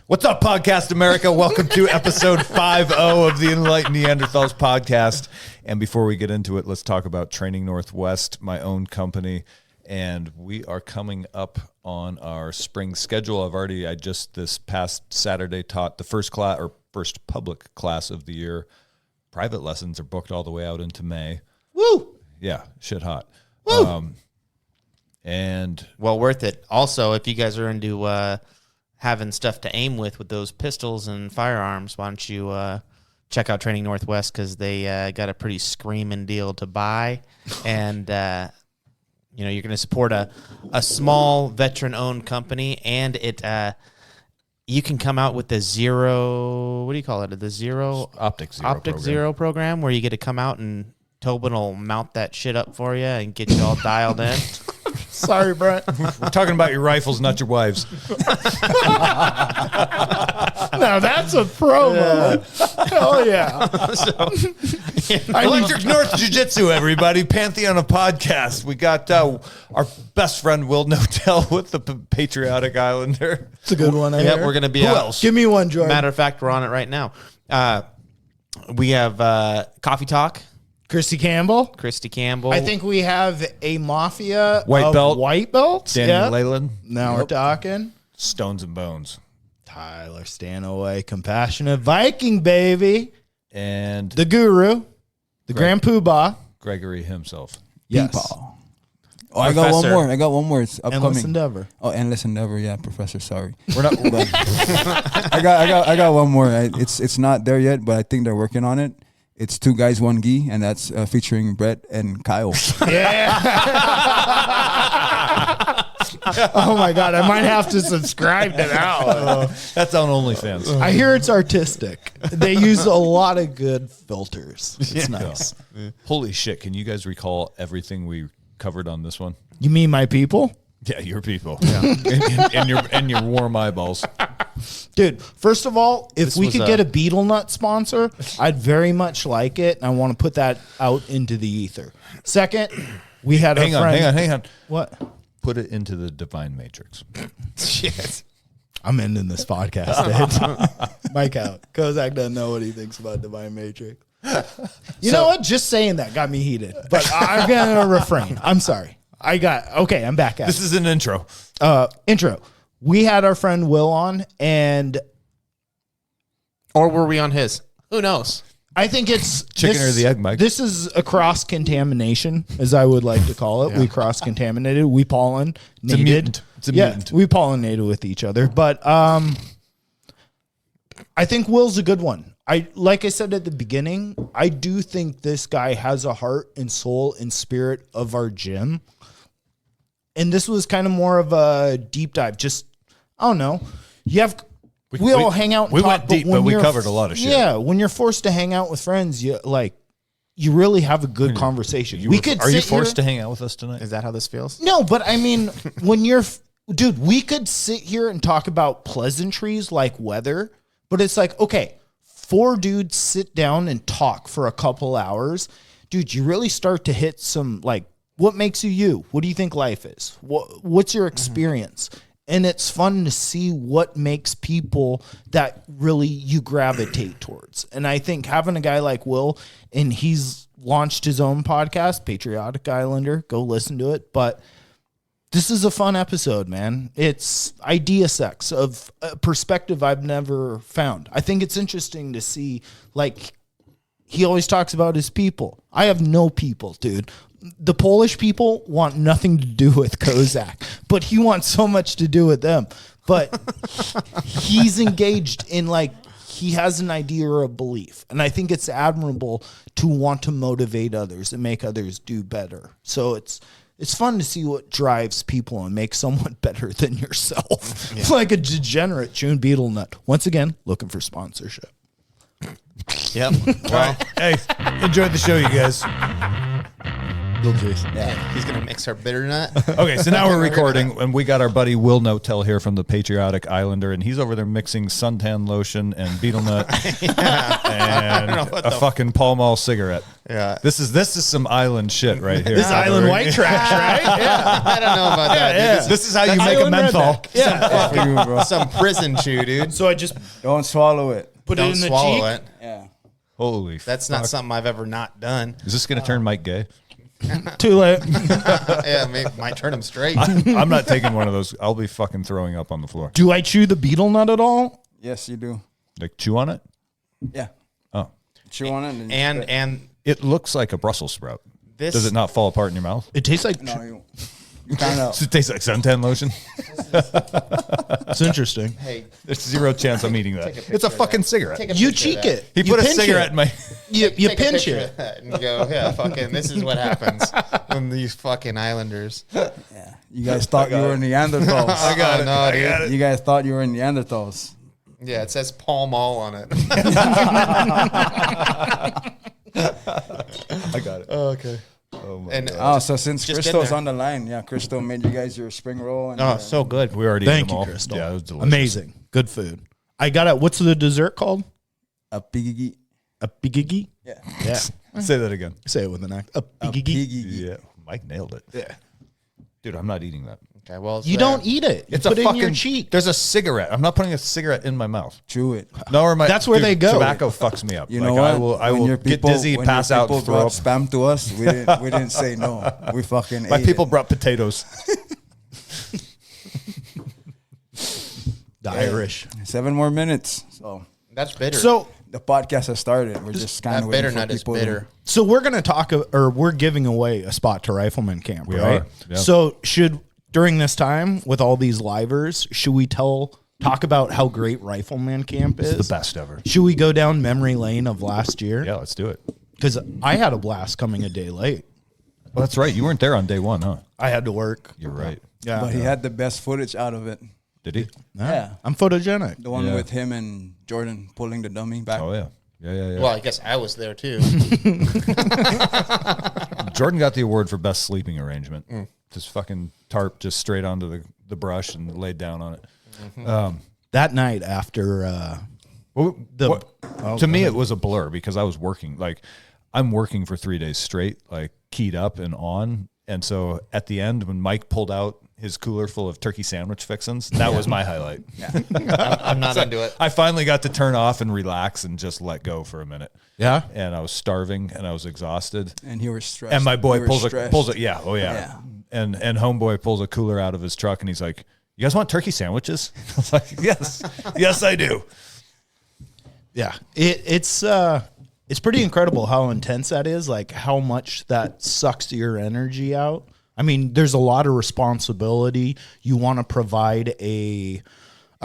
What's up, Podcast America? Welcome to episode 50 of the Enlightened Neanderthals podcast. And before we get into it, let's talk about Training Northwest, my own company. And we are coming up on our spring schedule. I just this past Saturday taught the first public class of the year. Private lessons are booked all the way out into May. Woo! Yeah, shit hot. Woo! And well worth it. Also, if you guys are into having stuff to aim with those pistols and firearms, why don't you check out Training Northwest, because they got a pretty screaming deal to buy, and you're going to support a small veteran-owned company, and you can come out with the zero. What do you call it? The zero Optic Zero Program, where you get to come out and Tobin will mount that shit up for you and get you all dialed in. Sorry, Brent. We're talking about your rifles, not your wives. Now that's a promo. Hell yeah. Electric North Jiu-Jitsu, everybody. Pantheon of podcast. We got our best friend, Wilton Ngotel, with the Patriotic Islander. It's a good one. Yeah, we're going to be out. Who else? Give me one, Jordan. Matter of fact, we're on it right now. We have Coffee Talk. Christy Campbell. I I think we have a mafia White of belt. white belts. Danny Leyland. Now we're talking. Stones and Bones. Tyler Stanaway, Compassionate Viking, baby. And The Guru, the Grand Poobah. Gregory himself. Yes. People. Oh, I got one more. It's upcoming. Endless Endeavor. Oh, Endless Endeavor. Yeah, Professor. Sorry. We're not. I got one more. It's not there yet, but I think they're working on it. It's Two Guys, One Gi, and that's featuring Brett and Kyle. Yeah. Oh my God, I might have to subscribe to that one. That's on OnlyFans. I hear it's artistic. They use a lot of good filters. It's nice. Holy shit! Can you guys recall everything we covered on this one? You mean my people? Yeah, your people. Yeah. and your warm eyeballs. Dude, first of all, if This we was could get a Beetle Nut sponsor, I'd very much like it, and I want to put that out into the ether. Second, we had Hang on. What? Put it into the divine matrix. Shit. I'm ending this podcast. Mike out. Kozak doesn't know what he thinks about Divine Matrix. You know what? Just saying that got me heated, but I'm going to refrain. I'm sorry. I'm back at This is an intro. Intro. We had our friend Will on, and Or were we on his? Who knows? I think it's Chicken or the egg, Mike? This is a cross-contamination, as I would like to call it. Yeah. We cross-contaminated. We pollinated. It's a mutant. We pollinated with each other. But I think Will's a good one. Like I said at the beginning, I do think this guy has a heart and soul and spirit of our gym. And this was kind of more of a deep dive. Just, I don't know. We all hang out and we talk. went deep, but we covered a lot of shit. Yeah, when you're forced to hang out with friends, you really have a good conversation. Are you forced to hang out with us tonight? Is that how this feels? No, but I mean, dude, we could sit here and talk about pleasantries like weather, but it's like, okay, 4 dudes sit down and talk for a couple hours. Dude, you really start to hit some, like, what makes you you? What do you think life is? What's your experience? And it's fun to see what makes people that really you gravitate towards. And I think having a guy like Will, and he's launched his own podcast, Patriotic Islander, go listen to it. But this is a fun episode, man. It's idea sex of a perspective I've never found. I think it's interesting to see, like, he always talks about his people. I have no people, dude. The Polish people want nothing to do with Kozak, but he wants so much to do with them. But he's engaged in, like, he has an idea or a belief. And I think it's admirable to want to motivate others and make others do better. So it's fun to see what drives people and make someone better than yourself. Yeah. Like a degenerate June Beetle Nut. Once again, looking for sponsorship. Yep. Well, hey, enjoy the show, you guys. Little juice. Yeah, he's gonna mix our bitter nut. Okay, so now we're recording, and we got our buddy Wilton Ngotel here from the Patriotic Islander, and he's over there mixing suntan lotion and betel nut and a fucking Pall Mall cigarette. Yeah, this is some island shit right here. This island white trash, right? Yeah. I don't know about that. Dude. This is how you make a menthol. Yeah. For you, bro. Some prison chew, dude. So I just Don't swallow it. put it Don't in the swallow cheek. it. Yeah. Holy That's not something I've ever not done. Is this going to turn Mike gay? Too late. Yeah, might turn him straight. I'm not taking one of those. I'll be fucking throwing up on the floor. Do I chew the betel nut at all? Yes, you do. Like chew on it? Yeah. Oh. Chew on it. And And It looks like a Brussels sprout. this Does it not fall apart in your mouth? It tastes like. no, you kind of. Does it taste like suntan lotion? It's interesting. Hey, There's zero chance I'm eating that. It's a fucking cigarette. take a You picture of cheek that. it. He You put a pinch cigarette it. in my. You Take a pinch picture it. of that and go, yeah, fucking. This is what happens when these fucking islanders. Yeah. You guys thought you were Neanderthals. I got it. No, I dude. got it. You guys thought you were Neanderthals. Yeah, it says Pall Mall on it. I got it. Okay. Oh my And Oh, so since Just Crystal's in there. on the line, yeah, Crystal made you guys your spring roll. And oh, so good. We already Thank ate them you, all. Crystal. Yeah, it was delicious. Amazing. Good food. I got it. What's the dessert called? a piggy. A piggy? Yeah. Yeah. Say that again. Say it with an act. A A piggy. piggy. Yeah, Mike nailed it. Yeah. Dude, I'm not eating that. Okay, well, it's You there. don't eat it. You It's put a it fucking in your cheek. There's a cigarette. I'm not putting a cigarette in my mouth. Chew it. No, or my That's where they go. Tobacco fucks me up. You Like, know what? I When will your get dizzy, when pass your out, people and throw brought up. spam to us. We didn't say no. We fucking My ate people it. brought potatoes. The Irish. 7 more minutes. So That's bitter. So the podcast has started. We're just kind that of bitter waiting for nut is people bitter. So we're going to talk, or we're giving away a spot to Rifleman Camp, We right? are, yeah. So during this time with all these livers, should we talk about how great Rifleman Camp is? The best ever. Should we go down memory lane of last year? Yeah, let's do it. Because I had a blast coming a day late. Well, that's right. You weren't there on day one, huh? I had to work. You're right. Yeah. But he had the best footage out of it. Did he? Yeah. I'm photogenic. The one Yeah. with him and Jordan pulling the dummy back. Oh yeah. Yeah. Well, I guess I was there too. Jordan got the award for best sleeping arrangement. Just fucking tarp just straight onto the brush and laid down on it. That night after Well, The- to me, it was a blur because I was working. Like, I'm working for 3 days straight, like keyed up and on. And so at the end, when Mike pulled out his cooler full of turkey sandwich fixins, that was my highlight. I'm not into it. I finally got to turn off and relax and just let go for a minute. Yeah. And I was starving and I was exhausted. And he was stressed. And my boy We were pulls stressed. a yeah, oh yeah. Yeah. And homeboy pulls a cooler out of his truck and he's like, "You guys want turkey sandwiches?" I was like, "Yes, yes, I do." Yeah, it's pretty incredible how intense that is. Like how much that sucks your energy out. I mean, there's a lot of responsibility. You want to provide a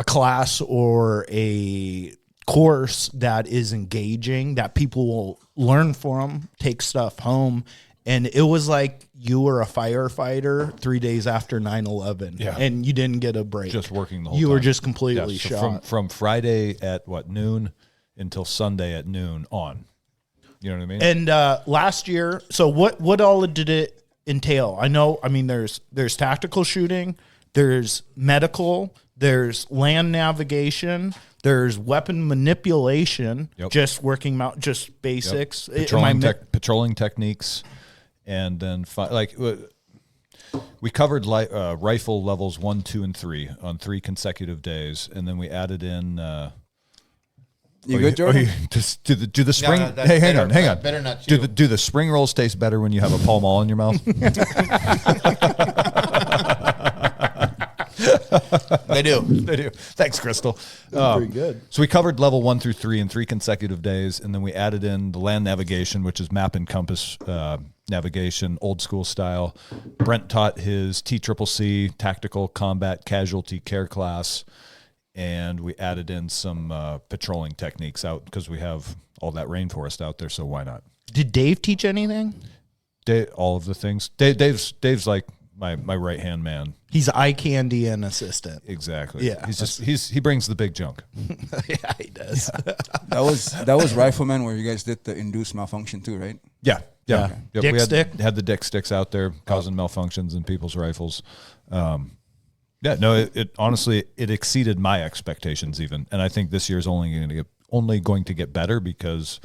class or a course that is engaging, that people will learn from, take stuff home. And it was like you were a firefighter 3 days after 9/11, Yeah. and you didn't get a break. Just working the whole You time. were just completely Yeah, so shot. from Friday at noon until Sunday at noon on. You know what I mean? And last year, so what all did it entail? I mean, there's tactical shooting, there's medical, there's land navigation, there's weapon manipulation, Yep. just working out, just basics. Patrolling techniques, and then we covered rifle levels 1, 2, and 3 on 3 consecutive days, and then we added in. You good, Jordan? Just do the spring. No, that's hey, hang bitter- on. that bitter nut Do chew. the spring rolls taste better when you have a Pall Mall in your mouth? They do. They do. Thanks, Crystal. pretty good. So we covered level 1 through 3 in 3 consecutive days, and then we added in the land navigation, which is map and compass navigation, old school style. Brent taught his TCCC tactical combat casualty care class, and we added in some patrolling techniques out because we have all that rainforest out there. So why not? Did Dave teach anything? All of the things. Dave's like my right hand man. He's eye candy and assistant. Exactly. Yeah. He brings the big junk. Yeah, he does. That was Rifleman where you guys did the induced malfunction too, right? Yeah. Yeah. Yep. Dick We stick? had the dick sticks out there causing malfunctions in people's rifles. Yeah, no, it honestly, it exceeded my expectations even. And I think this year is only going to get better because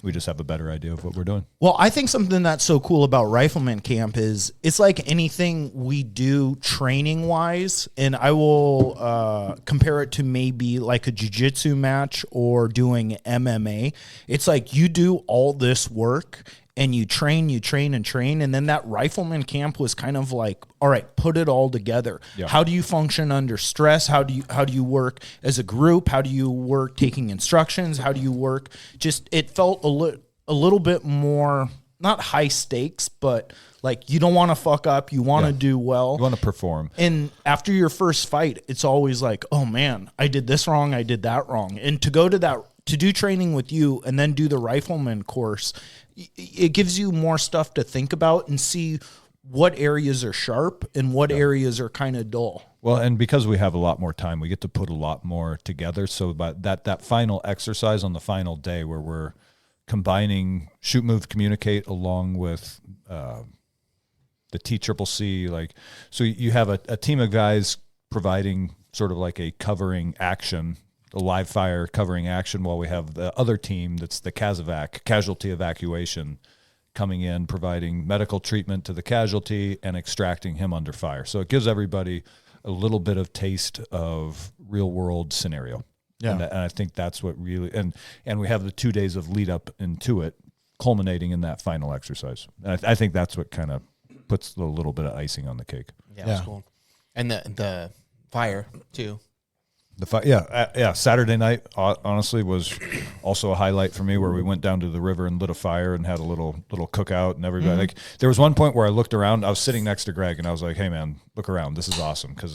we just have a better idea of what we're doing. Well, I think something that's so cool about Rifleman Camp is it's like anything we do training wise, and I will compare it to maybe like a jiu-jitsu match or doing MMA. It's like you do all this work and you train, and then that Rifleman Camp was kind of like, all right, put it all together. Yeah. How do you function under stress? How do you work as a group? How do you work taking instructions? How do you work? Just it felt a little bit more not high stakes, but like you don't want to fuck up. You want to do well. You want to perform. And after your first fight, it's always like, oh man, I did this wrong. I did that wrong. And to go to that, to do training with you and then do the Rifleman course, it gives you more stuff to think about and see what areas are sharp and what areas are kind of dull. Well, and because we have a lot more time, we get to put a lot more together. So by that final exercise on the final day where we're combining shoot, move, communicate along with the TCCC, like, so you have a team of guys providing sort of like a covering action, a live fire covering action, while we have the other team that's the CASEVAC, casualty evacuation, coming in, providing medical treatment to the casualty and extracting him under fire. So it gives everybody a little bit of taste of real world scenario. Yeah. And I think that's what really, and we have the 2 days of lead up into it, culminating in that final exercise. And I think that's what kind of puts a little bit of icing on the cake. Yeah, that's cool. And the fire too. Saturday night, honestly, was also a highlight for me, where we went down to the river and lit a fire and had a little cookout, and everybody. Like, there was one point where I looked around. I was sitting next to Greg, and I was like, "Hey, man, look around. This is awesome." Because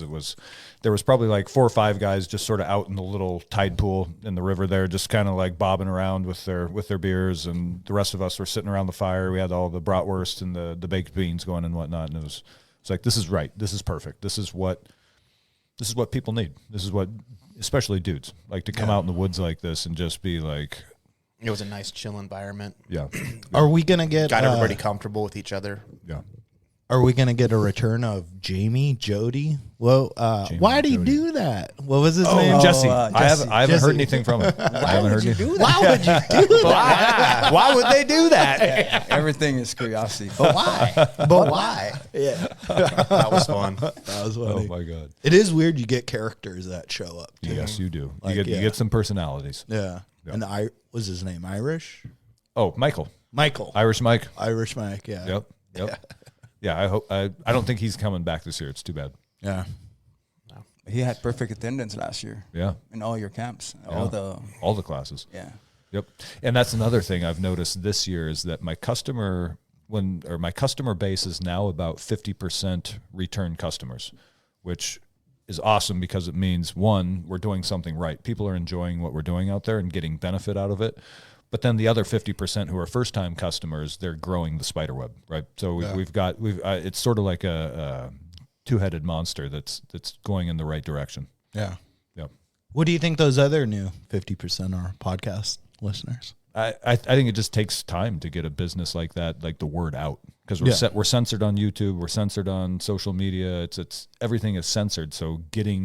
there was probably like 4 or 5 guys just sort of out in the little tide pool in the river there, just kind of like bobbing around with their beers, and the rest of us were sitting around the fire. We had all the bratwurst and the baked beans going and whatnot, and it's like, this is right. This is perfect. This is what people need. This is what, especially dudes, like to come out in the woods like this and just be like. It was a nice, chill environment. Yeah. Are we going to get... Got everybody comfortable with each other. Yeah. Are we going to get a return of Jamie, Jody? Well, why'd he do that? What was his name? Jesse. Jesse. I haven't heard anything from him. Why would you do that? Why would they do that? Everything is curiosity. But why? But why? Yeah. That was fun. That was funny. Oh my God. It is weird you get characters that show up too. Yes, you do. Like, You get some personalities. Yeah. Yeah. And was his name Irish? Oh, Michael. Irish Mike. Mike, yeah. Yep. Yeah, I hope. I don't think he's coming back this year. It's too bad. Yeah. He had perfect attendance last year. Yeah. In all your camps, All the classes. Yeah. Yep. And that's another thing I've noticed this year is that my customer base is now about 50% return customers, which is awesome because it means, one, we're doing something right. People are enjoying what we're doing out there and getting benefit out of it. But then the other 50% who are first-time customers, they're growing the spider web, right? So it's sort of like a two-headed monster that's going in the right direction. Yeah. Yep. What do you think those other new 50% are podcast listeners? I think it just takes time to get a business like that, like the word out, because we're censored on YouTube, we're censored on social media. It's everything is censored. So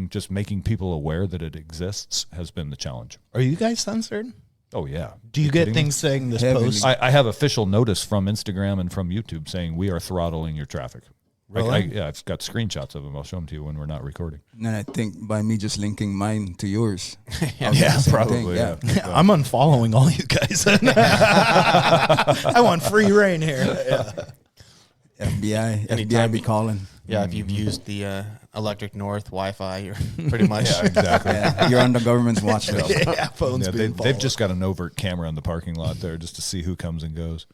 just making people aware that it exists has been the challenge. Are you guys censored? Oh yeah. Do you get things saying this Heavily. post? I have official notice from Instagram and from YouTube saying we are throttling your traffic. Really? I've got screenshots of them. I'll show them to you when we're not recording. And then I think by me just linking mine to yours. Probably. Yeah. I'm unfollowing all you guys. I want free reign here. Yeah. FBI be calling. Yeah, if you've used the Electric North Wi-Fi, you're pretty much Exactly. Yeah, you're on the government's watch list. Yeah, phones being they've just got an overt camera in the parking lot there just to see who comes and goes.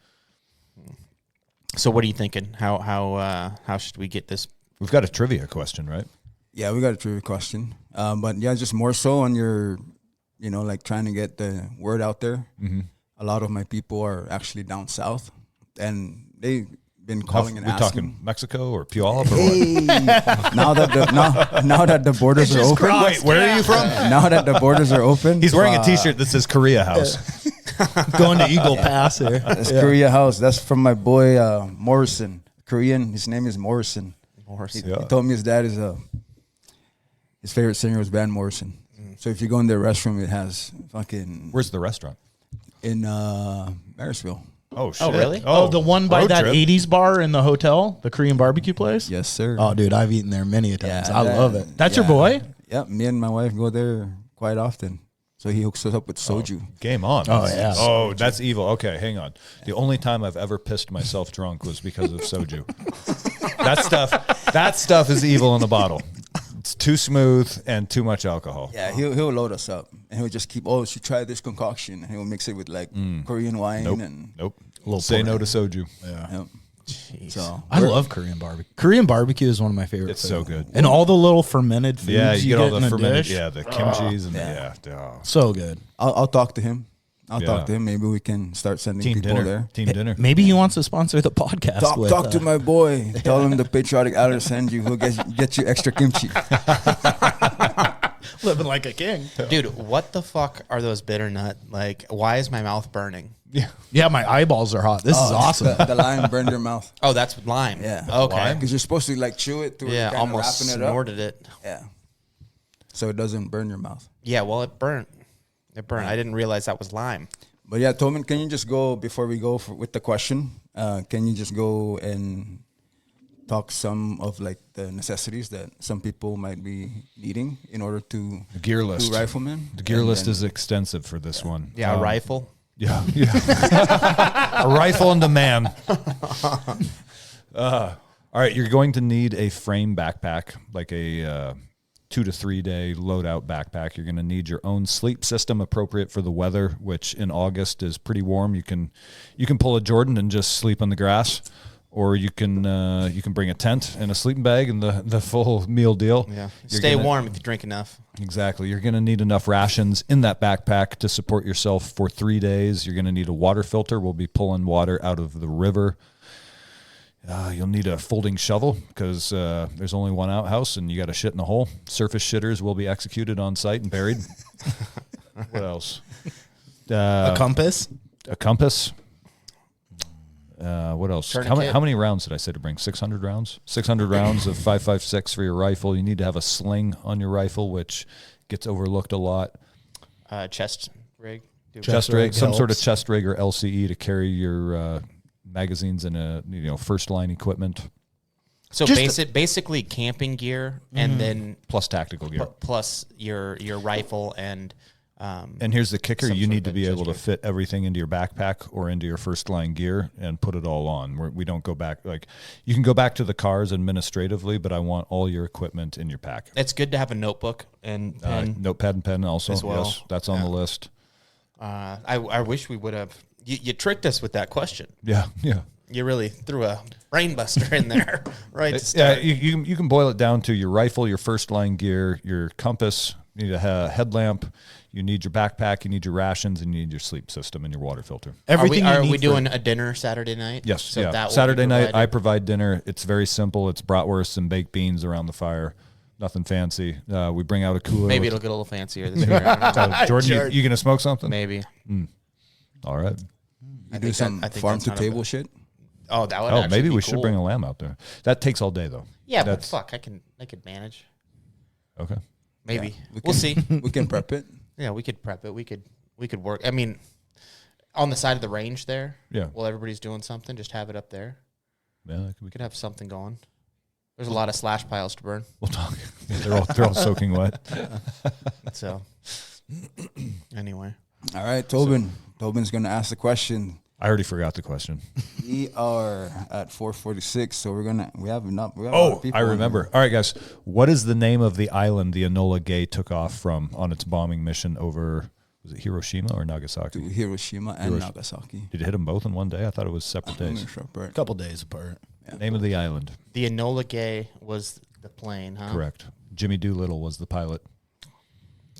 So what are you thinking? How should we get this? We've got a trivia question, right? Yeah, we got a trivia question. But yeah, just more so on your, like trying to get the word out there. Mm-hmm. A lot of my people are actually down south, and they've been calling and We're asking. talking Mexico or Puyallup or what? Now that the borders are open. Wait, where are you from? Now that the borders are open. He's wearing a T-shirt that says Korea House. Going to Eagle Pass here. That's Korea House. That's from my boy Morrison. Korean. His name is Morrison. Morrison. He told me his dad is his favorite singer was Van Morrison. So if you go in their restroom, it has fucking Where's the restaurant? in Marysville. Oh shit! Oh, really? Oh, the one by road that trip. 80s bar in the hotel, the Korean barbecue place? Yes, sir. Oh, dude, I've eaten there many a times. Yeah, I that- love it. That's your yeah. boy? Yep, me and my wife go there quite often. So he hooks us up with soju. Game on. Oh, yeah. Oh, that's evil. Okay, hang on. The only time I've ever pissed myself drunk was because of soju. That stuff is evil in a bottle. It's too smooth and too much alcohol. Yeah, he'll load us up and he'll just keep. Oh, you should try this concoction. And he'll mix it with like Korean wine Nope. and Nope. Say no to soju. Yep. So I love Korean barbecue. Korean barbecue is one of my favorite It's so good. And all the little fermented foods Yeah, you get all in the a fermented. dish. Yeah, the kimchi's and yeah. oh. So good. I'll talk to him. I'll Yeah. talk to him. Maybe we can start sending Team people dinner. there. Team dinner. Maybe he wants to sponsor the podcast. Talk to my boy. Tell him the Patriotic Islander send you. He'll get you extra kimchi. living like a king. Dude, what the fuck are those bitter nut? Like, why is my mouth burning? Yeah. Yeah, my eyeballs are hot. This is awesome. The lime burned your mouth. Oh, that's lime. Yeah. Okay. Because you're supposed to like chew it through. Yeah, kinda almost wrapping it up. snorted it. Yeah. So it doesn't burn your mouth. Yeah, well, it burnt. It burnt. I didn't realize that was lime. But yeah, Tobin, can you just go before we go with the question? Can you just go and talk some of like the necessities that some people might be needing in order to The gear list. do rifleman? The gear And list then- is extensive for this one. Yeah, a rifle. Yeah, yeah. A rifle and a man. All right, you're going to need a frame backpack, like a 2 to 3 day loadout backpack. You're going to need your own sleep system appropriate for the weather, which in August is pretty warm. You can pull a Jordan and just sleep on the grass, or you can bring a tent and a sleeping bag and the full meal deal. Yeah. You're Stay gonna- warm if you drink enough. Exactly. You're going to need enough rations in that backpack to support yourself for 3 days. You're going to need a water filter. We'll be pulling water out of the river. You'll need a folding shovel because there's only one outhouse and you got to shit in the hole. Surface shitters will be executed on site and buried. What else? A compass. A compass. What else? Tourniquet. How many rounds did I say to bring? 600 rounds? 600 rounds of 5.56 for your rifle. You need to have a sling on your rifle, which gets overlooked a lot. Chest rig. Chest rig, some sort of helps. chest rig or LCE to carry your magazines and first line equipment So Just basically camping gear and then plus tactical gear. plus your rifle and And here's the kicker: some you sort need of to be able to chest rig. fit everything into your backpack or into your first line gear and put it all on. We don't go back. Like you can go back to the cars administratively, but I want all your equipment in your pack. it's good to have a notebook and pen. Notepad and pen also. As well. Yes, that's on the list. I wish we would have. You tricked us with that question. Yeah, yeah. You really threw a brain buster in there, right? To Yeah, start. you can boil it down to your rifle, your first line gear, your compass. You need a headlamp. You need your backpack. You need your rations, and you need your sleep system and your water filter. Everything Are you we need doing a dinner Saturday night? Yes, So yeah. that will be Saturday night, I provided? provide dinner. It's very simple. It's bratwurst and baked beans around the fire. Nothing fancy. We bring out a cooler. Maybe it'll get a little fancier this year. I don't know. Jordan, you gonna smoke something? Maybe. All right. You do some farm to table shit. Oh, that would. Oh, actually maybe be we should cool. bring a lamb out there. That takes all day though. Yeah, but That's- fuck, I could manage. Okay. Maybe We we'll can- see. We can prep it. Yeah, we could prep it. We could work. I mean, on the side of the range there. Yeah. While everybody's doing something, just have it up there. Yeah, that could We be. could have something going. There's a lot of slash piles to burn. We'll talk. They're all soaking wet. So, anyway, All right, Tobin. Tobin's gonna ask the question. I already forgot the question. We are at 4:46, so we have enough. We have a lot of Oh, people I on remember. here. All right, guys. What is the name of the island the Enola Gay took off from on its bombing mission over? Was it Hiroshima or Nagasaki? To Hiroshima and Nagasaki. Did it hit them both in one day? I thought it was separate I'm days. not sure, but- a couple days apart. Name of the island. the Enola Gay was the plane, huh? Correct. Jimmy Doolittle was the pilot.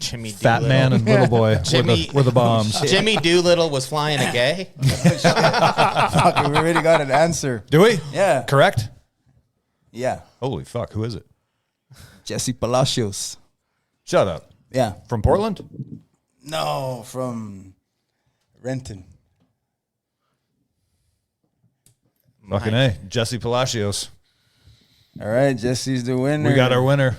Jimmy Fat Doolittle. man and little boy Jimmy- were the bombs. Jimmy Doolittle was flying a gay. Fuck, we already got an answer. Do we? Yeah. Correct? Yeah. Holy fuck. Who is it? Jesse Palacios. Shut up. Yeah. From Portland? No, from Renton. Fucking A. Jesse Palacios. All right, Jesse's the winner. We got our winner.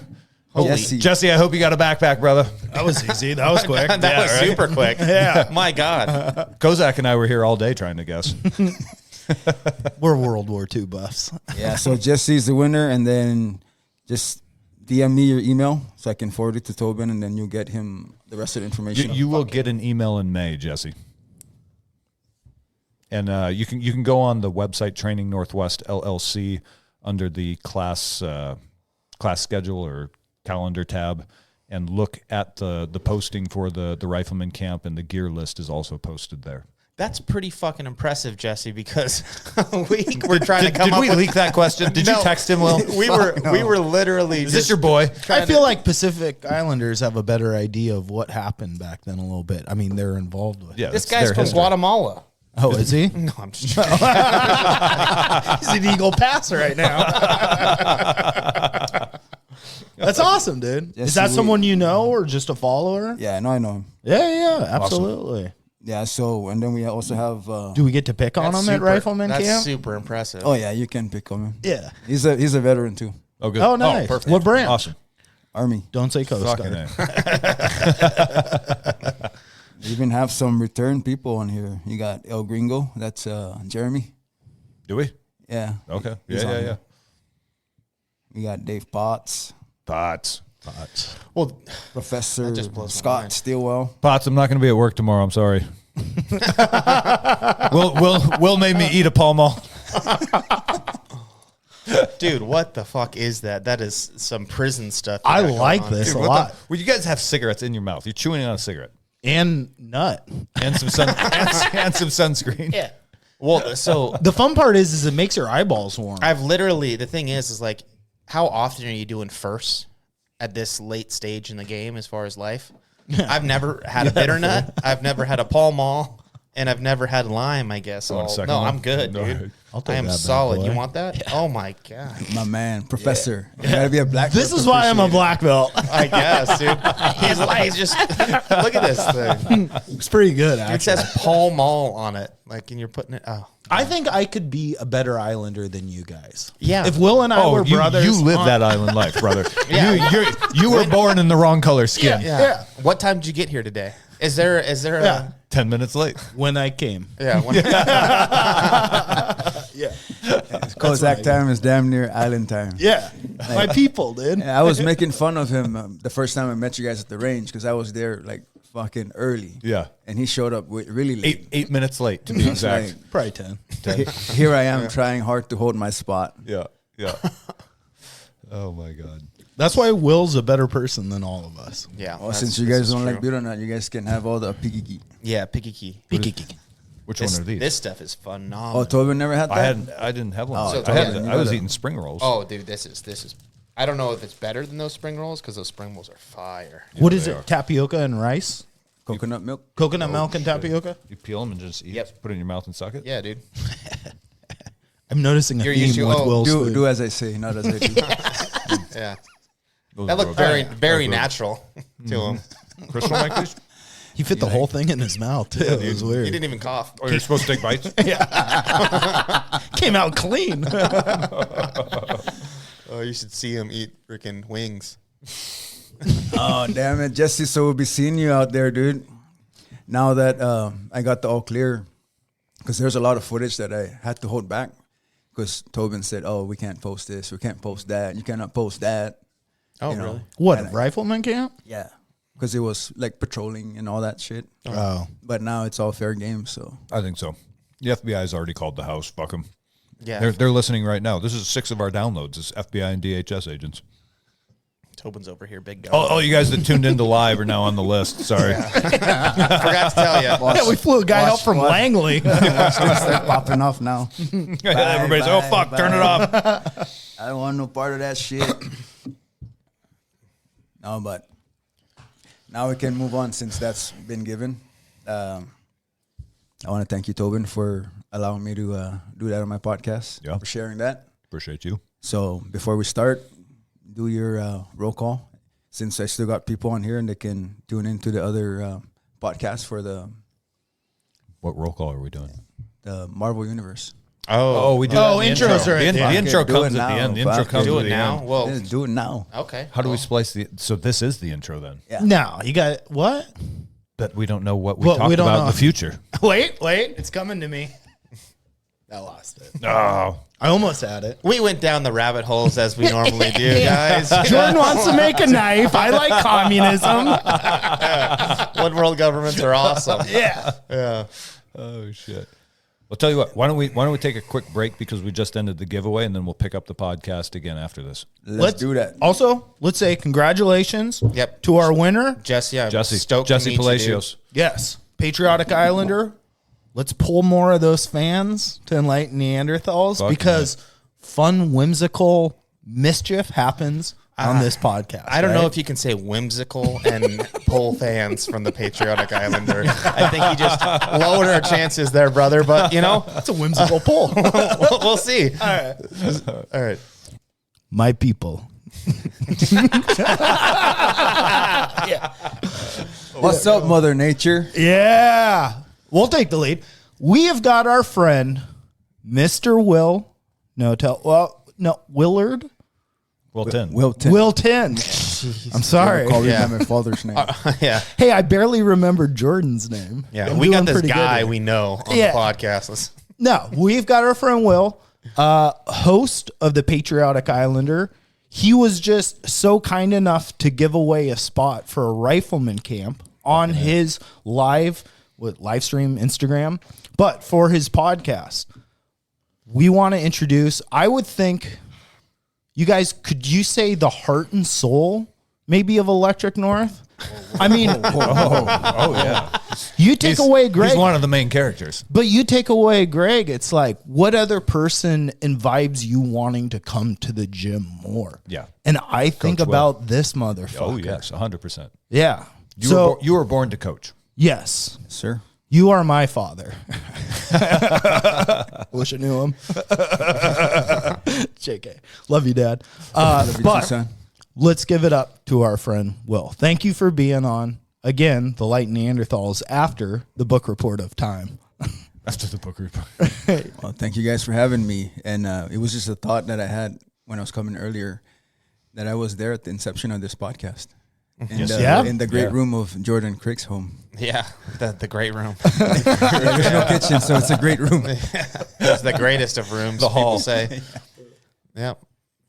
Jesse. Jesse, I hope you got a backpack, brother. That was easy. That was quick. That was super quick. Yeah. My God. Kozak and I were here all day trying to guess. We're World War II buffs. Yeah, so Jesse's the winner, and then just DM me your email so I can forward it to Tobin, and then you'll get him the rest of the information. You will get an email in May, Jesse. And you can go on the website Training Northwest LLC under the class schedule or calendar tab, and look at the posting for the Rifleman Camp, and the gear list is also posted there. That's pretty fucking impressive, Jesse, because we were trying to come Did up we with... leak that question? Did you text him, Will? We were literally Is this your boy? I feel like Pacific Islanders have a better idea of what happened back then a little bit. I mean, they're involved with it. Yeah, This that's guy's their from history. Guatemala. Oh, is he? No, I'm just joking. He's an Eagle passer right now. That's awesome, dude. Yes, Is that we- someone you know or just a follower? Yeah, no, I know him. Yeah, absolutely. Yeah, so, and then we also have... Do we get to pick on him at Rifleman That's Camp? super impressive. oh, yeah, you can pick him. Yeah. He's a veteran, too. Oh, good. Oh, nice. perfect. What branch? Awesome. Army. Don't say Coast Fucking Guard. A. We even have some return people on here. You got El Gringo. That's Jeremy. Do we? Yeah. Okay. He's on Yeah. here. We got Dave Potts. Potts. Well, Professor just blows my Scott mind. Stillwell. Potts, I'm not going to be at work tomorrow. I'm sorry. Will made me eat a Pall Mall. dude, what the fuck is that? That is some prison stuff. you I got going like on. this Dude, a what lot. the- well, you guys have cigarettes in your mouth. You're chewing on a cigarette And nut. and some and some sunscreen. Yeah. Well, so The fun part is it makes your eyeballs warm. I've literally, the thing is like, how often are you doing firsts at this late stage in the game as far as life? I've never had a bitter nut. I've never had a Pall Mall. And I've never had lime, I guess. Want a second No, one? I'm good, No. dude. I'll take I am that bad solid. boy. You want that? Oh, my God. My man, Professor. You gotta be a black This belt is to why I'm a appreciate black belt. I guess, dude. He's just, look at this thing. It's pretty good, It actually. says Pall Mall on it. Like, and you're putting it, oh. I think I could be a better Islander than you guys. Yeah. If Will and I were you, brothers. you live on- that island life, brother. Yeah. You were born in the wrong color skin. Yeah. What time did you get here today? Is there Yeah. 10 minutes late. When I came. Yeah. Yeah. Kozak time is damn near island time. Yeah. My people, dude. Yeah, I was making fun of him the first time I met you guys at the range because I was there like fucking early. Yeah. And he showed up really late. 8 minutes late, to be exact. Like, Probably 10. here I am trying hard to hold my spot. Yeah. Oh, my God. That's why Will's a better person than all of us. Yeah. Well, since you guys don't like beer or not, you guys can have all the piggy. Yeah, picky key. Which This, one are these? this stuff is phenomenal. Oh, Tobin never had that? I didn't have one. So I had. Tobin, I was eating spring rolls. Oh, dude, this is. I don't know if it's better than those spring rolls because those spring rolls are fire. What is they it? are. Tapioca and rice? Coconut milk? Coconut milk and tapioca? You peel them and just eat. Yep. Put it in your mouth and suck it. Yeah, dude. I'm noticing a You're used theme to- with oh, Will's food. Do as I say, not as I do. Yeah, Those that are looked real very good. natural to him. Crystal make these? He fit the whole thing in his mouth, too. It was He weird. didn't even cough. Oh, you're supposed to take bites? Came out clean. Oh, you should see him eat freaking wings. Oh, damn it. Jesse, so we'll be seeing you out there, dude. Now that I got the all clear, because there's a lot of footage that I had to hold back because Tobin said, oh, we can't post this, we can't post that, you cannot post that. Oh, You know. really? What, And I- Rifleman Camp? Yeah. Because it was like patrolling and all that shit. Oh. But now it's all fair game, so. I think so. The FBI's already called the house. Fuck them. Yeah. They're listening right now. This is 6 of our downloads. It's FBI and DHS agents. Tobin's over here, big guy. Oh, you guys that tuned into live are now on the list. Sorry. Forgot to tell you. Yeah, we flew a guy out from Langley. Start popping off now. Everybody's, oh, fuck, turn it off. I don't want no part of that shit. No, but now we can move on since that's been given. I want to thank you, Tobin, for allowing me to do that on my podcast. Yeah. For sharing that. Appreciate you. So before we start, do your roll call. Since I still got people on here and they can tune into the other podcast for the What roll call are we doing? The Marvel Universe. Oh, we do. Oh, that in the intros are at the The end. intro Do comes it at the now. end. The intro Fuck comes it. do at it the now. end. Well, Yeah, do it now. okay. How do we splice the? So this is the intro then. Yeah. No, you got what? But we don't know what we Well, talked we don't about in know. the future. Wait, it's coming to me. I lost it. Oh, I almost had it. We went down the rabbit holes as we normally do, guys. Jordan wants to make a knife. I like communism. One world governments are awesome. Yeah. Yeah. oh shit. Well, tell you what. Why don't we take a quick break because we just ended the giveaway, and then we'll pick up the podcast again after this. Let's do that. Also, let's say congratulations Yep. to our winner. Jesse, I'm Jesse stoked to meet you, Palacios. Yes. Patriotic Islander. Let's pull more of those fans to Enlightened Neanderthals Fuck because fun, whimsical mischief happens on this podcast. I don't know right? if you can say whimsical and pull fans from the Patriotic Islander. I think you just lowered our chances there, brother. But, you know, That's a whimsical pull. we'll see. All right. All right. My people. What's up, Mother Nature? Yeah. We'll take the lead. We have got our friend, Mr. Will Ngotel. Well, no, Willard. Wilton. Wilton. I'm sorry. Call me Yeah. by my father's name. Yeah. Hey, I barely remembered Jordan's name. Yeah. I'm We got doing this pretty good guy here. we know on Yeah. the podcast. Let's- No, we've got our friend Will, host of the Patriotic Islander. He was just so kind enough to give away a spot for a Rifleman Camp on his live stream Instagram, but for his podcast. We want to introduce, I would think, you guys, could you say the heart and soul maybe of Electric North? I mean, Oh yeah. you take away Greg. He's one of the main characters. But you take away Greg, it's like, what other person invibes you wanting to come to the gym more? Yeah. And I think Coach Will. about this motherfucker. Oh yes, 100%. Yeah. You were born to coach. Yes, Sir. you are my father. Wish I knew him. JK. Love you, Dad. Love you too, But son. let's give it up to our friend Will. Thank you for being on, again, the Light Neanderthals after the book report of time. After the book report. Well, thank you guys for having me. And it was just a thought that I had when I was coming earlier that I was there at the inception of this podcast. In, Yeah? in the great room of Jordan Crick's home. Yeah. The great room. There's no kitchen, so it's a great room. It's the greatest of rooms, The hall. people say. Yep.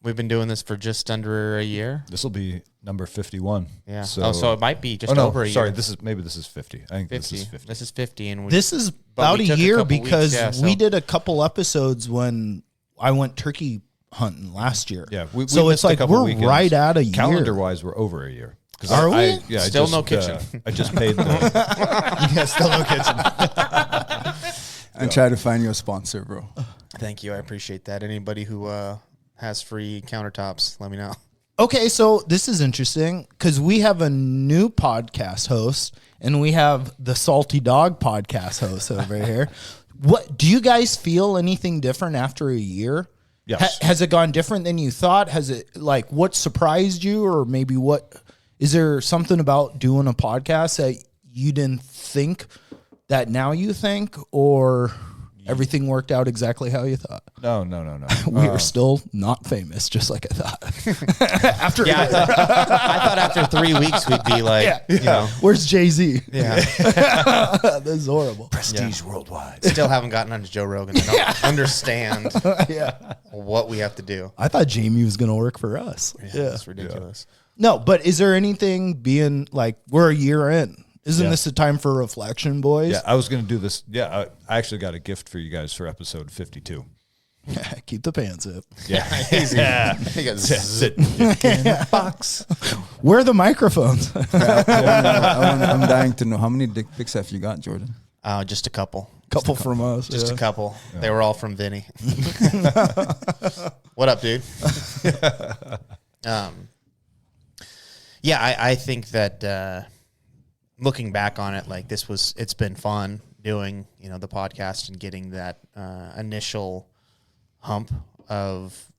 We've been doing this for just under a year. This will be number 51. Yeah. So it might be just over a year. Sorry, this is 50. I think 50. this is 50. This is 50. And we, This is But about we a took a year couple weeks, because yeah, so- we did a couple episodes when I went turkey hunting last year. Yeah, we so missed it's a like couple we're weekends. right at a year. Calendar wise, we're over a year. 'Cause Are we? I Still just, no kitchen. I just paid the. Yeah, still no kitchen. And try to find you a sponsor, bro. Thank you. I appreciate that. Anybody who has free countertops, let me know. Okay, so this is interesting because we have a new podcast host and we have the Salty Dog podcast host over here. What do you guys feel anything different after a year? Yes. Has it gone different than you thought? Has it like what surprised you, or maybe what is there something about doing a podcast that you didn't think that now you think, or everything worked out exactly how you thought? No. We are still not famous, just like I thought. After Yeah, I thought after 3 weeks we'd be like, you know, where's Jay-Z? yeah. This is horrible. Prestige worldwide. Still haven't gotten onto Joe Rogan. I don't understand Yeah. what we have to do. I thought Jamie was going to work for us. Yeah. It's ridiculous. No, but is there anything being like, we're a year in? Isn't Yeah. this a time for reflection, boys? Yeah, I was going to do this. Yeah, I actually got a gift for you guys for episode 52. Keep the pants up. Yeah. Easy. Yeah. You got Sit in the box. Where are the microphones? I'm dying to know how many dick pics have you got, Jordan? just a couple. Couple from us. Just yeah. a couple. They were all from Vinny. What up, dude? Yeah, I think that looking back on it, like it's been fun doing, the podcast and getting that initial hump of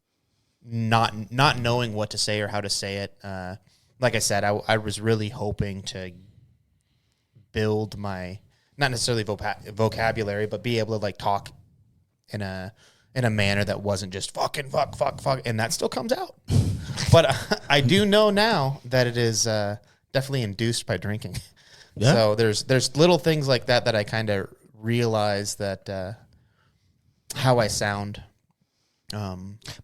not knowing what to say or how to say it. Like I said, I was really hoping to build my not necessarily vocabulary, but be able to like talk in a manner that wasn't just fucking fuck, and that still comes out. But I do know now that it is definitely induced by drinking. Yeah. So there's little things like that I kind of realize that how I sound.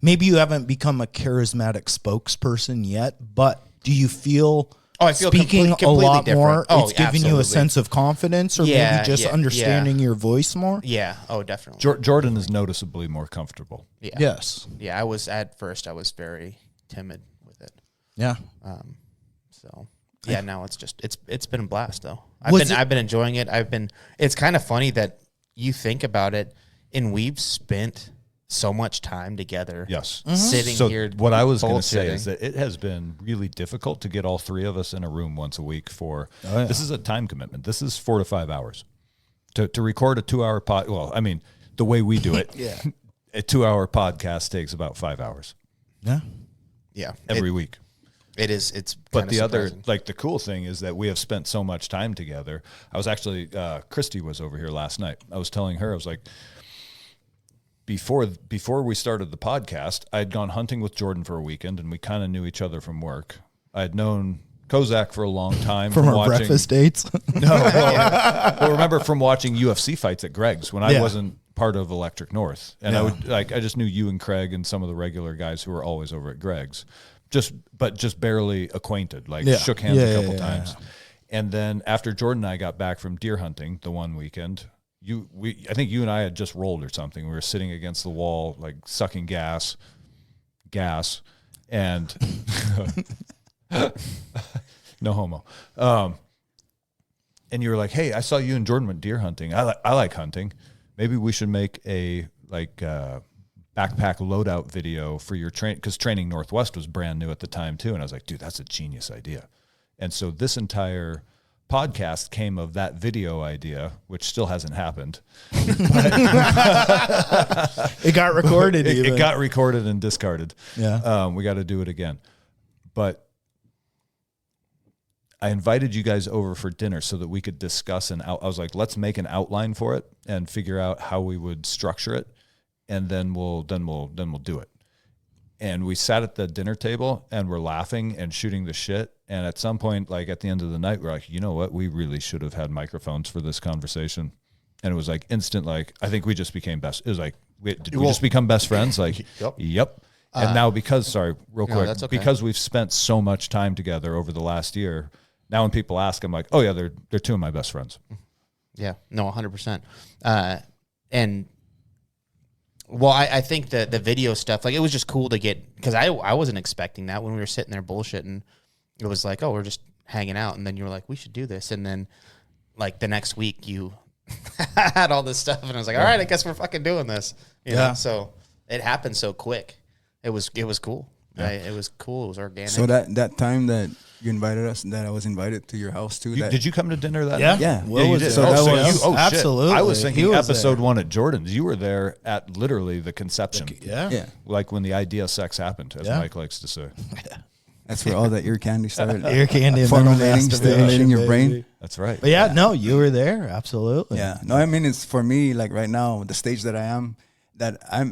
Maybe you haven't become a charismatic spokesperson yet, but do you feel? Oh, I feel speaking completely a lot different. more. Oh, it's giving you a sense of confidence, or maybe just understanding your voice more. Yeah. Oh, definitely. Jordan is noticeably more comfortable. Yeah. Yes. Yeah. I was very timid with it. Yeah. So yeah, now it's been a blast though. I've been enjoying it. It's kind of funny that you think about it, and we've spent so much time together. Yes. Sitting here. What I was going to say is that it has been really difficult to get all three of us in a room once a week this is a time commitment. This is 4 to 5 hours to record a 2-hour pod. Well, I mean, the way we do it, a 2-hour podcast takes about 5 hours. Yeah. Yeah. Every week. It is. It's. But the surprising. The cool thing is that we have spent so much time together. I was actually, Christy was over here last night. I was telling her, I was like, before we started the podcast, I had gone hunting with Jordan for a weekend, and we kind of knew each other from work. I had known Kozak for a long time from our watching breakfast dates. well, remember from watching UFC fights at Greg's when I wasn't part of Electric North, and I just knew you and Craig and some of the regular guys who were always over at Greg's, just barely acquainted. Shook hands a couple times, and then after Jordan and I got back from deer hunting the one weekend. I think you and I had just rolled or something. We were sitting against the wall, like sucking gas, and no homo. And you were like, "Hey, I saw you and Jordan went deer hunting. I like hunting. Maybe we should make a backpack loadout video for your train, because Training Northwest was brand new at the time too." And I was like, "Dude, that's a genius idea." And so this entire podcast came of that video idea, which still hasn't happened. It got recorded. It got recorded and discarded. Yeah. We got to do it again. But I invited you guys over for dinner so that we could discuss I was like, let's make an outline for it and figure out how we would structure it, and then we'll do it. And we sat at the dinner table and we're laughing and shooting the shit. And at some point, like at the end of the night, we're like, you know what? We really should have had microphones for this conversation. And it was like instant, like, I think we just became best. It was like, did we just become best friends? Like, yep. And now because we've spent so much time together over the last year, now when people ask, I'm like, oh yeah, they're two of my best friends. Yeah, no, 100%. And well, I think the video stuff, like, it was just cool to get, because I wasn't expecting that when we were sitting there bullshitting. It was like, oh, we're just hanging out. And then you were like, we should do this. And then, like, the next week you had all this stuff. And I was like, all right, I guess we're fucking doing this. You know? So it happened so quick. It was cool. Yeah. Right? It was cool. It was organic. So that time that you invited us, that I was invited to your house too. Did you come to dinner that night? Yeah. Well, you did. So absolutely. Shit. I was thinking episode 1 at Jordan's. You were there at literally the conception. Yeah. Like when the idea sex happened, as Mike likes to say. That's where all that ear candy started. Ear candy, formulating your brain. That's right. But no, you were there. Absolutely. Yeah. No, I mean, it's for me, like right now, the stage that I'm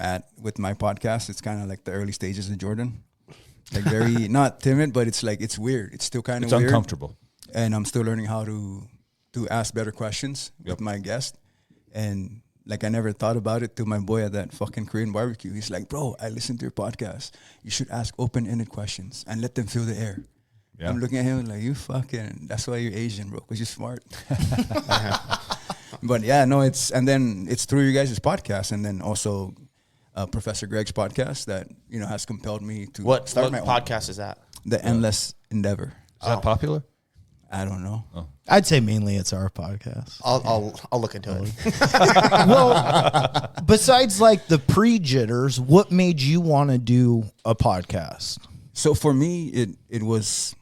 at with my podcast, it's kind of like the early stages of Jordan. Like very, not timid, but it's like, it's weird. It's still kind of weird. It's uncomfortable. And I'm still learning how to ask better questions with my guest. And like, I never thought about it to my boy at that fucking Korean barbecue. He's like, bro, I listened to your podcast. You should ask open-ended questions and let them feel the air. Yeah. I'm looking at him like, you fucking, that's why you're Asian, bro, because you're smart. But yeah, no, it's through you guys' podcast, and then also Professor Greg's podcast that, has compelled me to start my own podcast is that? The Endless Endeavor. Is that popular? I don't know. Oh. I'd say mainly it's our podcast. I'll look into it. Well, besides like the pre-jitters, what made you want to do a podcast? So for me, it was,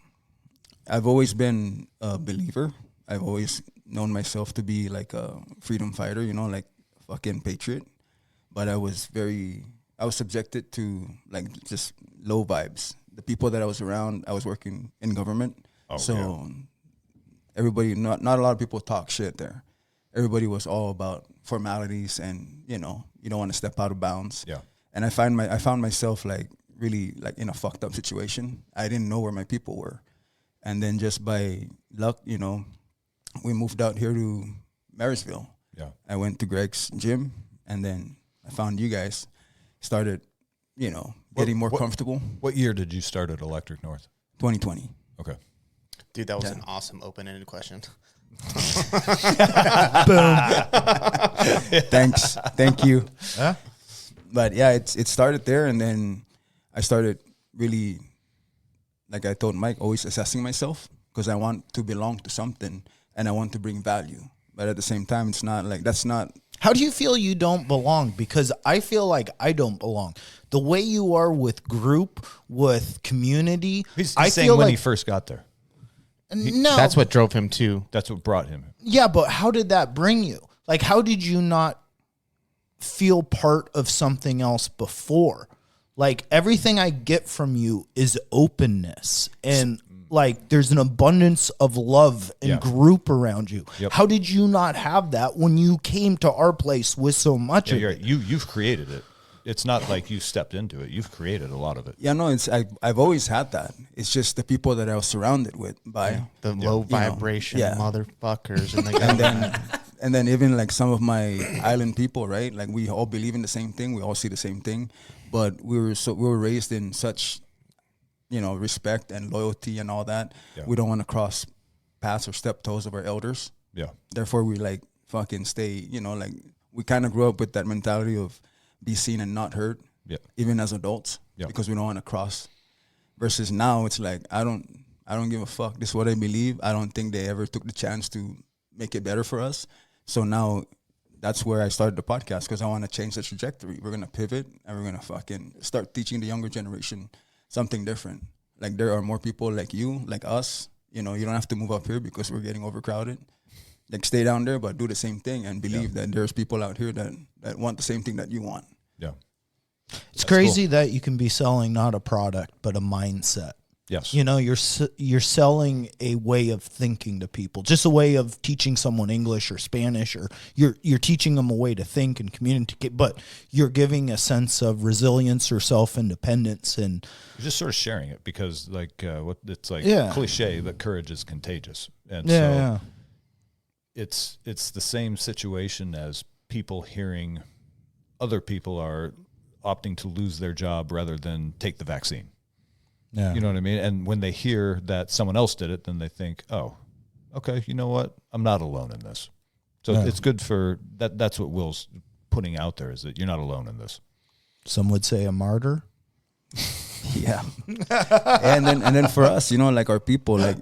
I've always been a believer. I've always known myself to be like a freedom fighter, like fucking patriot. But I was subjected to like just low vibes. The people that I was around, I was working in government. Everybody, not a lot of people talk shit there. everybody was all about formalities, and you don't want to step out of bounds. Yeah. And I found myself like really like in a fucked up situation. I didn't know where my people were, and then just by luck, we moved out here to Marysville. Yeah. I went to Greg's gym, and then I found you guys. Started, getting more comfortable. What year did you start at Electric North? 2020. Okay. Dude, that was an awesome open-ended question. Thanks. Thank you. Huh? But yeah, it started there, and then I started really, like I told Mike, always assessing myself because I want to belong to something and I want to bring value. But at the same time, it's not like that's not. How do you feel you don't belong? Because I feel like I don't belong. The way you are with group, with community, He's I saying feel when like he first got there. no. That's what drove him to. That's what brought him. Yeah, but how did that bring you? Like, how did you not feel part of something else before? Like, everything I get from you is openness, and like there's an abundance of love and group around you. Yep. How did you not have that when you came to our place with so much of You're it? right. You've created it. It's not like you stepped into it. You've created a lot of it. Yeah, no, I've always had that. It's just the people that I was surrounded with by The low vibration motherfuckers. and then even like some of my island people, right? Like we all believe in the same thing. We all see the same thing, but we were raised in such, respect and loyalty and all that. Yeah. We don't want to cross paths or step toes of our elders. Yeah. Therefore, we like fucking stay. Like we kind of grew up with that mentality of be seen and not heard. Yeah. Even as adults, because we don't want to cross. Versus now, it's like I don't give a fuck. This is what I believe. I don't think they ever took the chance to make it better for us. So now, that's where I started the podcast because I want to change the trajectory. We're gonna pivot and we're gonna fucking start teaching the younger generation something different. Like there are more people like you, like us. You don't have to move up here because we're getting overcrowded. Like stay down there, but do the same thing and believe that there's people out here that want the same thing that you want. Yeah. It's crazy that you can be selling not a product but a mindset. Yes. You're selling a way of thinking to people, just a way of teaching someone English or Spanish, or you're teaching them a way to think and communicate, but you're giving a sense of resilience or self-independence, and You're just sort of sharing it because it's like Yeah. cliche that courage is contagious. And yeah. it's the same situation as people hearing other people are opting to lose their job rather than take the vaccine. Yeah. You know what I mean? And when they hear that someone else did it, then they think, oh, okay, you know what? I'm not alone in this. So it's good for that. That's what Will's putting out there, is that you're not alone in this. Some would say a martyr. Yeah. and then for us, like our people, like,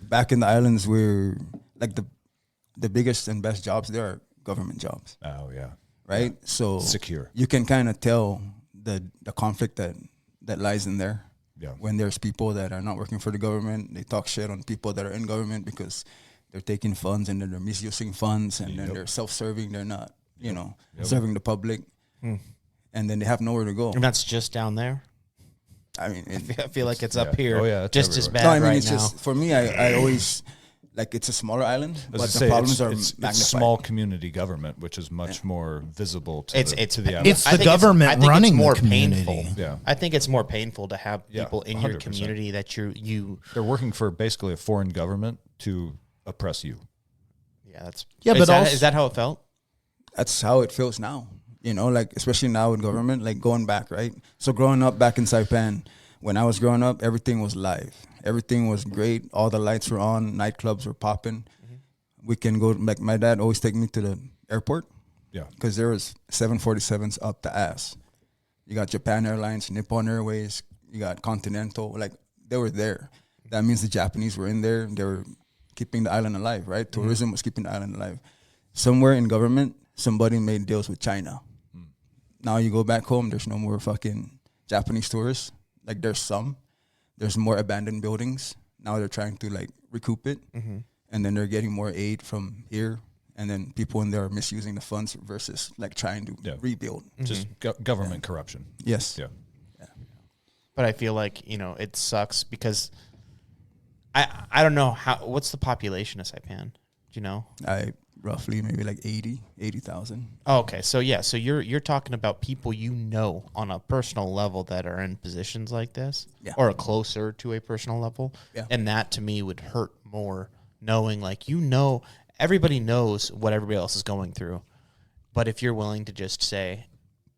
back in the islands, we're like the biggest and best jobs there are government jobs. Oh, yeah. Right? So Secure. you can kind of tell the conflict that lies in there. Yeah. When there's people that are not working for the government, they talk shit on people that are in government because they're taking funds and then they're misusing funds and then they're self-serving. They're not, serving the public. And then they have nowhere to go. And that's just down there. I mean, I feel like it's up here. Oh, yeah, it's just as everywhere. bad no, I mean, right it's now. just, for me, I always, like, it's a smaller island, but the problems are magnified. It's small community government, which is much more visible to the island. It's I the think government I think running it's more the community. painful. Yeah. I think it's more painful to have Yeah, people in your 100%. community that you. They're working for basically a foreign government to oppress you. Yeah, that's but is that how it felt? That's how it feels now, like, especially now with government, like going back, right? So growing up back in Saipan, when I was growing up, everything was live. Everything was great. All the lights were on. Nightclubs were popping. We can go, like my dad always take me to the airport. Yeah. Because there was 747s up the ass. You got Japan Airlines, Nippon Airways, you got Continental. Like, they were there. That means the Japanese were in there. They were keeping the island alive, right? Tourism was keeping the island alive. Somewhere in government, somebody made deals with China. Now you go back home, there's no more fucking Japanese tourists. Like, there's more abandoned buildings. Now they're trying to, like, recoup it. And then they're getting more aid from here. And then people in there are misusing the funds versus, like, trying to rebuild. Just government corruption. Yes. Yeah. But I feel like it sucks because I don't know what's the population of Saipan. Do you know? roughly maybe like 80,000. Oh, okay, so yeah, so you're talking about people you know on a personal level that are in positions like this, Yeah. or closer to a personal level, Yeah. and that to me would hurt more, knowing like everybody knows what everybody else is going through, but if you're willing to just say,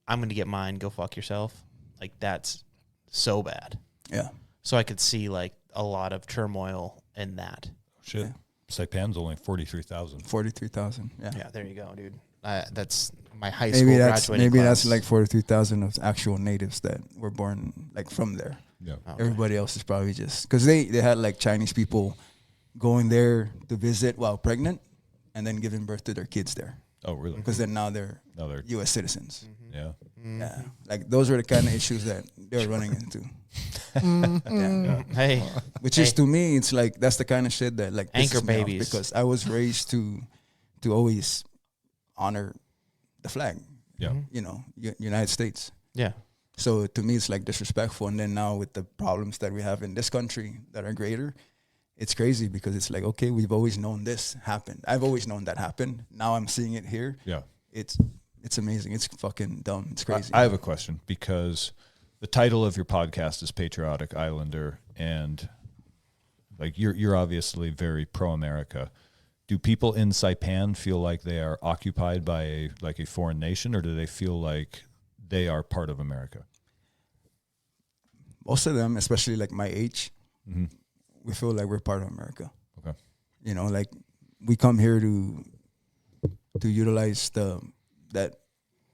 "I'm going to get mine, go fuck yourself," like that's so bad. Yeah. So I could see like a lot of turmoil in that. Shit. Saipan's only 43,000. 43,000. Yeah. Yeah, there you go, dude. That's my high Maybe school that's graduating maybe class. that's like 43,000 of actual natives that were born like from there. Yeah. Okay. Everybody else is probably just because they had like Chinese people going there to visit while pregnant and then giving birth to their kids there Oh, really? because then now they're No, they're U.S. citizens. yeah. Yeah, like those were the kind of issues that they were running into. Yeah. Hey, Which is to me, it's like that's the kind of shit that like Anchor pisses me off babies. because I was raised to always honor the flag. Yeah. You know, United States. yeah. So to me, it's like disrespectful. And then now with the problems that we have in this country that are greater, it's crazy because it's like, okay, we've always known this happened. I've always known that happened. Now I'm seeing it here. Yeah. It's amazing. It's fucking dumb. It's crazy. I have a question because the title of your podcast is Patriotic Islander, and like you're obviously very pro-America. Do people in Saipan feel like they are occupied by a foreign nation, or do they feel like they are part of America? Most of them, especially like my age, we feel like we're part of America. Okay. You know, like we come here to utilize the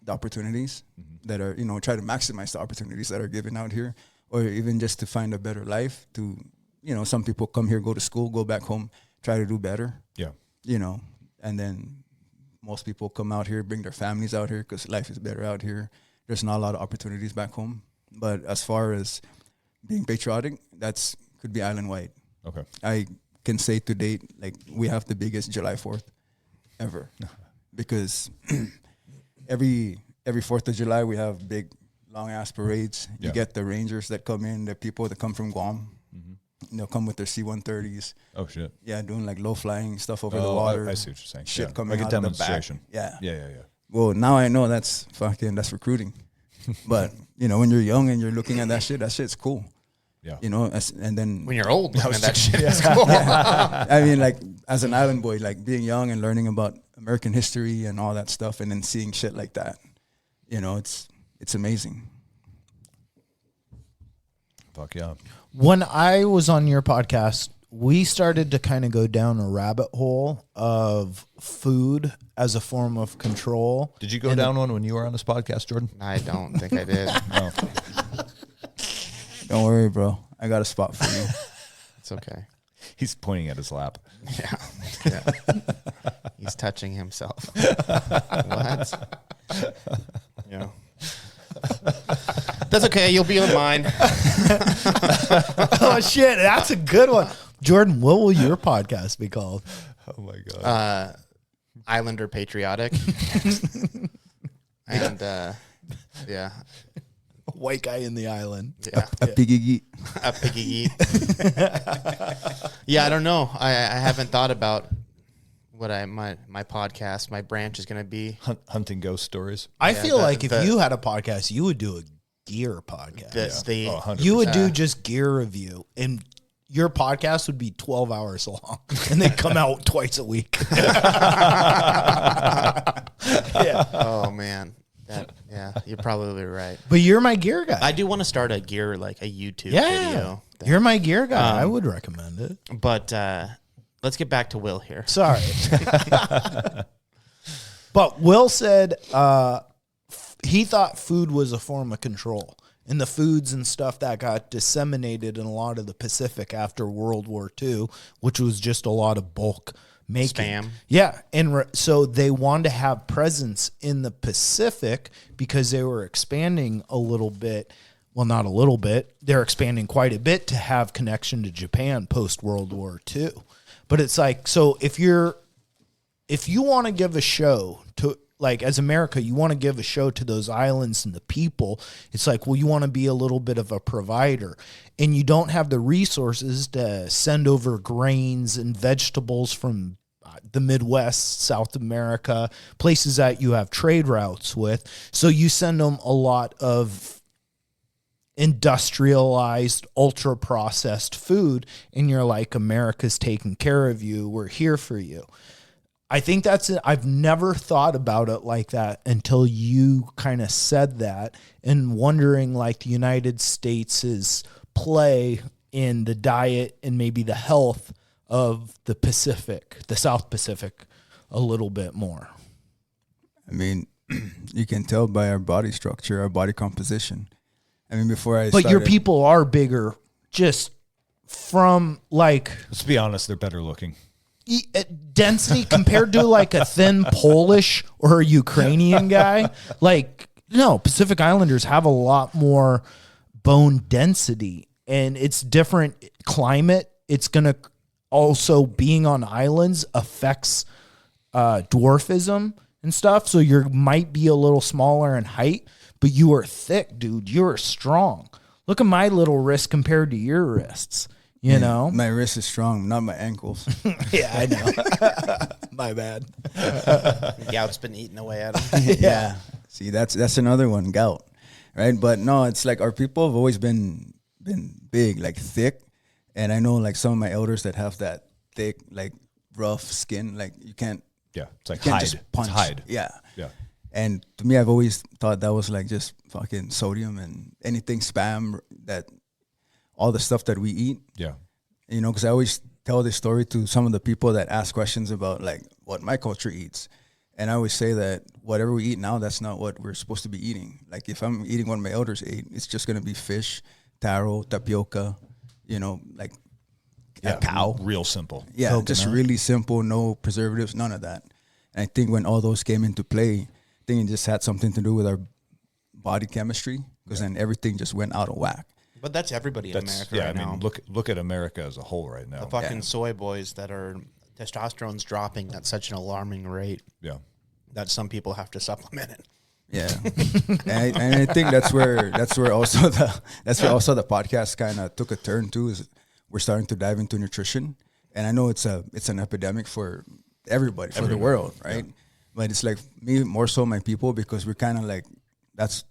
opportunities that are, you know, try to maximize the opportunities that are given out here, or even just to find a better life. To, you know, some people come here, go to school, go back home, try to do better. Yeah. You know, and then most people come out here, bring their families out here because life is better out here. There's not a lot of opportunities back home. But as far as being patriotic, that's could be island-wide. Okay. I can say to date, like, we have the biggest July 4th ever because every 4th of July we have big, long-ass parades. Yeah. You get the Rangers that come in, the people that come from Guam. They'll come with their C-130s. Oh shit. Yeah, doing like low-flying stuff over the Oh, water. I see what you're saying. Shit Yeah. coming like out a of the back. demonstration. Yeah. Yeah. Well, now I know that's recruiting. But, you know, when you're young and you're looking at that shit's cool. Yeah. You know, and then When you're old, that shit is cool. I mean, like, as an island boy, like being young and learning about American history and all that stuff, and then seeing shit like that, you know, it's amazing. Fuck yeah. When I was on your podcast, we started to kind of go down a rabbit hole of food as a form of control. Did you go down one when you were on this podcast, Jordan? I don't think I did. No. Don't worry, bro. I got a spot for you. It's okay. He's pointing at his lap. Yeah. He's touching himself. What? Yeah. That's okay. You'll be on mine. Oh, shit. That's a good one. Jordan, what will your podcast be called? Oh my god. Islander Patriotic. And, yeah. White guy in the island. Yeah. A piggy geek. A piggy. Yeah, I don't know. I haven't thought about what my podcast, my branch is going to be. Hunting ghost stories. I Yeah, feel like if the- you had a podcast, you would do a gear podcast. The Oh, 100%. You would do just gear review, and your podcast would be 12 hours long, and they come out twice a week. Yeah. Oh man. Yeah, you're probably right. But you're my gear guy. I do want to start a YouTube yeah. video. You're my gear guy. I would recommend it. But let's get back to Will here. Sorry. But Will said he thought food was a form of control. And the foods and stuff that got disseminated in a lot of the Pacific after World War II, which was just a lot of bulk making. Spam. Yeah. And so they wanted to have presence in the Pacific because they were expanding a little bit. Well, not a little bit. They're expanding quite a bit to have connection to Japan post World War II. But it's like, so if you want to give a show to, like, as America, you want to give a show to those islands and the people, it's like, well, you want to be a little bit of a provider, and you don't have the resources to send over grains and vegetables from, the Midwest, South America, places that you have trade routes with. So you send them a lot of industrialized, ultra processed food, and you're like, America's taking care of you. We're here for you. I think that's it. I've never thought about it like that until you kind of said that, and wondering like the United States' play in the diet and maybe the health of the Pacific, the South Pacific, a little bit more. I mean, you can tell by our body structure, our body composition. I mean, But your people are bigger, just from like, Let's be honest, they're better looking. density compared to like a thin Polish or a Ukrainian guy. Like, no, Pacific Islanders have a lot more bone density, and it's different climate. It's going to also, being on islands affects dwarfism and stuff. So you might be a little smaller in height, but you are thick, dude. You are strong. Look at my little wrist compared to your wrists. You know, my wrist is strong, not my ankles. Yeah, I know. My bad. Gout's been eating away at him. Yeah. See, that's another one, gout, right? But no, it's like our people have always been big, like thick, and I know like some of my elders that have that thick, like rough skin, like you can't. Yeah, it's like you can't hide. just punch. It's hide. Yeah. Yeah. And to me, I've always thought that was like just fucking sodium and anything spam, that all the stuff that we eat. Yeah. You know, because I always tell this story to some of the people that ask questions about like what my culture eats. And I always say that whatever we eat now, that's not what we're supposed to be eating. Like if I'm eating what my elders ate, it's just going to be fish, taro, tapioca, you know, like a cow. Real simple. Yeah, Coconut. just really simple, no preservatives, none of that. And I think when all those came into play, I think it just had something to do with our body chemistry, because then everything just went out of whack. But that's everybody in America right now. Look at America as a whole right now. The fucking soy boys that are testosterone's dropping at such an alarming rate. Yeah. That some people have to supplement it. Yeah, and I think that's where also the podcast kind of took a turn too. Is we're starting to dive into nutrition, and I know it's an epidemic for everybody, for the world, right? Yeah. But it's like me more so my people, because we're kind of like, that's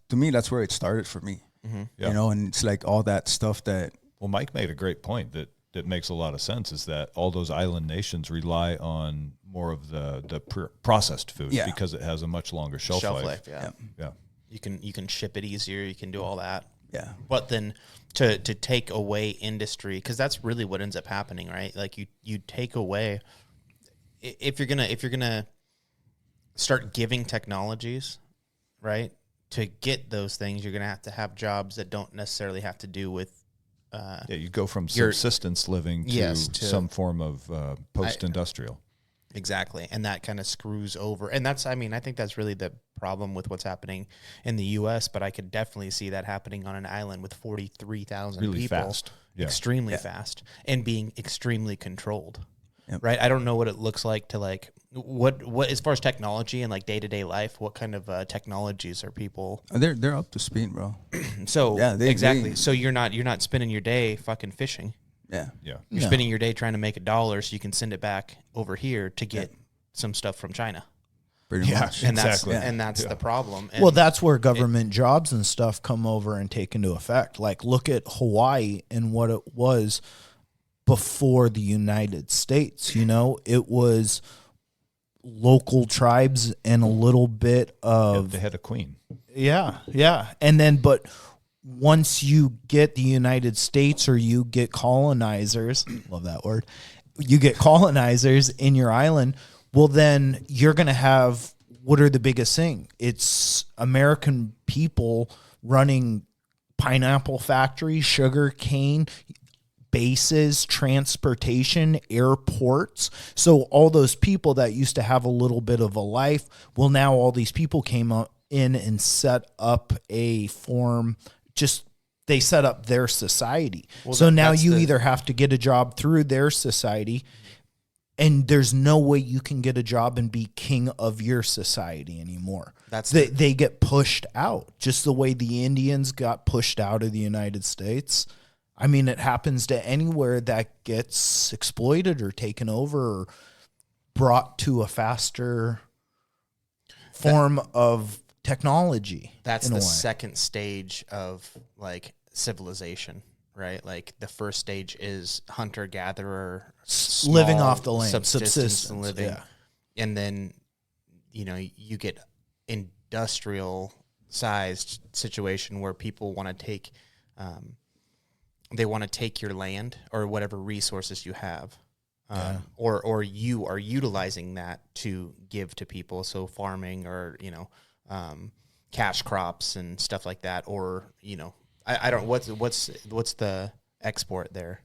where it started for me. Mm-hmm. Yeah. You know, and it's like all that stuff that. Well, Mike made a great point that makes a lot of sense, is that all those island nations rely on more of the processed food because it has a much longer shelf life. Yeah. Yeah. You can ship it easier. You can do all that. Yeah. But then to take away industry, because that's really what ends up happening, right? Like you take away, if you're gonna start giving technologies, right? To get those things, you're gonna have jobs that don't necessarily have to do with. You go from subsistence living to some form of post-industrial. Exactly. And that kind of screws over. And I think that's really the problem with what's happening in the U.S., but I could definitely see that happening on an island with 43,000 really people. Fast. Yeah. Extremely fast, and being extremely controlled. Yep. Right? I don't know what it looks like to like, what as far as technology and like day-to-day life, what kind of technologies are people? They're up to speed, bro. So yeah, exactly. So you're not spending your day fucking fishing. Yeah. Yeah. You're spending your day trying to make $1 so you can send it back over here to get some stuff from China. Pretty much. And exactly. that's the problem. And well, that's where government jobs and stuff come over and take into effect. Like, look at Hawaii and what it was before the United States. You know, it was local tribes and a little bit of they had a queen. Yeah. And then, but once you get the United States, or you get colonizers, love that word, you get colonizers in your island, well, then you're going to have, what are the biggest thing? It's American people running pineapple factories, sugar cane bases, transportation, airports. So all those people that used to have a little bit of a life, well, now all these people came up in and set up a form, they set up their society. Well, so now you either have to get a job through their society, and there's no way you can get a job and be king of your society anymore. They get pushed out, just the way the Indians got pushed out of the United States. I mean, it happens to anywhere that gets exploited or taken over. brought to a faster form of technology. That's in a the way. second stage of like civilization, right? Like the first stage is hunter gatherer, Living off the land, subsistence subsistence, living, yeah. and then you get industrial sized situation where people want to take, they want to take your land or whatever resources you have. Or you are utilizing that to give to people. So farming or, cash crops and stuff like that. Or, I don't, what's the export there?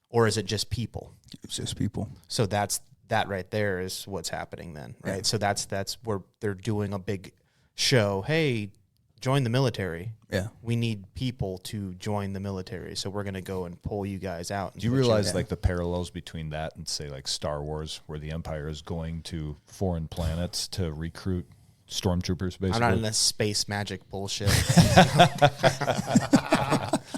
Or is it just people? It's just people. So that right there is what's happening then, right? Yeah. So that's where they're doing a big show. Hey, join the military. Yeah. We need people to join the military, so we're going to go and pull you guys out. Do you realize like the parallels between that and say like Star Wars, where the Empire is going to foreign planets to recruit stormtroopers? Basically, I'm not in this space magic bullshit.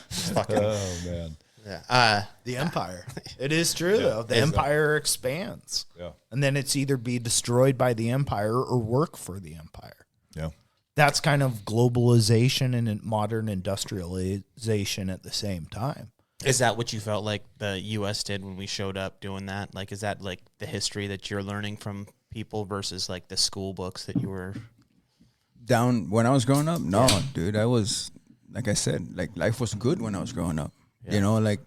Fucking, oh man, yeah. The Empire. It is true, though. The Empire expands. yeah, And then it's either be destroyed by the Empire or work for the Empire. yeah. That's kind of globalization and modern industrialization at the same time. Is that what you felt like the U.S. did when we showed up doing that? Like, is that like the history that you're learning from people versus like the school books that you were? Down when I was growing up, no, dude. I was, like I said, like life was good when I was growing up. Yeah. Like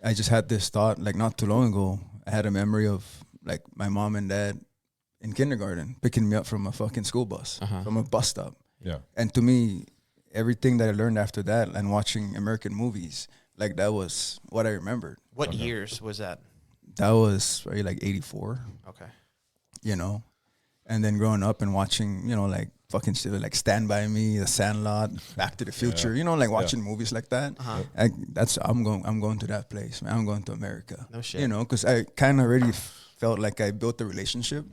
I just had this thought, like not too long ago, I had a memory of like my mom and dad in kindergarten picking me up from a fucking school bus, from a bus stop. Yeah. And to me, everything that I learned after that and watching American movies, like that was what I remembered. What years was that? That was probably like 84, Okay. And then growing up and watching, like fucking shit like Stand By Me, The Sandlot, Back to the Future, like watching movies like that. I'm going to that place, man. I'm going to America. No shit. Because I kind of already felt like I built a relationship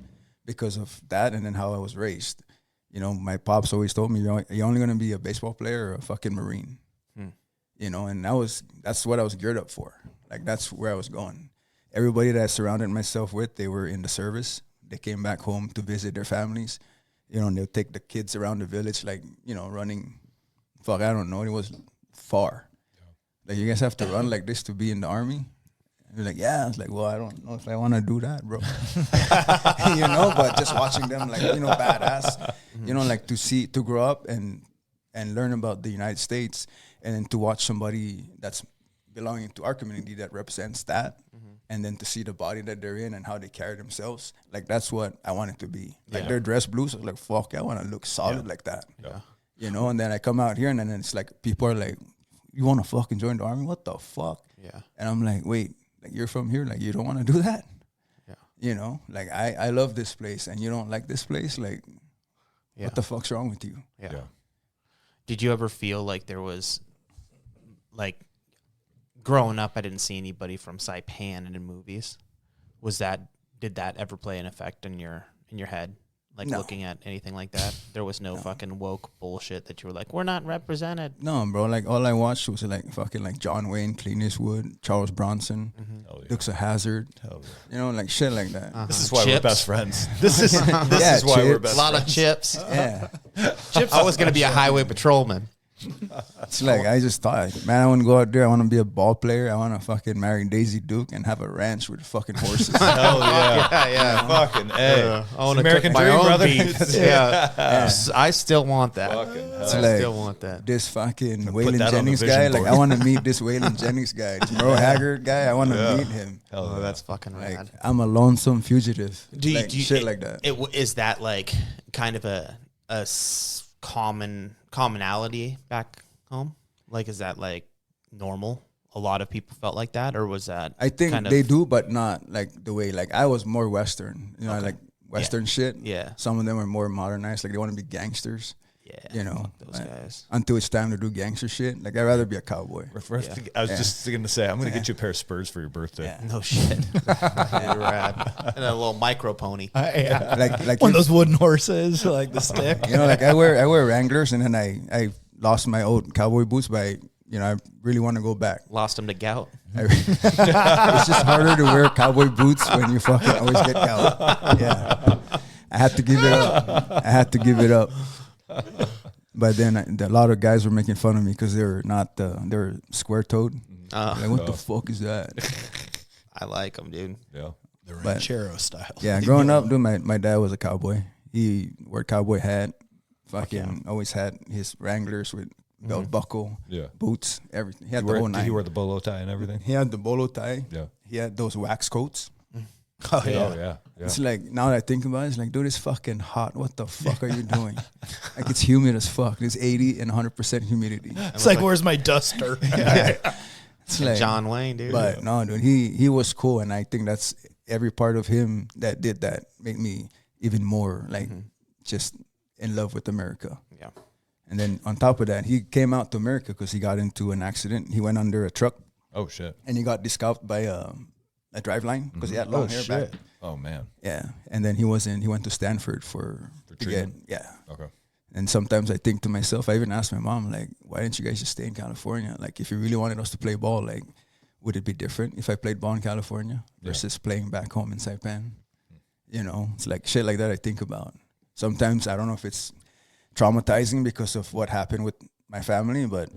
because of that and then how I was raised. My pops always told me, you're only going to be a baseball player or a fucking Marine. And that's what I was geared up for. Like, that's where I was going. Everybody that I surrounded myself with, they were in the service. They came back home to visit their families. And they'll take the kids around the village, like, running. Fuck, I don't know. It was far. Like, you guys have to run like this to be in the Army? And you're like, yeah. I was like, well, I don't know if I want to do that, bro. But just watching them, like, badass. Like to grow up and learn about the United States and then to watch somebody that's belonging to our community that represents that. And then to see the body that they're in and how they carry themselves, like that's what I wanted to be. Like their dress blues, I was like, fuck, I want to look solid like that. Yeah. And then I come out here and then it's like people are like, you want to fucking join the Army? What the fuck? Yeah. And I'm like, wait, like you're from here, like you don't want to do that? Yeah. Like I love this place and you don't like this place, like what the fuck's wrong with you? Yeah. Yeah. Did you ever feel like there was, like, growing up, I didn't see anybody from Saipan in movies. Did that ever play an effect in your head? Like No. looking at anything like that? There was no fucking woke bullshit that you were like, we're not represented. No, bro. Like all I watched was like fucking like John Wayne, Clint Eastwood, Charles Bronson, Hell yeah. Dukes of Hazzard. Hell yeah. Like shit like that. This is why we're Chips. best friends. This is Yeah, why we're chips. best A lot friends. of chips. Yeah. Chips. I was going to be a highway patrolman. It's like I just thought, man, I want to go out there. I want to be a ball player. I want to fucking marry Daisy Duke and have a ranch with fucking horses. Hell yeah. Yeah. Fucking A. I want to American cook my dream, own brother. beef. Yeah. I still want that. Fucking hell. It's I like still want that. this fucking put Waylon that on the Jennings vision guy. Like board. I want to meet this Waylon Jennings guy. This Merle Haggard guy. I want to meet him. Hell Oh, yeah. that's fucking Like rad. I'm a lonesome fugitive. Do Shit like that. Is that like kind of a commonality back home? Like, is that like normal? A lot of people felt like that, or was that? I think kind of, they do, but not like the way. Like I was more Western. I like Western shit. Yeah. Some of them are more modernized. Like they want to be gangsters. Yeah. Fuck those like, guys. Until it's time to do gangster shit. Like I'd rather be a cowboy. I was just going to say, I'm going to get you a pair of Spurs for your birthday. Yeah. No shit. Rad. And a little micro pony. Yeah. Like One of those wooden horses, like the stick. like I wear Wranglers, and then I lost my old cowboy boots by I really want to go back. Lost him to gout. It's just harder to wear cowboy boots when you fucking always get gout. Yeah, I had to give it up. But then a lot of guys were making fun of me because they're square-toed. Like, what the fuck is that? I like them, dude. Yeah. The ranchero style. Yeah, growing up, dude, my dad was a cowboy. He wore cowboy hat. Fucking always had his Wranglers with belt buckle, boots, everything. He had the whole Did nine. he wear the bolo tie and everything? He had the bolo tie. Yeah. He had those wax coats. Oh, yeah. Oh, yeah. It's like, now that I think about it, it's like, dude, it's fucking hot. What the fuck are you doing? Like, it's humid as fuck. It's 80 and 100% humidity. It's like, where's my duster? It's like, John Wayne, dude. but no, dude, he was cool. And I think that's every part of him that did that made me even more like just in love with America. Yeah. And then on top of that, he came out to America because he got into an accident. He went under a truck Oh, shit. and he got discalped by a driveline because he had long hair back. Oh, man. Yeah. And then he went to Stanford for treatment? Okay. And sometimes I think to myself, I even asked my mom, like, why didn't you guys just stay in California? Like, if you really wanted us to play ball, like, would it be different if I played ball in California versus playing back home in Saipan? It's like shit like that I think about. Sometimes I don't know if it's traumatizing because of what happened with my family, but,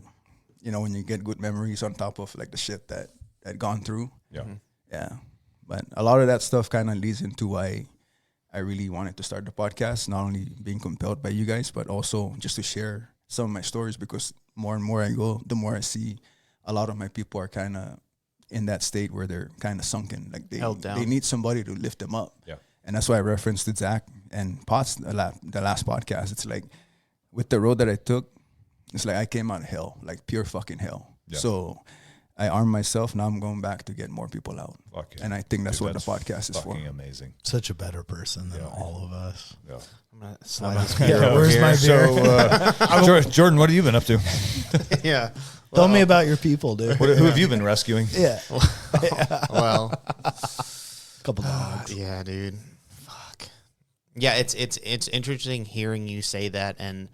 when you get good memories on top of, like, the shit that I'd gone through. Yeah. Yeah. But a lot of that stuff kind of leads into why I really wanted to start the podcast, not only being compelled by you guys, but also just to share some of my stories, because more and more I go, the more I see a lot of my people are kind of in that state where they're kind of sunken. Like they need somebody to lift them up. Yeah. And that's why I referenced to Zach and Potts the last podcast. It's like with the road that I took, it's like I came out of hell, like pure fucking hell. Yeah. So I armed myself. Now I'm going back to get more people out. Fuck yeah. And I think that's Dude, what the podcast is for. Fucking amazing. Such a better person than all of us. Yeah. I'm going to slide this beer over Where's here. my beer? So, Jordan, what have you been up to? Yeah. Tell me about your people, dude. Who have you been rescuing? Yeah. Well, Couple dogs. yeah, dude. Fuck. Yeah, it's interesting hearing you say that, and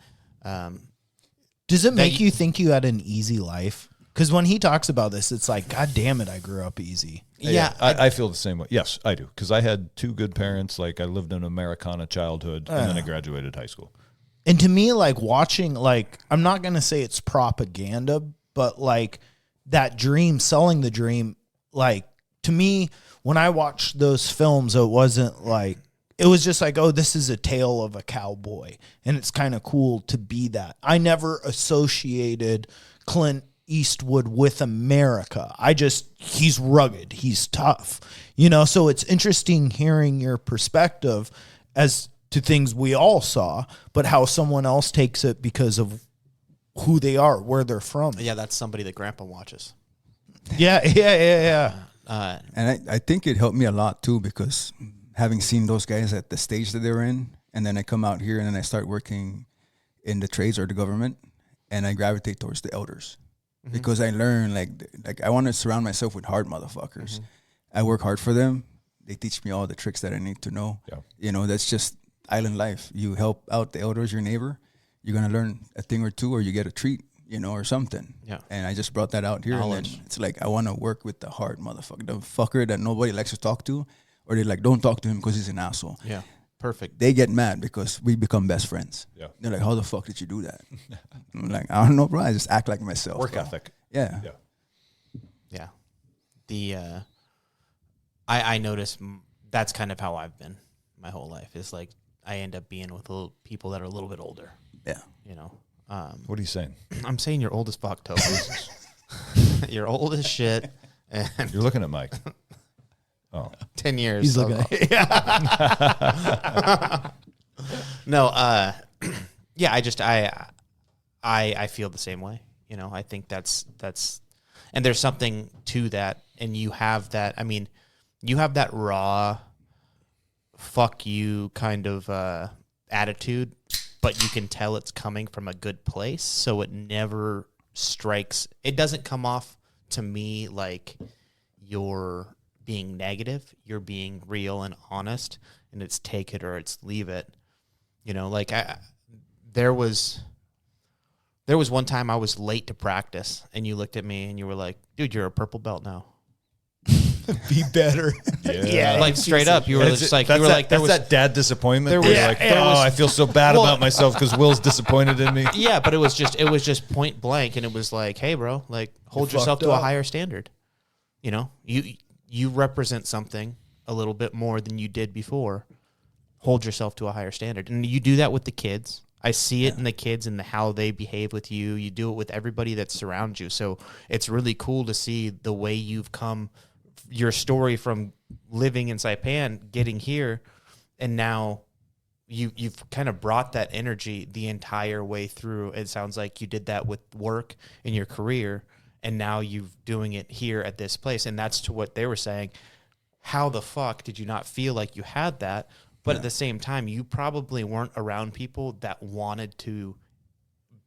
Does it make you think you had an easy life? Because when he talks about this, it's like, God damn it, I grew up easy. yeah, I feel the same way. Yes, I do. Because I had two good parents. Like, I lived an Americana childhood, and then I graduated high school. And to me, like, watching, like, I'm not going to say it's propaganda, but, like, that dream, selling the dream, like, to me, when I watched those films, it wasn't like, it was just like, oh, this is a tale of a cowboy. And it's kind of cool to be that. I never associated Clint Eastwood with America. He's rugged. He's tough. So it's interesting hearing your perspective as to things we all saw, but how someone else takes it because of who they are, where they're from. yeah, that's somebody that Grandpa watches. Yeah. And I think it helped me a lot too, because having seen those guys at the stage that they were in, and then I come out here and then I start working in the trades or the government, and I gravitate towards the elders because I learn like I want to surround myself with hard motherfuckers. I work hard for them. They teach me all the tricks that I need to know. Yeah. That's just island life. You help out the elders, your neighbor, you're gonna learn a thing or two, or you get a treat, or something. Yeah. And I just brought that out here. And then it's like I want to work with the hard motherfucker, the fucker that nobody likes to talk to, or they like don't talk to him because he's an asshole. Yeah, perfect. They get mad because we become best friends. Yeah. They're like, how the fuck did you do that? I'm like, I don't know, bro. I just act like myself. Work bro. ethic. Yeah. Yeah. The I notice that's kind of how I've been my whole life. Is like I end up being with people that are a little bit older. Yeah. What are you saying? I'm saying you're old as fuck, Toby. You're old as shit. And You're looking at Mike. Oh, 10 years. He's looking at No, yeah, I feel the same way. I think that's and there's something to that, and you have that. I mean, you have that raw fuck you kind of attitude, but you can tell it's coming from a good place, so it never strikes. It doesn't come off to me like you're being negative. You're being real and honest, and it's take it or it's leave it. There was There was one time I was late to practice, and you looked at me and you were like, "Dude, you're a purple belt now." Be better. Yeah. Like straight up, you were just like, that's you were that, like, there that's was that dad disappointment. there Where was- you're like, there oh, was- I feel so bad about myself because Will's disappointed in me. yeah, but it was just point blank, and it was like, hey, bro, like hold yourself fucked to a up. higher standard. You know, you represent something a little bit more than you did before. Hold yourself to a higher standard, and you do that with the kids. I see it in the kids and how they behave with you. You do it with everybody that surrounds you. So it's really cool to see the way you've come, your story from living in Saipan, getting here, and now you've kind of brought that energy the entire way through. It sounds like you did that with work in your career, and now you're doing it here at this place. And that's to what they were saying. How the fuck did you not feel like you had that? But at the same time, you probably weren't around people that wanted to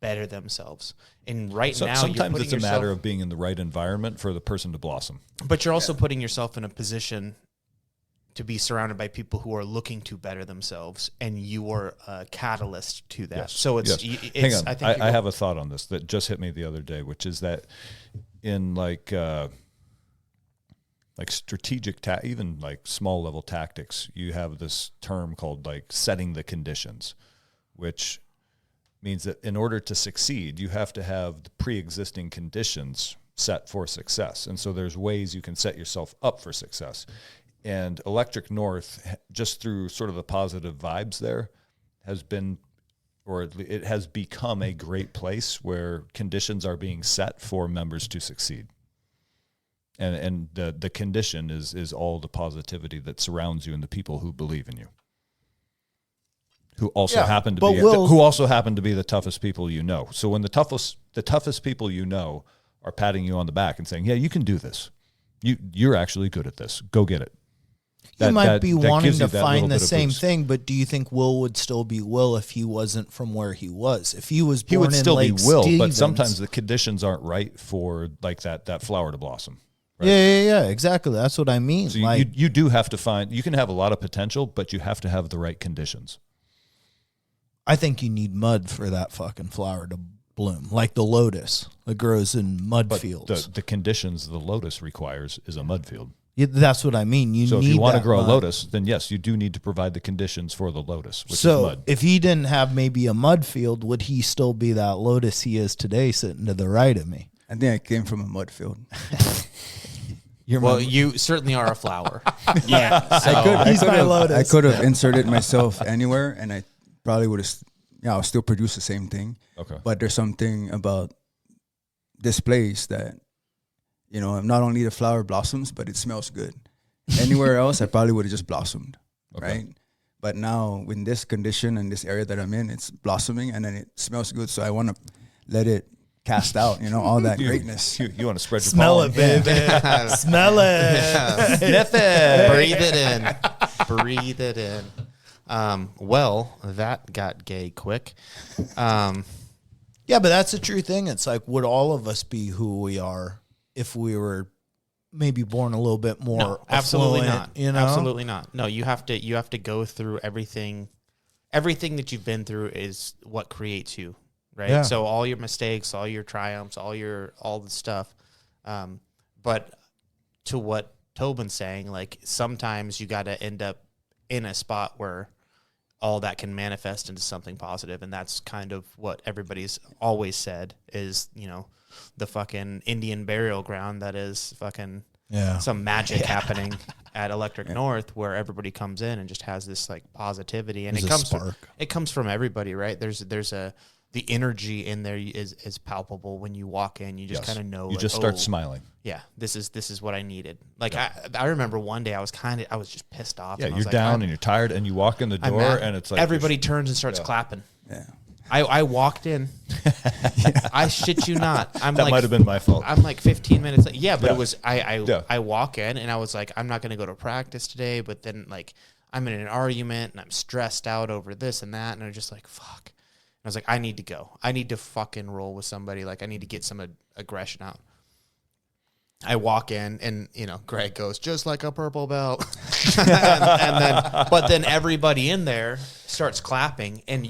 better themselves. And now, Sometimes it's a matter of being in the right environment for the person to blossom. But you're also putting yourself in a position to be surrounded by people who are looking to better themselves, and you are a catalyst to that. Yes. So it's, Yes. it's Hang on. I think I have a thought on this that just hit me the other day, which is that in like strategic, even like small level tactics, you have this term called like setting the conditions, which means that in order to succeed, you have to have the pre-existing conditions set for success. And so there's ways you can set yourself up for success. And Electric North, just through sort of the positive vibes there, has been, or it has become a great place where conditions are being set for members to succeed. And the condition is all the positivity that surrounds you and the people who believe in you, who also happen to be the toughest people you know. So when the toughest people you know are patting you on the back and saying, "Yeah, you can do this. You're actually good at this. Go get it." You might be wanting gives you to that find little the bit of same boost. thing, but do you think Will would still be Will if he wasn't from where he was? If he was born He would in still be Lake Will, but Stevens- sometimes the conditions aren't right for like that flower to blossom. Right? Yeah, exactly. That's what I mean. So like, you do have to find. You can have a lot of potential, but you have to have the right conditions. I think you need mud for that fucking flower to bloom, like the lotus that grows in mud But fields. the conditions the lotus requires is a mud field. Yeah, that's what I mean. You So need if you want to that grow mud. a lotus, then yes, you do need to provide the conditions for the lotus, which is So mud. if he didn't have maybe a mud field, would he still be that lotus he is today, sitting to the right of me? I think I came from a mud field. well, you certainly are a flower. Yeah, he's my lotus. I could have inserted myself anywhere, and I probably would have. I'll still produce the same thing. Okay. But there's something about this place that, not only the flower blossoms, but it smells good. Anywhere else, I probably would have just blossomed, right? But now, in this condition and this area that I'm in, it's blossoming, and then it smells good. So I want to let it cast out, all that greatness. You want to spread your Smell pollen. it, baby. Smell it. Sniff it. Breathe it in. Breathe it in. Well, that got gay quick. Yeah, but that's a true thing. It's like, would all of us be who we are if we were maybe born a little bit more No, absolutely affluent, not. Absolutely not. No, you have to go through everything. Everything that you've been through is what creates you, right? Yeah. So all your mistakes, all your triumphs, all the stuff. But to what Tobin's saying, like sometimes you got to end up in a spot where all that can manifest into something positive, and that's kind of what everybody's always said is, the fucking Indian burial ground that is fucking some magic happening at Electric North, where everybody comes in and just has this like positivity, and it comes from everybody, right? There's the energy in there is palpable when you walk in. You just kind of know. You just start smiling. Yeah, this is what I needed. Like I remember one day I was just pissed off. Yeah, and I you're was like, down and you're tired, and you walk in the I'm door, mad. and it's like everybody turns and starts clapping. Yeah. I walked in. I shit you not. That might have been my fault. I'm like 15 minutes late. Yeah, but Yeah. it was I Yeah. walk in and I was like, I'm not gonna go to practice today, but then like I'm in an argument and I'm stressed out over this and that, and I'm just like, fuck. And I was like, I need to go. I need to fucking roll with somebody. Like I need to get some aggression out. I walk in and, Greg goes, just like a purple belt. and then everybody in there starts clapping, and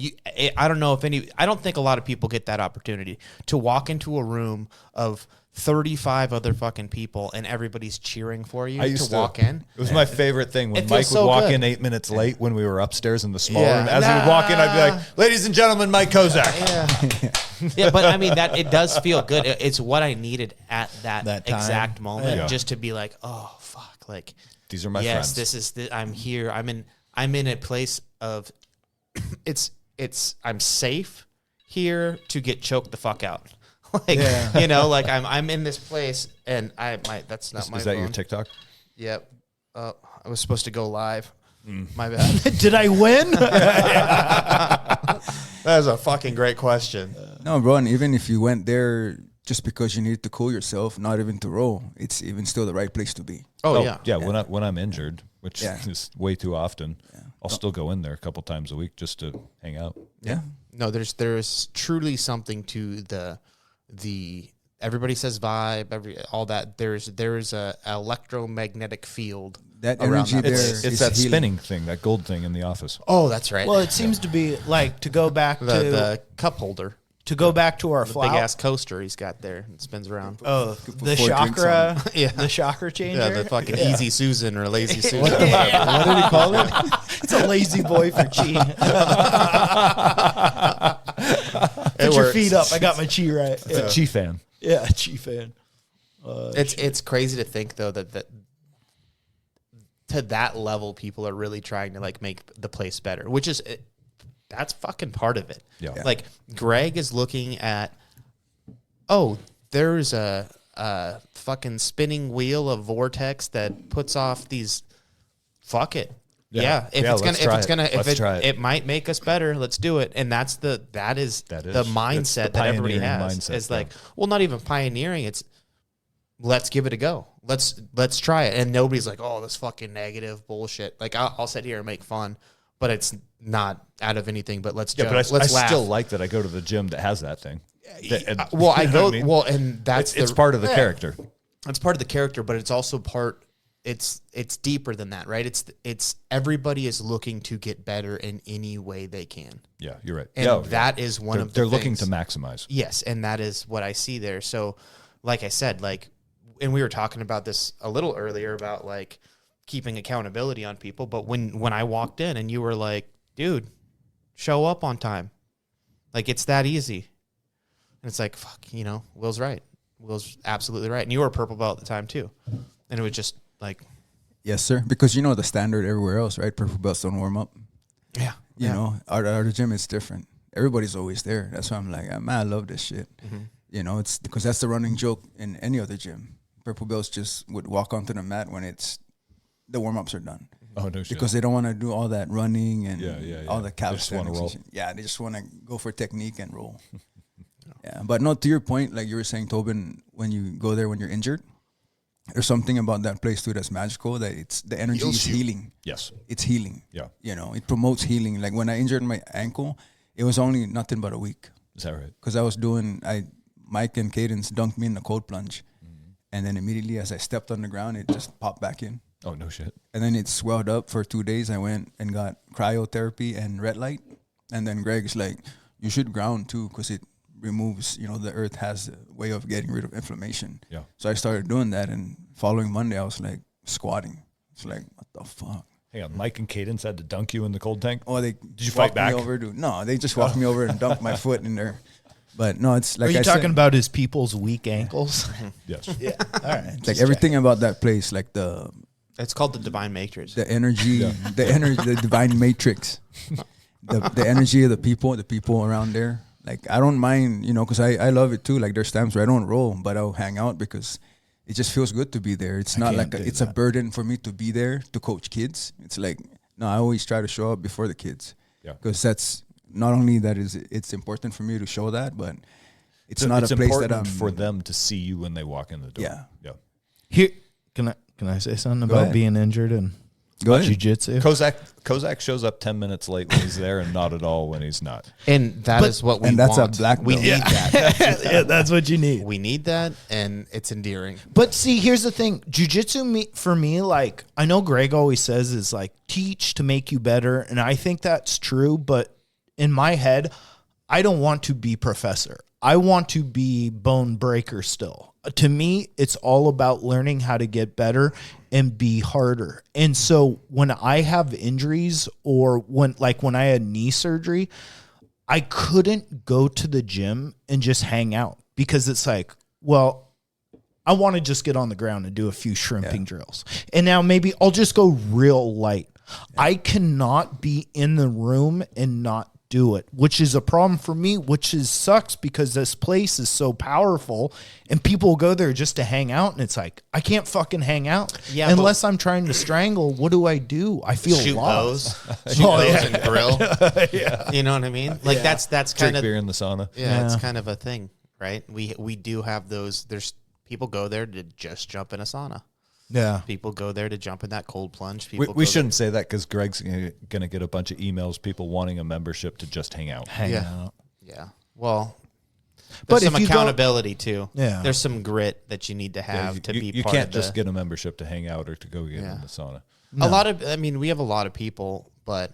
I don't know if I don't think a lot of people get that opportunity to walk into a room of 35 other fucking people and everybody's cheering for you to walk in. It was my favorite thing when It Mike feels would so walk good. in 8 minutes late when we were upstairs in the small Yeah. room. As he would walk in, I'd be like, ladies and gentlemen, Mike Kozak. Yeah, but I mean that it does feel good. It's what I needed at that time. exact moment, Yeah. just to be like, oh fuck, like These are my yes, friends. this is I'm here. I'm in a place of I'm safe here to get choked the fuck out. Like you know, like I'm in this place and that's not my Is that phone. your TikTok? Yep. I was supposed to go live. My bad. Did I win? That is a fucking great question. No, bro, and even if you went there just because you needed to cool yourself, not even to roll, it's even still the right place to be. Oh, yeah. Yeah, when I'm injured, which Yeah. is way too often, I'll still go in there a couple times a week just to hang out. Yeah. No, there's truly something to the everybody says vibe, all that. There's a electromagnetic field. That around energy that there place. It's is that healing. spinning thing, that gold thing in the office. Oh, that's right. Well, it seems to be like to go back the cup holder, to our the flower. big ass coaster he's got there. It spins around. Oh, the Pour drinks chakra, Yeah. the chakra changer. Yeah, the fucking Easy Susan or Lazy Susan. What did he call it? It's a lazy boy for chi. Put your works. feet up. I got my chi right. It's a Chi fan. Yeah, chi fan. It's crazy to think though that to that level people are really trying to like make the place better, which is that's fucking part of it. Yeah. Yeah. Like Greg is looking at, oh, there's a fucking spinning wheel of Vortex that puts off these. Fuck it. Yeah. If it might make us better, let's do it. And that is the mindset that everybody has. Mindset, It's like, well, not even pioneering. It's let's give it a go. Let's try it. And nobody's like, oh, this fucking negative bullshit. Like I'll sit here and make fun, but it's not out of anything. But let's Yeah, joke. but I Let's laugh. still like that I go to the gym that has that thing. Well, I You know go what I mean? well, and that's It's part of the character. It's part of the character, but it's also part. It's deeper than that, right? It's everybody is looking to get better in any way they can, Yeah, you're right. and that is one of the they're looking things. to maximize. Yes, and that is what I see there. So, like I said, and we were talking about this a little earlier about like keeping accountability on people. But when I walked in and you were like, dude, show up on time. Like it's that easy. And it's like, fuck, Will's right. Will's absolutely right. And you were a purple belt at the time too. And it was just like, Yes, sir. Because the standard everywhere else, right? Purple belts don't warm up. yeah, You know, our gym is different. Everybody's always there. That's why I'm like, man, I love this shit. Mm-hmm. It's because that's the running joke in any other gym. Purple belts just would walk onto the mat when the warm ups are done. Oh no, shit. Because they don't want to do all that running and all the They just calisthenics. wanna roll. and shit. Yeah, they just want to go for technique and roll. Yeah, but no, to your point, like you were saying, Tobin, when you go there when you're injured, there's something about that place too that's magical. That the energy Heals is you. healing. Yes. It's healing. Yeah. It promotes healing. Like when I injured my ankle, it was only nothing but a week Is that right? because I was Mike and Cadence dunked me in the cold plunge, and then immediately as I stepped on the ground, it just popped back in. Oh no, shit. And then it swelled up for 2 days. I went and got cryotherapy and red light. And then Greg's like, you should ground too because it removes, the earth has a way of getting rid of inflammation. Yeah. So I started doing that. And following Monday, I was like squatting. It's like, what the fuck? Hang on, Mike and Cadence had to dunk you in the cold tank. Oh, they Did you fight walked back? me over. No, they just walked me over and dunked my foot in there. But no, it's like Are you I talking said, about his people's weak ankles? Yes. Yeah. All right. like everything about that place, like it's called the Divine Matrix. the energy, the divine matrix, the energy of the people around there. Like I don't mind, because I love it too. Like there's times where I don't roll, but I'll hang out because it just feels good to be there. It's not can't like do it's a that. burden for me to be there to coach kids. It's like no, I always try to show up before the kids. Yeah. Because that's not only that it's important for me to show that, but it's not it's a place that important I'm for them to see you when they walk in the door. Yeah. Yeah. Here, can I say something Go about ahead. being injured and Go ahead. Jiu-jitsu. Kozak shows up 10 minutes late when he's there and not at all when he's not. And that is what we And that's want. a black We belt. need that. Yeah, that's what you need. We need that, and it's endearing. But see, here's the thing. Jiu-jitsu for me, like, I know Greg always says is like, teach to make you better. And I think that's true. But in my head, I don't want to be professor. I want to be bone breaker still. To me, it's all about learning how to get better and be harder. And so when I have injuries or when I had knee surgery, I couldn't go to the gym and just hang out because it's like, well, I want to just get on the ground and do a few shrimping drills. And now maybe I'll just go real light. I cannot be in the room and not do it, which is a problem for me, sucks because this place is so powerful and people go there just to hang out. And it's like, I can't fucking hang out unless I'm trying to strangle. What do? I feel Shoot lost. Shoot and grill. You know what I mean? Like that's Drink kind of beer in the sauna. Yeah, it's kind of a thing, right? We do have those. There's people go there to just jump in a sauna. Yeah. People go there to jump in that cold plunge. We shouldn't say that because Greg's going to get a bunch of emails, people wanting a membership to just hang out. Hang out. Yeah. Well, But there's some if you accountability too. Yeah. There's some grit that you need to have to be You part can't of just get a membership to hang out or to go get in the sauna. A lot of, we have a lot of people, but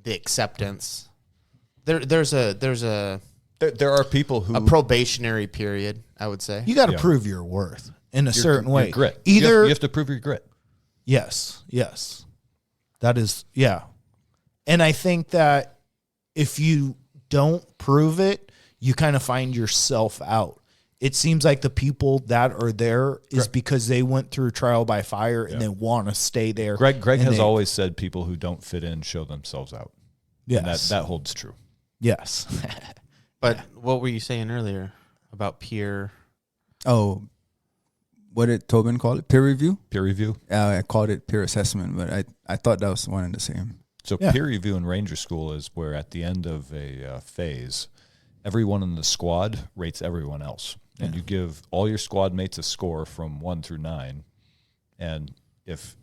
the acceptance, there's a There are people who... a probationary period, I would say. You got to prove your worth in a certain way. Your grit. Either you have to prove your grit. Yes. That is, yeah. And I think that if you don't prove it, you kind of find yourself out. It seems like the people that are there is because they went through trial by fire and they want to stay there. Greg has always said people who don't fit in show themselves out. Yes. And that holds true. Yes. But what were you saying earlier about peer? Oh, what did Tobin call it? Peer review? Peer review. I called it peer assessment, but I thought that was one and the same. So peer review in Ranger School is where at the end of a phase, everyone in the squad rates everyone else. And you give all your squad mates a score from 1 through 9. And if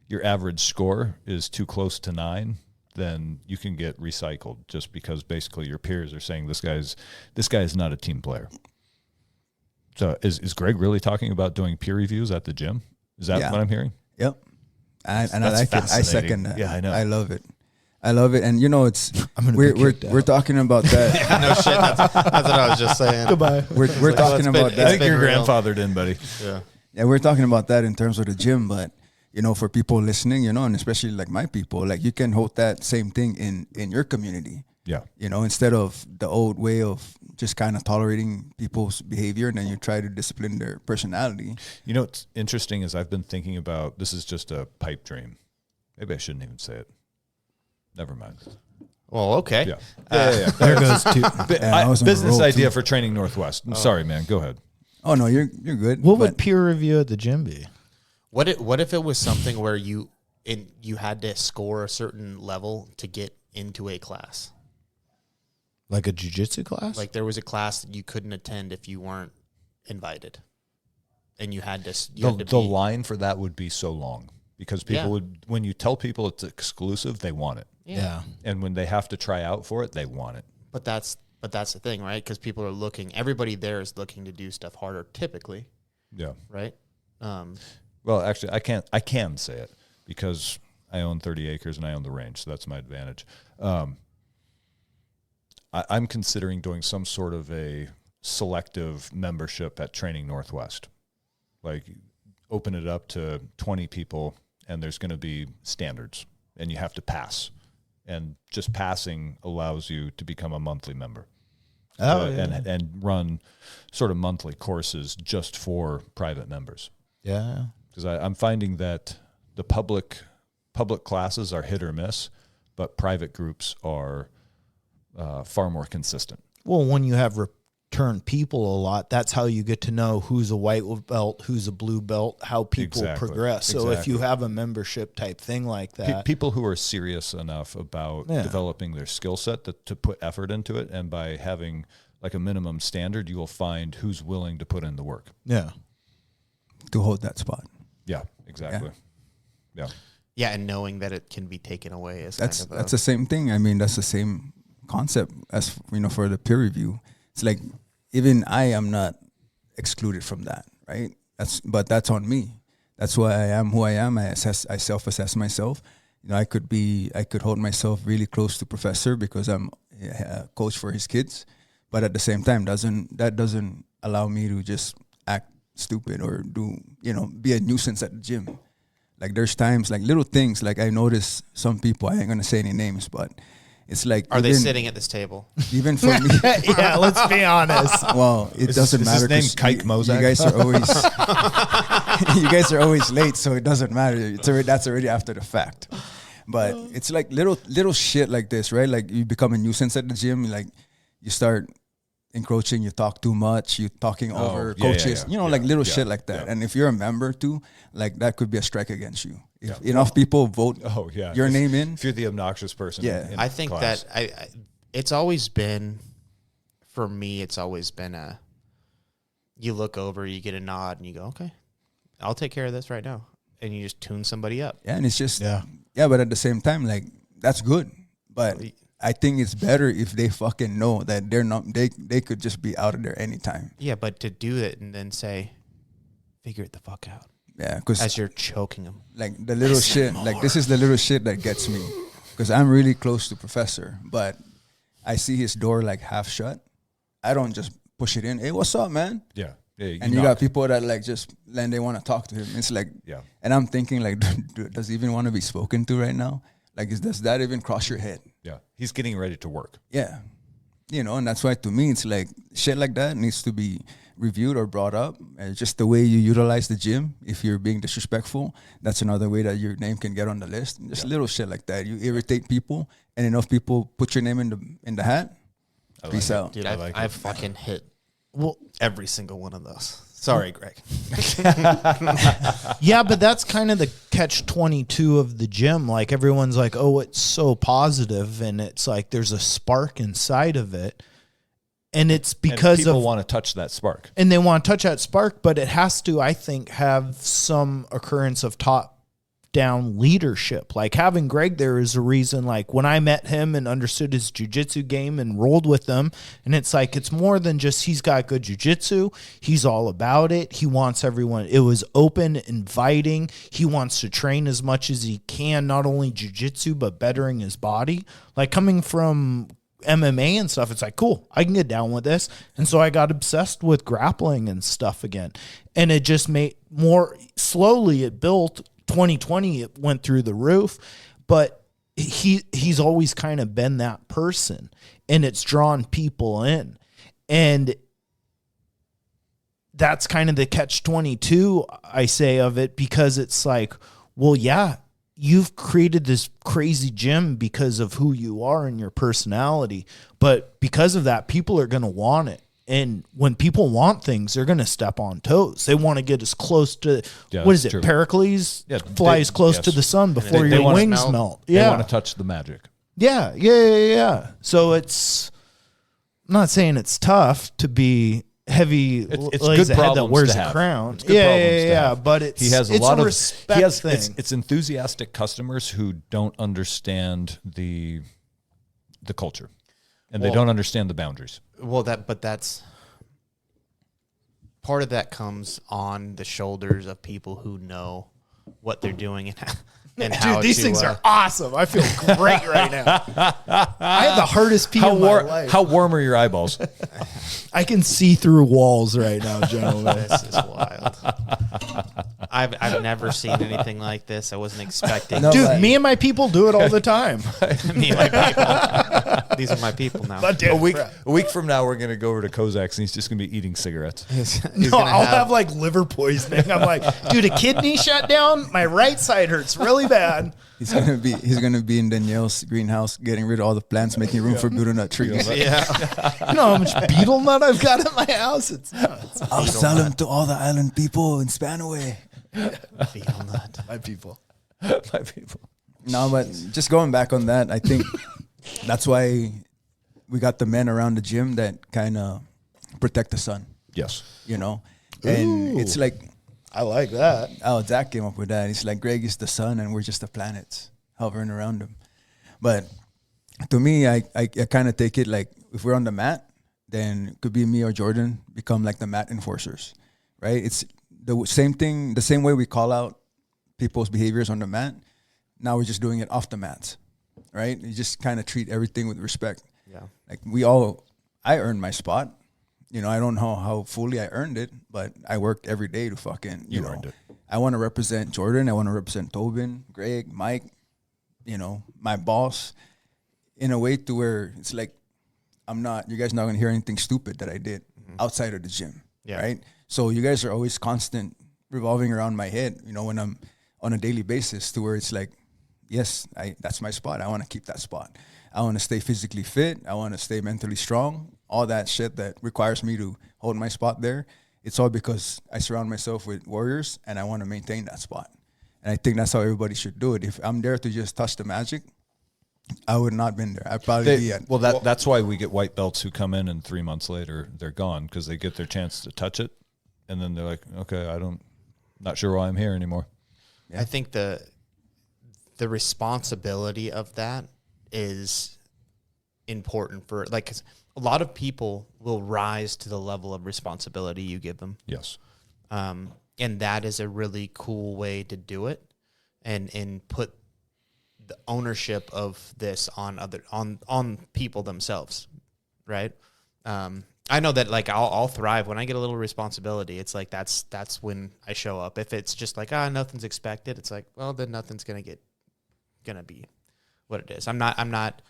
your average score is too close to 9, then you can get recycled just because basically your peers are saying this guy is not a team player. So is Greg really talking about doing peer reviews at the gym? Is that what I'm hearing? Yep. I That's like it. I fascinating. second that. Yeah, I know. I love it. And it's we're talking about that. No shit. That's what I was just saying. Goodbye. We're talking about I that. think you're real. grandfathered in, buddy. Yeah, we're talking about that in terms of the gym, but for people listening, and especially like my people, like you can hold that same thing in your community. Yeah. Instead of the old way of just kind of tolerating people's behavior and then you try to discipline their personality. What's interesting is I've been thinking about, this is just a pipe dream. Maybe I shouldn't even say it. Never mind. Well, okay. Yeah. There goes two. I was on a Business roll, idea too. for Training Northwest. I'm sorry, man. Go ahead. Oh no, you're good. What but would peer review at the gym be? What if it was something where you had to score a certain level to get into a class? Like a jiu-jitsu class? Like there was a class that you couldn't attend if you weren't invited, and you had to. The line for that would be so long because people would, when you tell people it's exclusive, they want it. Yeah. And when they have to try out for it, they want it. But that's the thing, right? Because people are looking. Everybody there is looking to do stuff harder, typically, Yeah. right? Well, actually, I can say it because I own 30 acres and I own the range, so that's my advantage. I'm considering doing some sort of a selective membership at Training Northwest. Like open it up to 20 people and there's going to be standards and you have to pass. And just passing allows you to become a monthly member. And run sort of monthly courses just for private members. Yeah. Because I'm finding that the public classes are hit or miss, but private groups are far more consistent. Well, when you have return people a lot, that's how you get to know who's a white belt, who's a blue belt, how people progress. So if you have a membership type thing like that. People who are serious enough about developing their skill set to put effort into it, and by having like a minimum standard, you will find who's willing to put in the work. Yeah. to hold that spot. Yeah, exactly. Yeah. Yeah, and knowing that it can be taken away is That's kind of that's the same thing. I mean, that's the same concept as for the peer review. It's like even I am not excluded from that, right? That's on me. That's why I am who I am. I self-assess myself. I could hold myself really close to Professor because I'm a coach for his kids, but at the same time, that doesn't allow me to just act stupid or be a nuisance at the gym. Like there's times, like little things, like I notice some people, I ain't gonna say any names, but it's like, Are they sitting at this table? even for me? Yeah, let's be honest. Well, it doesn't matter. Is his name 'cause Kike Mozak? You guys are always late, so it doesn't matter. That's already after the fact. But it's like little shit like this, right? Like you become a nuisance at the gym. Like you start encroaching, you talk too much, you talking over coaches, like little shit like that. And if you're a member too, like that could be a strike against you. If enough people vote your name in. If you're the obnoxious person. Yeah. in I think class. that it's always been, for me, it's always been you look over, you get a nod, and you go, okay, I'll take care of this right now. And you just tune somebody up. Yeah, and it's just, but at the same time, like, that's good. But I think it's better if they fucking know that they're not, they could just be out of there anytime. Yeah, but to do it and then say, figure it the fuck out. Yeah, because As you're choking them. like the little shit, like this is the little shit that gets me. Because I'm really close to Professor, but I see his door like half shut. I don't just push it in. Hey, what's up, man? Yeah. And you got people that like just they want to talk to him. It's like, and I'm thinking like, does he even want to be spoken to right now? Like, does that even cross your head? Yeah. He's getting ready to work. Yeah. And that's why to me, it's like shit like that needs to be reviewed or brought up. And just the way you utilize the gym, if you're being disrespectful, that's another way that your name can get on the list. Just little shit like that. You irritate people and enough people put your name in the hat. Peace out. Dude, I've fucking hit every single one of those. Sorry, Greg. Yeah, but that's kind of the catch-22 of the gym. Like everyone's like, oh, it's so positive, and it's like there's a spark inside of it. And it's because people want to touch that spark. And they want to touch that spark, but it has to, I think, have some occurrence of top-down leadership. Like having Greg there is a reason. Like when I met him and understood his jiu-jitsu game and rolled with them, and it's like it's more than just he's got good jiu-jitsu. He's all about it. He wants everyone. It was open, inviting. He wants to train as much as he can, not only jiu-jitsu, but bettering his body. Like coming from MMA and stuff, it's like, cool, I can get down with this. And so I got obsessed with grappling and stuff again. And it just made more slowly, it built. 2020, it went through the roof, but he's always kind of been that person, and it's drawn people in. And that's kind of the catch-22, I say, of it, because it's like, well, yeah, you've created this crazy gym because of who you are and your personality. But because of that, people are going to want it. And when people want things, they're going to step on toes. They want to get as close to, what is it, true. Pericles? Yeah, fly as close to the sun before your wings melt. They want to touch the magic. Yeah. So it's, I'm not saying it's tough to be heavy. It's good problems that wears to a have. crown. It's good problems to have. But it's, he has a it's lot a of respect thing. It's enthusiastic customers who don't understand the culture, and they don't understand the boundaries. Well, that's part of that comes on the shoulders of people who know what they're doing and how these things are awesome. I feel great right now. I had the hardest pee in my life. How warm are your eyeballs? I can see through walls right now, gentlemen. This is wild. I've never seen anything like this. I wasn't expecting. No, Dude, me and my people do it all the time. Me and my people. These are my people now. But dude, A week from now, we're going to go over to Kozak's, and he's just going to be eating cigarettes. No, I'll have like liver poisoning. I'm like, dude, a kidney shut down. My right side hurts really bad. He's gonna be in Danielle's greenhouse, getting rid of all the plants, making room for betel nut trees. Yeah. You know how much beetle nut I've got in my house? It's I'll sell them to all the island people in Spanaway. Beetle nut. my people. My people. No, but just going back on that, I think that's why we got the men around the gym that kind of protect the sun. Yes. And it's like I like that. Oh, Zach came up with that. He's like, Greg is the sun and we're just the planets hovering around him. But to me, I kind of take it like if we're on the mat, then it could be me or Jordan become like the mat enforcers, right? It's the same thing, the same way we call out people's behaviors on the mat. Now we're just doing it off the mats, right? You just kind of treat everything with respect. Yeah. Like I earned my spot. You know, I don't know how fully I earned it, but I worked every day to fucking, you know. Earned it. I want to represent Jordan. I want to represent Tobin, Greg, Mike, you know, my boss in a way to where it's like, you guys not going to hear anything stupid that I did outside of the gym. Yeah. Right. So you guys are always constant revolving around my head, you know, when I'm on a daily basis to where it's like, yes, that's my spot. I want to keep that spot. I want to stay physically fit. I want to stay mentally strong. All that shit that requires me to hold my spot there. It's all because I surround myself with warriors and I want to maintain that spot. And I think that's how everybody should do it. If I'm there to just touch the magic, I would not been there. I'd probably be at. Well, that's why we get white belts who come in and 3 months later they're gone because they get their chance to touch it, and then they're like, okay, not sure why I'm here anymore. I think the responsibility of that is important for like 'cause a lot of people will rise to the level of responsibility you give them. Yes. And that is a really cool way to do it and put the ownership of this on people themselves. Right. I know that like I'll thrive when I get a little responsibility. It's like, that's when I show up. If it's just like, nothing's expected. It's like, well, then nothing's going to be what it is. I'm not,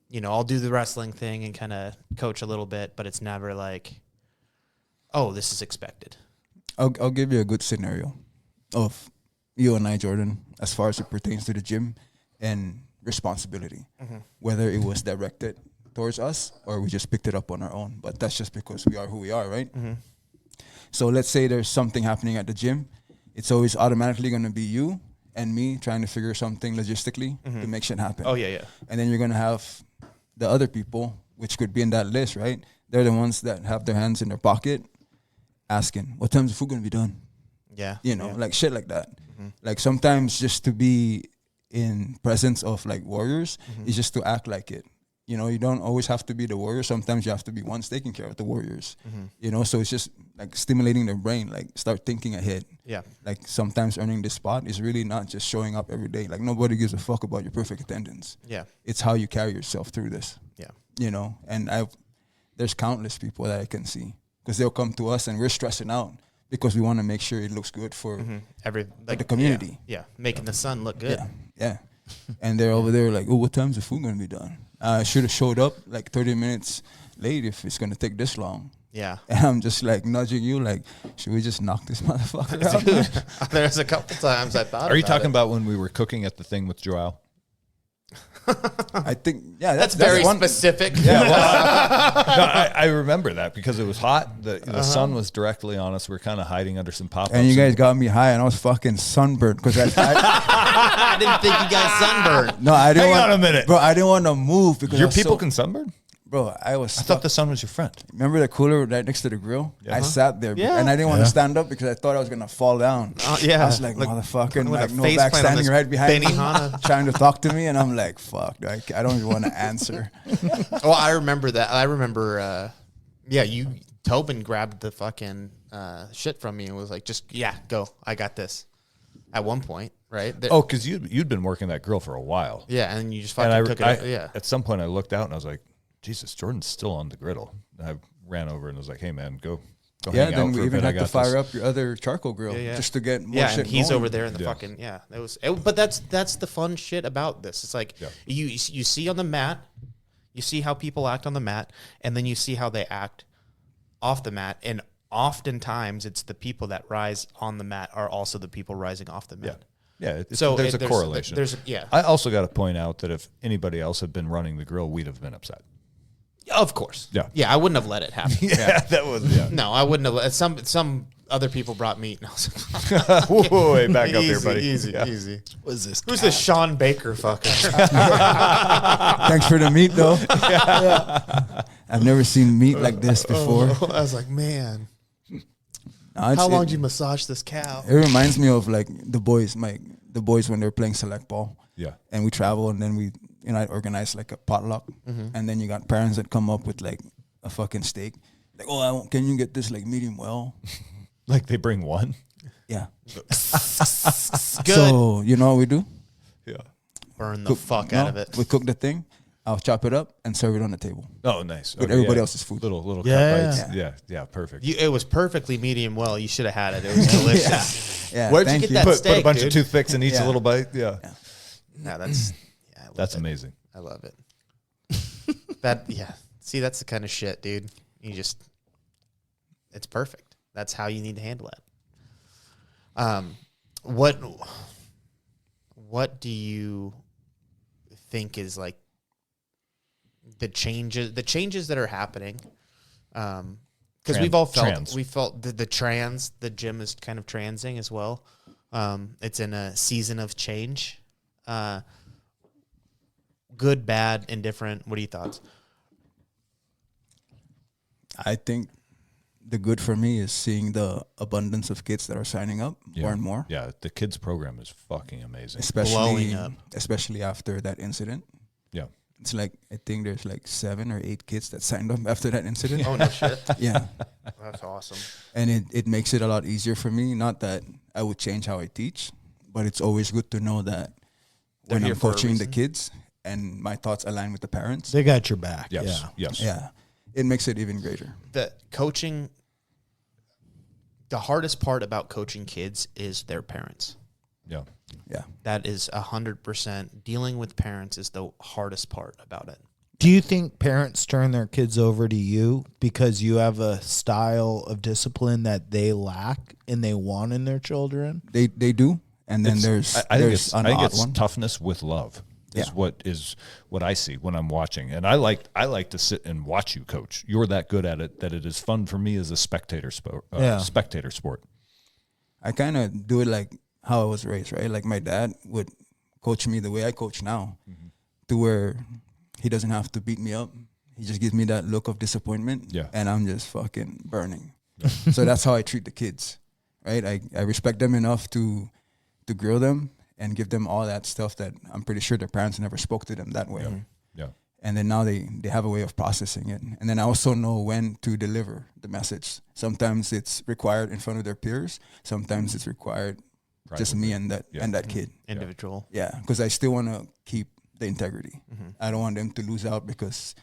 you know, I'll do the wrestling thing and kind of coach a little bit, but it's never like, oh, this is expected. I'll give you a good scenario of you and I, Jordan, as far as it pertains to the gym and responsibility, whether it was directed towards us or we just picked it up on our own. But that's just because we are who we are, right? So let's say there's something happening at the gym. It's always automatically going to be you and me trying to figure something logistically to make shit happen. Oh, yeah. And then you're going to have the other people, which could be in that list, right? They're the ones that have their hands in their pocket asking, what time's the food going to be done? Yeah. You know, like shit like that. Like sometimes just to be in presence of like warriors is just to act like it. You know, you don't always have to be the warrior. Sometimes you have to be ones taking care of the warriors. You know, so it's just like stimulating their brain, like start thinking ahead. Yeah. Like sometimes earning this spot is really not just showing up every day. Like nobody gives a fuck about your perfect attendance. Yeah. It's how you carry yourself through this. Yeah. You know, and there's countless people that I can see because they'll come to us and we're stressing out because we want to make sure it looks good for the community. Yeah. Making the sun look good. Yeah. And they're over there like, oh, what time's the food going to be done? I should have showed up like 30 minutes late if it's going to take this long. Yeah. And I'm just like nudging you like, should we just knock this motherfucker out? Dude, there's a couple times I thought Are you talking about when we were cooking at the thing with Joel? I think, yeah. That's very specific. Yeah, well, I remember that because it was hot. The sun was directly on us. We were kind of hiding under some pop-ups. And you guys got me high and I was fucking sunburned because I didn't think you got sunburned. No, I didn't Hang on a minute. Bro, I didn't want to move because Your people can sunburn? Bro, I thought the sun was your friend. Remember the cooler right next to the grill? Yeah. I sat there Yeah. and I didn't want to stand up because I thought I was going to fall down. Yeah. I was like, motherfucking, with like a no face back plant on standing this right behind me, Benihana. trying to talk to me. And I'm like, fuck, like, I don't even want to answer. Well, I remember that. I remember, Tobin grabbed the fucking shit from me and was like, go. I got this. At one point, right? Oh, because you'd been working that grill for a while. Yeah, and you just fucking took it out. Yeah. At some point, I looked out and I was like, Jesus, Jordan's still on the griddle. And I ran over and was like, hey, man, go Yeah, hang then out for we a even bit. I had to got fire this. up your other charcoal grill just to get more shit and he's going. over there in the fucking but that's the fun shit about this. It's like you see on the mat, you see how people act on the mat, and then you see how they act off the mat, and oftentimes it's the people that rise on the mat are also the people rising off the mat. Yeah, So there's a correlation. I also got to point out that if anybody else had been running the grill, we'd have been upset. Of course. Yeah. I wouldn't have let it happen. That was No, I wouldn't have. Some other people brought meat. And I was like, Whoa, back up here, buddy. Easy. What is this? Who's this Sean Baker fucker? Thanks for the meat, though. I've never seen meat like this before. I was like, man. How long do you massage this cow? It reminds me of like the boys when they're playing select ball. Yeah. And we travel, and then we I organize like a potluck, and then you got parents that come up with like a fucking steak, like, oh, can you get this like medium well? Like they bring one. Yeah. Good. So you know what we do? Yeah. Burn the fuck out of it. We cook the thing. I'll chop it up and serve it on the table Oh, nice. with everybody else's food. Little Yeah. cut bites. Yeah, perfect. It was perfectly medium well. You should have had it. It was delicious. Yeah, Where'd you thank get you. that Put steak, a bunch dude? of toothpicks in each Yeah. little bite. Yeah. No, that's I love That's it. amazing. I love it. See, that's the kind of shit, dude. It's perfect. That's how you need to handle it. What do you think is like the changes that are happening? Because we've all felt the gym is kind of transing as well. It's in a season of change. Good, bad, indifferent. What are your thoughts? I think the good for me is seeing the abundance of kids that are signing up more and more. Yeah, the kids program is fucking amazing. Blowing up. Especially after that incident. Yeah. It's like, I think there's like 7 or 8 kids that signed up after that incident. Oh no shit! Yeah. That's awesome. And it makes it a lot easier for me. Not that I would change how I teach, but it's always good to know that They're when here I'm for a coaching the reason. kids and my thoughts align with the parents, They got your back. Yes. Yeah. Yes. yeah, it makes it even greater. The coaching, the hardest part about coaching kids is their parents. Yeah. Yeah. That is 100%. Dealing with parents is the hardest part about it. Do you think parents turn their kids over to you because you have a style of discipline that they lack and they want in their children? They do. And then there's I think it's an odd one. toughness with love. Yeah. Is what I see when I'm watching, and I like to sit and watch you coach. You're that good at it that it is fun for me as a spectator sport. Spectator sport. I kind of do it like how I was raised, right? Like my dad would coach me the way I coach now, to where he doesn't have to beat me up. He just gives me that look of disappointment, and I'm just fucking burning. So that's how I treat the kids, right? I respect them enough to grill them and give them all that stuff that I'm pretty sure their parents never spoke to them that way. Yeah. And then now they have a way of processing it. And then I also know when to deliver the message. Sometimes it's required in front of their peers. Sometimes it's required just me and that kid. Individual. Yeah, because I still want to keep the integrity. I don't want them to lose out because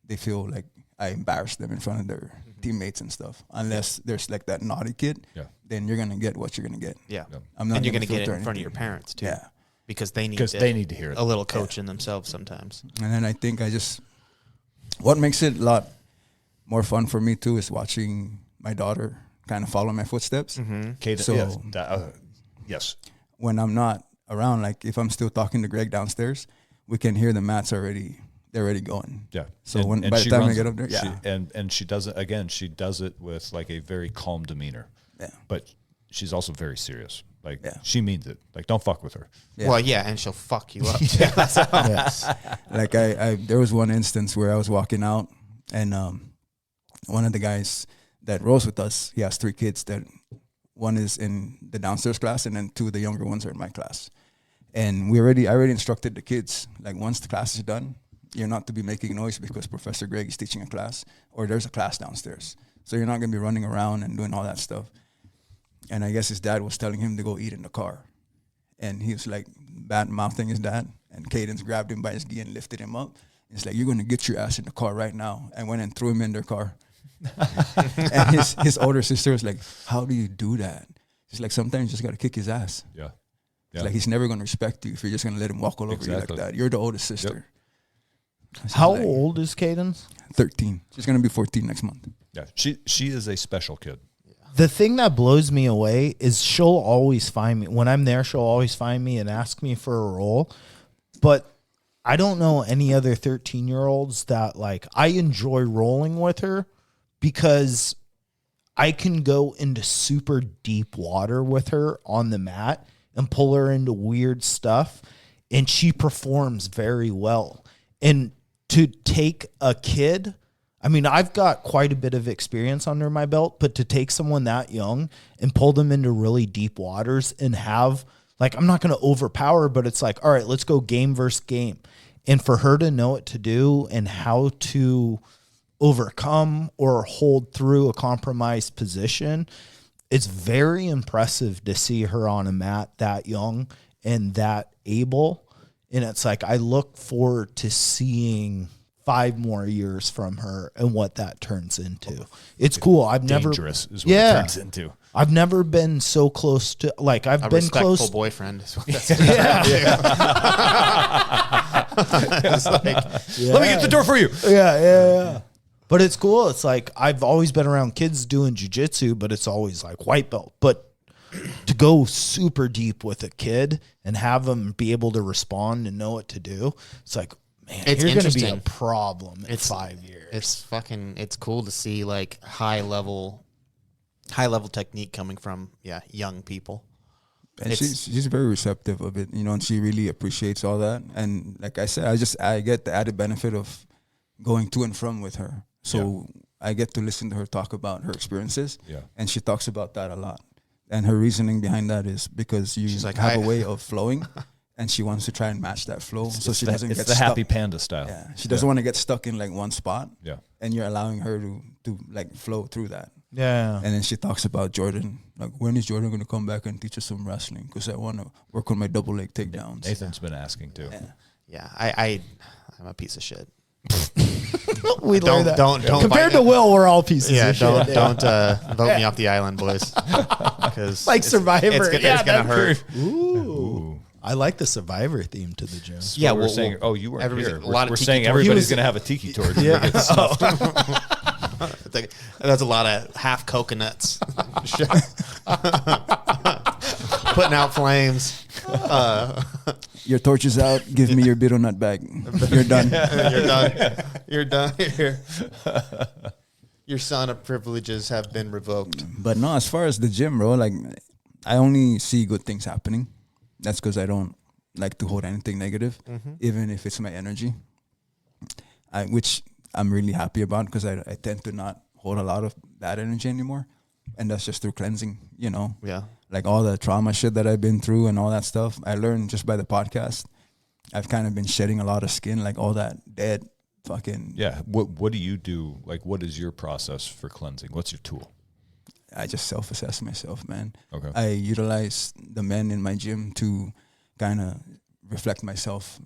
they feel like I embarrassed them in front of their teammates and stuff. Unless there's like that naughty kid, then you're going to get what you're going to get. Yeah. I'm not And you're going to get it filter in front of anything. your parents too. Yeah. Because they need to hear it. a little coaching themselves sometimes. And then I think what makes it a lot more fun for me too is watching my daughter kind of follow my footsteps. Kate, So- yes. When I'm not around, like if I'm still talking to Greg downstairs, we can hear the mats they're already going. Yeah. So by the she time I runs get it. up there, and she does it again. She does it with like a very calm demeanor. Yeah. But she's also very serious. Like she means it. Like don't fuck with her. Yeah. Well, yeah, and she'll fuck you up too. Yes. Like I there was one instance where I was walking out and one of the guys that rolls with us, he has 3 kids that one is in the downstairs class and then 2 of the younger ones are in my class. And I already instructed the kids, like once the class is done, you're not to be making noise because Professor Greg is teaching a class or there's a class downstairs. So you're not going to be running around and doing all that stuff. And I guess his dad was telling him to go eat in the car. And he was like bad-mouthing his dad. And Cadence grabbed him by his gi and lifted him up. It's like, you're going to get your ass in the car right now. And went and threw him in their car. And his older sister was like, how do you do that? She's like, sometimes you just got to kick his ass. Yeah. It's like, he's never going to respect you if you're just going to let him walk all over you like that. You're the oldest sister. How old is Cadence? 13. She's going to be 14 next month. Yeah. She is a special kid. The thing that blows me away is she'll always find me. When I'm there, she'll always find me and ask me for a role. But I don't know any other 13-year-olds that, like, I enjoy rolling with her because I can go into super deep water with her on the mat and pull her into weird stuff, and she performs very well. And to take a kid I mean, I've got quite a bit of experience under my belt, but to take someone that young and pull them into really deep waters and have, like, I'm not going to overpower, but it's like, all right, let's go game versus game. And for her to know what to do and how to overcome or hold through a compromised position, it's very impressive to see her on a mat that young and that able. And it's like, I look forward to seeing 5 more years from her and what that turns into. It's cool. I've never Dangerous is what it turns into. I've never been so close to, like, I've A been respectful close. boyfriend. Is what that's It's like, let me get the door for you. Yeah. But it's cool. It's like, I've always been around kids doing jujitsu, but it's always like white belt. But to go super deep with a kid and have them be able to respond and know what to do, it's like, man, It's you're going to be a interesting. problem in 5 years. It's cool to see like high level technique coming from young people. And she's very receptive of it, and she really appreciates all that. And like I said, I get the added benefit of going to and from with her. So I get to listen to her talk about her experiences. Yeah. And she talks about that a lot. And her reasoning behind that is because she's like, have a way of flowing, and she wants to try and match that flow, so she doesn't get It's the stuck. happy panda style. Yeah, she doesn't want to get stuck in like one spot. Yeah. And you're allowing her to like flow through that. Yeah. And then she talks about Jordan. Like, when is Jordan going to come back and teach us some wrestling? Because I want to work on my double leg takedowns. Nathan's been asking too. Yeah, I'm a piece of shit. We learned that. Don't Compared to Will, we're all pieces of shit. Don't vote me off the island, boys. Because Like Survivor. It's gonna hurt. Ooh. I like the Survivor theme to the gym. Yeah, we're saying. Oh, you weren't everybody's- here. a lot of We're tiki saying torch. everybody's was- going to have a tiki torch. Yeah. That's a lot of half coconuts. Putting out flames. Your torch is out. Give me your beetle nut bag. You're done. You're done. You're done here. Your son of privileges have been revoked. But no, as far as the gym, bro, like, I only see good things happening. That's because I don't like to hold anything negative, even if it's my energy. Which I'm really happy about, because I tend to not hold a lot of bad energy anymore. And that's just through cleansing, Yeah. Like all the trauma shit that I've been through and all that stuff. I learned just by the podcast. I've kind of been shedding a lot of skin, like all that dead fucking. Yeah. What do you do? Like, what is your process for cleansing? What's your tool? I just self-assess myself, man. Okay. I utilize the men in my gym to kind of reflect myself,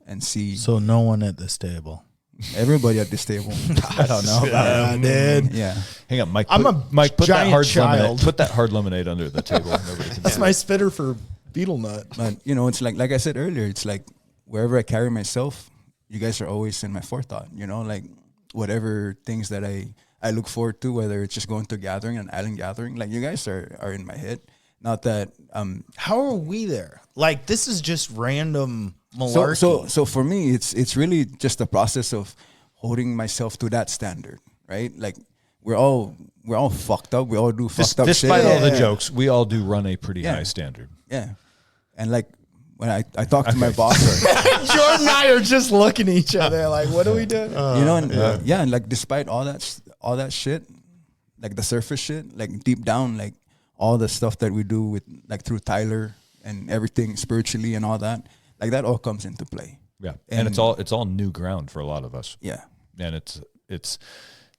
and see So no one at this table. everybody at this table. I don't know about that, dude. Yeah. Hang on, Mike. I'm put, a Mike. Put that giant hard child. lemonade. Put that hard lemonade under the table. Nobody can That's see my it. spitter for beetle nut. But, it's like I said earlier, it's like wherever I carry myself, you guys are always in my forethought, like whatever things that I look forward to, whether it's just going to a gathering, an island gathering, like you guys are in my head. Not that How are we there? Like, this is just random malarkey. so for me it's really just the process of holding myself to that standard, right? Like we're all fucked up. We all do fucked up shit. Despite all the Yeah. jokes, we all do run a pretty Yeah. high standard. Yeah. And like when I talk to my boss, Jordan and I are just looking at each other like, what are we doing? and like despite all that shit, like the surface shit, like deep down, like all the stuff that we do with like through Tyler and everything spiritually and all that, like that all comes into play. Yeah, and it's all new ground for a lot of us. Yeah. And it's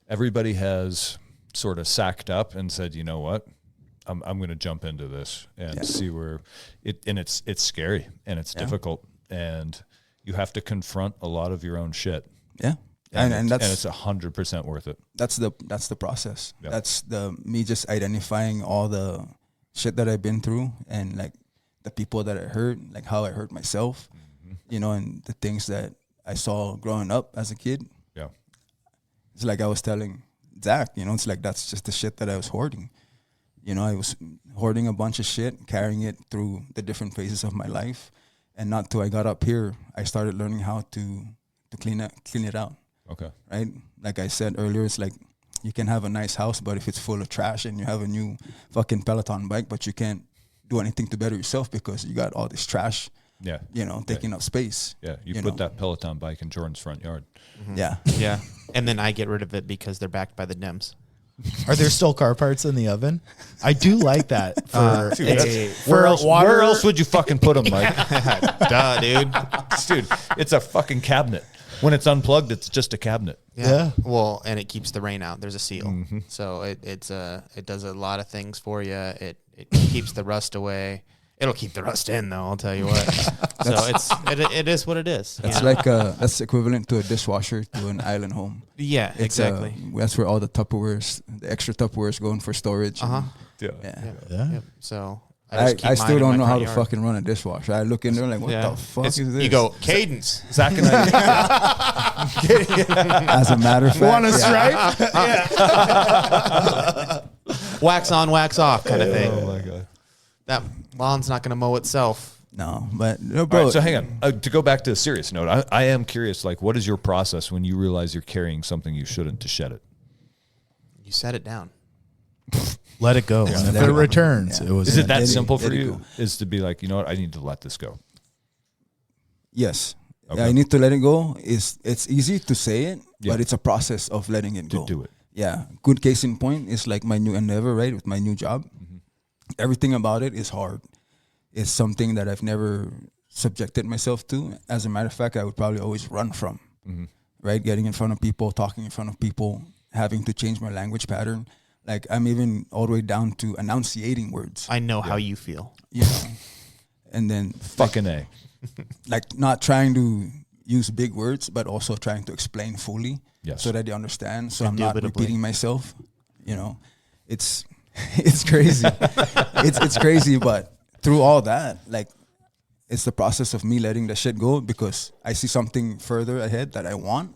everybody has sort of sacked up and said, you know what, I'm going to jump into this and see where it. And it's scary and it's difficult, and you have to confront a lot of your own shit. Yeah. And that's it's 100% worth it. that's the process. Yeah. That's me just identifying all the shit that I've been through, and like the people that I hurt, like how I hurt myself, and the things that I saw growing up as a kid. Yeah, It's like I was telling Zach, it's like that's just the shit that I was hoarding. I was hoarding a bunch of shit, carrying it through the different phases of my life, and not till I got up here, I started learning how to clean it out. okay. Right? Like I said earlier, it's like you can have a nice house, but if it's full of trash, and you have a new fucking Peloton bike, but you can't do anything to better yourself because you got all this trash Yeah. Taking up space. Yeah. You put that Peloton bike in Jordan's front yard. Yeah. Yeah. And then I get rid of it because they're backed by the Dems. Are there still car parts in the oven? I do like that. Where else would you fucking put them, Mike? Duh, dude. Dude, it's a fucking cabinet. When it's unplugged, it's just a cabinet. Yeah. Well, and it keeps the rain out. There's a seal, so it does a lot of things for you. It keeps the rust away. It'll keep the rust in, though. I'll tell you what. So it is what it is. It's like that's equivalent to a dishwasher to an island home. Yeah, exactly. That's where all the Tupperwares, the extra Tupperwares, go in for storage. Uh-huh. Yeah. Yeah. Yep. So I still don't know how to fucking run a dishwasher. I look in there like, what the fuck is this? You go cadence. Zach and I. As a matter of fact, Want a stripe? Wax on, wax off kind of thing. Oh my god. That lawn's not going to mow itself. No, but no, All bro. right, so hang on. To go back to a serious note, I am curious. Like, what is your process when you realize you're carrying something you shouldn't to shed it? You set it down. Let it go. And if let it it go. returns, Yeah. it was Is it in. that Let it- simple for let it you? go. Is to be like, you know what, I need to let this go. Yes. Okay. I need to let it go. It's easy to say it, Yeah. but it's a process of letting it To go. do it. Yeah. Good case in point is like my new endeavor, right? With my new job. Everything about it is hard. It's something that I've never subjected myself to. As a matter of fact, I would probably always run from, right? Getting in front of people, talking in front of people, having to change my language pattern. Like I'm even all the way down to enunciating words, I know how you feel. you know? And then Fucking A. like not trying to use big words, but also trying to explain fully Yes. so that they understand. So I'm not Indubitably. repeating myself. It's it's crazy. it's crazy, but through all that, like it's the process of me letting the shit go because I see something further ahead that I want,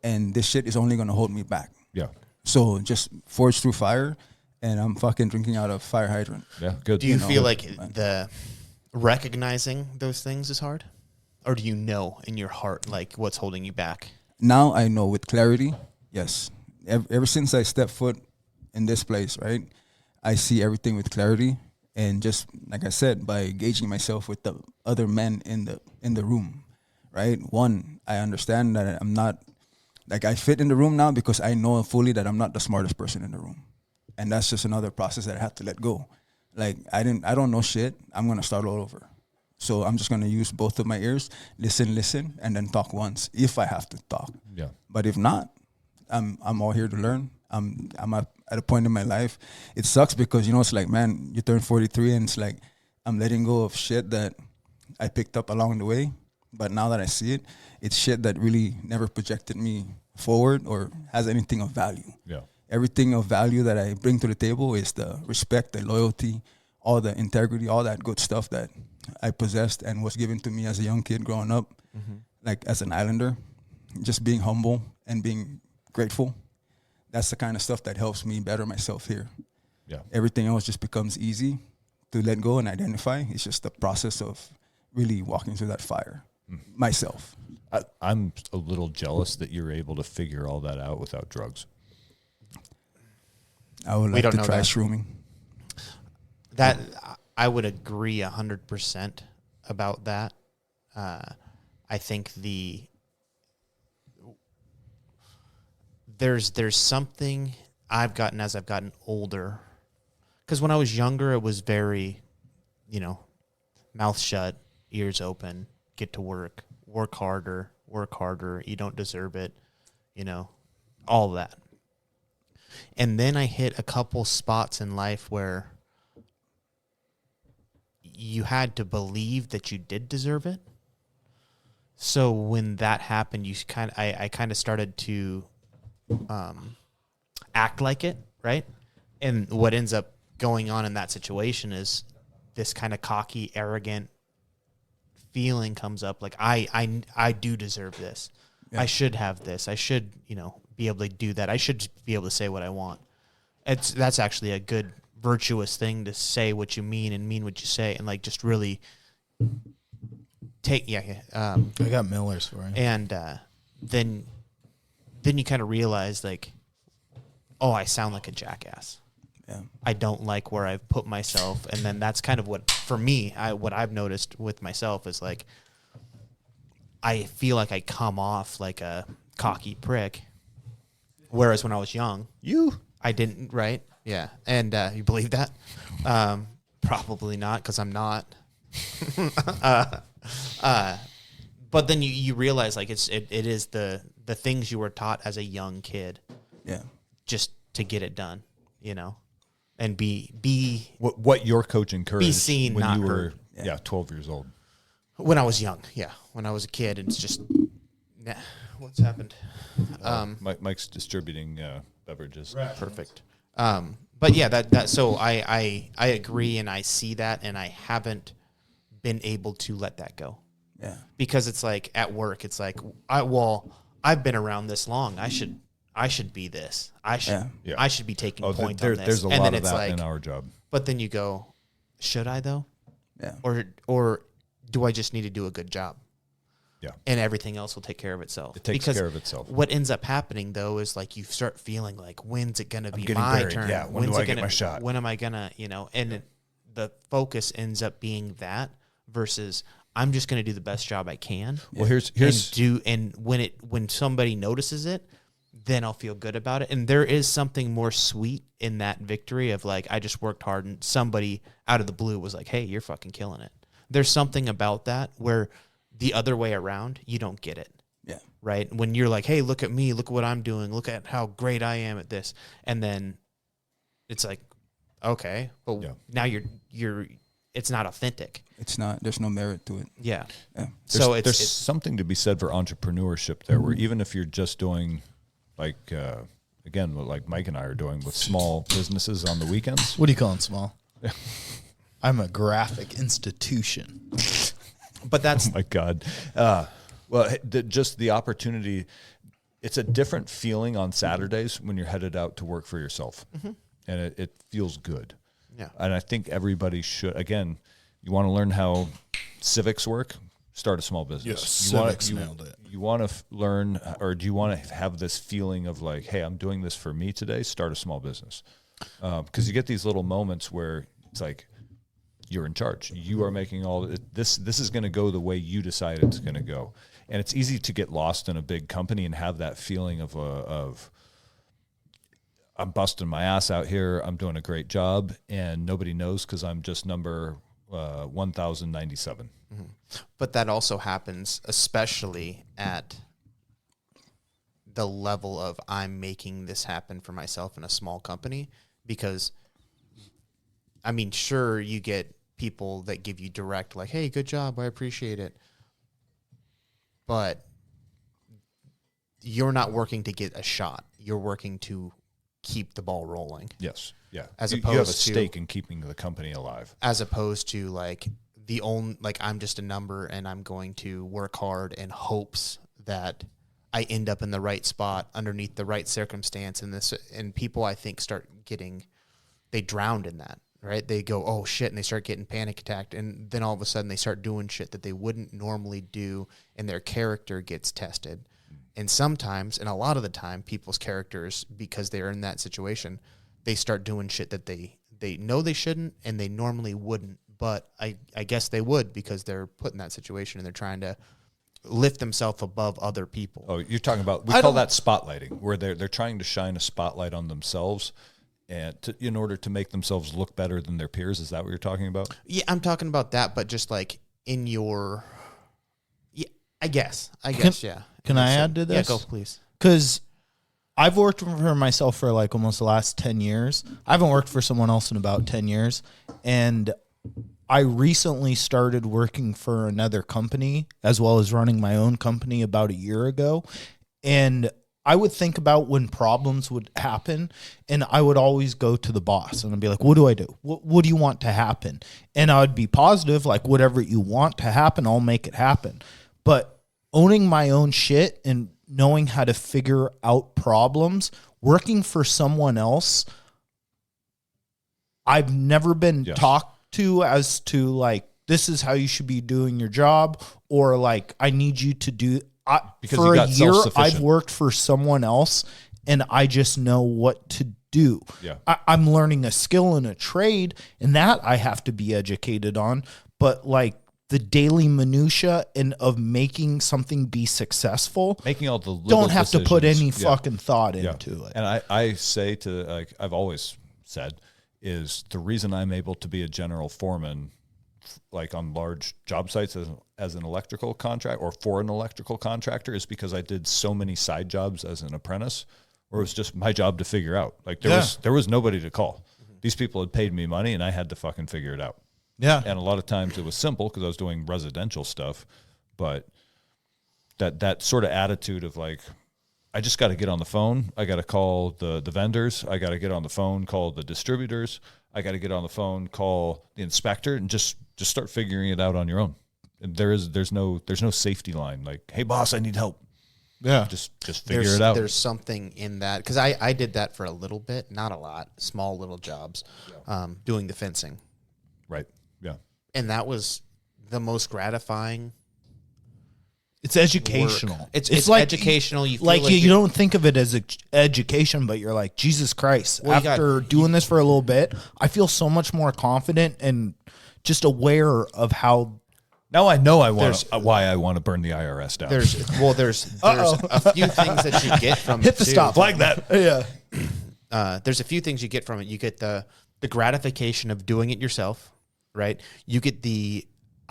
and this shit is only gonna hold me back. Yeah. So just forge through fire, and I'm fucking drinking out of fire hydrant. Yeah. Good. Do you know, feel like the recognizing those things is hard? Or do you know in your heart like what's holding you back? Now I know with clarity, yes. Ever since I stepped foot in this place, right, I see everything with clarity. And just like I said, by engaging myself with the other men in the room, right? One, I understand that I'm not, like I fit in the room now because I know fully that I'm not the smartest person in the room. And that's just another process that I have to let go. Like I don't know shit. I'm gonna start all over. So I'm just gonna use both of my ears, listen, and then talk once if I have to talk. Yeah. But if not, I'm all here to learn. I'm at a point in my life. It sucks because it's like, man, you turn 43 and it's like I'm letting go of shit that I picked up along the way. But now that I see it, it's shit that really never projected me forward or has anything of value. Yeah. Everything of value that I bring to the table is the respect, the loyalty, all the integrity, all that good stuff that I possessed and was given to me as a young kid growing up, like as an islander. Just being humble and being grateful. That's the kind of stuff that helps me better myself here. Yeah. Everything else just becomes easy to let go and identify. It's just the process of really walking through that fire myself. I'm a little jealous that you're able to figure all that out without drugs. I would We like don't to know try that. shrooming. That I would agree 100% about that. I think there's something I've gotten as I've gotten older. Because when I was younger, it was very, mouth shut, ears open, get to work harder, you don't deserve it, all that. And then I hit a couple spots in life where you had to believe that you did deserve it. So when that happened, I kind of started to act like it, right? And what ends up going on in that situation is this kind of cocky, arrogant feeling comes up, like I do deserve this. Yeah. I should have this. I should, be able to do that. I should be able to say what I want. That's actually a good virtuous thing to say what you mean and mean what you say, and like just really take. I got Miller's for you. And then you kind of realize like, I sound like a jackass. Yeah. I don't like where I've put myself, and then that's kind of what for me, what I've noticed with myself is like, I feel like I come off like a cocky prick. Whereas when I was young, I didn't, right? Yeah. And you believe that? Probably not, because I'm not. But then you realize like it is the things you were taught as a young kid. Yeah. Just to get it done, and be what your coach encouraged be seen, when not you were heard. 12 years old. When I was young, when I was a kid, and it's just, what's happened? Mike's distributing beverages. Right. Perfect. But yeah, that so I agree, and I see that, and I haven't been able to let that go. Yeah. Because it's like at work, it's like I've been around this long. I should be this. I should be taking point on this. There's a and lot then of it's that like, in our job. But then you go, should I though? Yeah. Or do I just need to do a good job? Yeah. And everything else will take care of itself. It takes care of itself. What ends up happening though is like you start feeling like, when's it going to be getting my buried. turn? Yeah. When do I get my shot? When am I going to, and the focus ends up being that versus I'm just going to do the best job I can. Well, here's and when somebody notices it, then I'll feel good about it. And there is something more sweet in that victory of like, I just worked hard and somebody out of the blue was like, hey, you're fucking killing it. There's something about that where the other way around, you don't get it. Yeah. Right. When you're like, hey, look at me, look at what I'm doing. Look at how great I am at this. And then it's like, okay, but now you're, it's not authentic. It's not, there's no merit to it. Yeah. So there's something to be said for entrepreneurship there, where even if you're just doing like, again, what like Mike and I are doing with small businesses on the weekends. What do you call it, small? I'm a graphic institution. But that's... Oh, my God. Just the opportunity. It's a different feeling on Saturdays when you're headed out to work for yourself. Mm-hmm. And it feels good. Yeah. And I think everybody should, again, you want to learn how civics work, start a small business. Civics nailed it. You want to learn, or do you want to have this feeling of like, hey, I'm doing this for me today, start a small business. Because you get these little moments where it's like, you're in charge. You are making all this. This is going to go the way you decide it's going to go, and it's easy to get lost in a big company and have that feeling of I'm busting my ass out here. I'm doing a great job, and nobody knows because I'm just number 1097. Mm-hmm. But that also happens, especially at the level of I'm making this happen for myself in a small company, because I mean, sure, you get people that give you direct, like, hey, good job, I appreciate it. But you're not working to get a shot. You're working to keep the ball rolling. Yes. Yeah. As you have a stake in keeping the company alive. As opposed to like I'm just a number and I'm going to work hard in hopes that I end up in the right spot underneath the right circumstance. And people, I think, they drowned in that. Right? They go, oh shit, and they start getting panic attacked, and then all of a sudden they start doing shit that they wouldn't normally do, and their character gets tested. And sometimes, and a lot of the time, people's characters, because they're in that situation, they start doing shit that they know they shouldn't, and they normally wouldn't, but I guess they would because they're put in that situation and they're trying to lift themselves above other people. Oh, you're talking about, we call that spotlighting, where they're trying to shine a spotlight on themselves and in order to make themselves look better than their peers. Is that what you're talking about? Yeah, I'm talking about that, but just like in your, I guess, yeah. Can I add to this? Yeah, go please. Because I've worked for myself for like almost the last 10 years. I haven't worked for someone else in about 10 years. And I recently started working for another company as well as running my own company about a year ago. And I would think about when problems would happen, and I would always go to the boss and I'd be like, what do I do? What do you want to happen? And I would be positive, like whatever you want to happen, I'll make it happen. But owning my own shit and knowing how to figure out problems, working for someone else, I've never been talked to as to like, this is how you should be doing your job, or like, I need you to do. Because for a year, I've worked for someone else, and I just know what to do. Yeah. I'm learning a skill and a trade, and that I have to be educated on. But like the daily minutia and of making something be successful, making all the little don't have to put decisions. any fucking thought into it. And I say to, like I've always said, is the reason I'm able to be a general foreman, like on large job sites as an electrical contract or for an electrical contractor, is because I did so many side jobs as an apprentice, where it was just my job to figure out. Like there was nobody to call. These people had paid me money, and I had to fucking figure it out. Yeah. And a lot of times it was simple because I was doing residential stuff, but that sort of attitude of like, I just got to get on the phone. I got to call the vendors. I got to get on the phone, call the distributors. I got to get on the phone, call the inspector, and just start figuring it out on your own. And there's no safety line. Like, hey boss, I need help. Yeah. Just figure it out. There's something in that, because I did that for a little bit, not a lot, small little jobs, doing the fencing. Right. Yeah. And that was the most gratifying. It's educational. Work. It's like educational. You feel like like you don't think of it as education, but you're like, Jesus Christ. Well, after doing this for a little bit, I feel so much more confident and just aware of how. Now I know why I want to burn the IRS down. There's a few things that you get from Hit the too. stop Flag that. Yeah. There's a few things you get from it. You get the gratification of doing it yourself, right? You get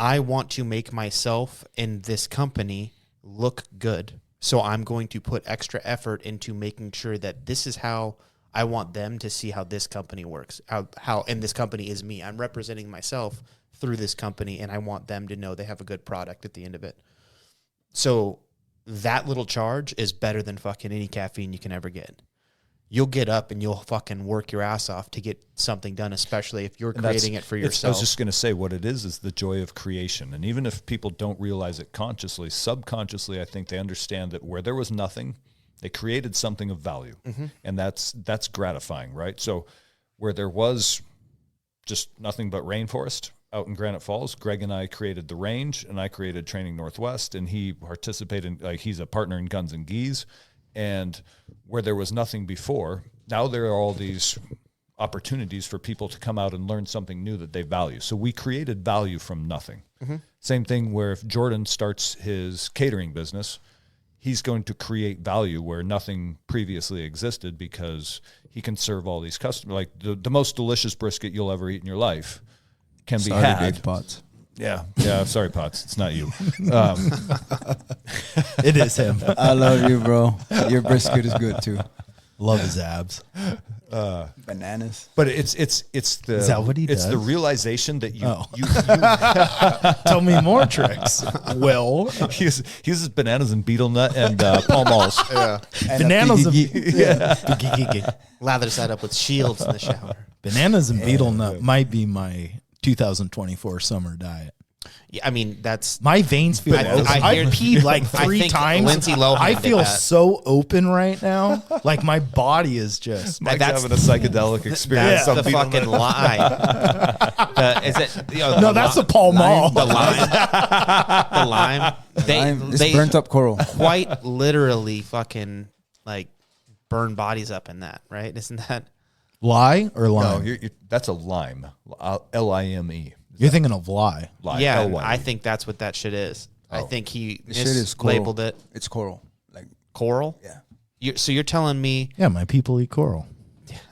I want to make myself and this company look good. So I'm going to put extra effort into making sure that this is how I want them to see how this company works. How and this company is me. I'm representing myself through this company, and I want them to know they have a good product at the end of it. So that little charge is better than fucking any caffeine you can ever get. You'll get up and you'll fucking work your ass off to get something done, especially if you're creating it for yourself. I was just going to say what it is the joy of creation. And even if people don't realize it consciously, subconsciously, I think they understand that where there was nothing, they created something of value. Mm-hmm. And that's gratifying, right? So where there was just nothing but rainforest out in Granite Falls, Greg and I created the range, and I created Training Northwest, and he participated in, he's a partner in Guns and Geese. And where there was nothing before, now there are all these opportunities for people to come out and learn something new that they value. So we created value from nothing. Mm-hmm. Same thing where if Jordan starts his catering business, he's going to create value where nothing previously existed, because he can serve all these customers. Like the most delicious brisket you'll ever eat in your life can be had. Big Pots. Yeah. Sorry, Potts. It's not you. It is him. I love you, bro. Your brisket is good too. Love his abs. Bananas. But it's the Is that what he it's does? the realization that you Tell me more tricks. Will. he uses bananas and betel nut and palm malls. Yeah. Bananas and Lathers that up with shields in the shower. bananas and betel nut might be my 2024 summer diet. Yeah, I mean, that's My veins feel open. I peed like I 3 think times. Lindsay Lohan I did feel that. so open right now. Like my body is just. Mike's that's- having a psychedelic experience. that's on the betel fucking nut. lime. Is it? No, that's the Pall Mall. The lime. The lime. It's burnt up coral. Quite literally fucking like burn bodies up in that, right? Isn't that? Lie or No, lime? that's a lime. Lime. You're thinking of lie. Lime. Yeah, L-Y-M-E. I think that's what that shit is. I think he This shit is coral. mislabeled it It's coral. Like, coral. yeah. So you're telling me? Yeah, my people eat coral.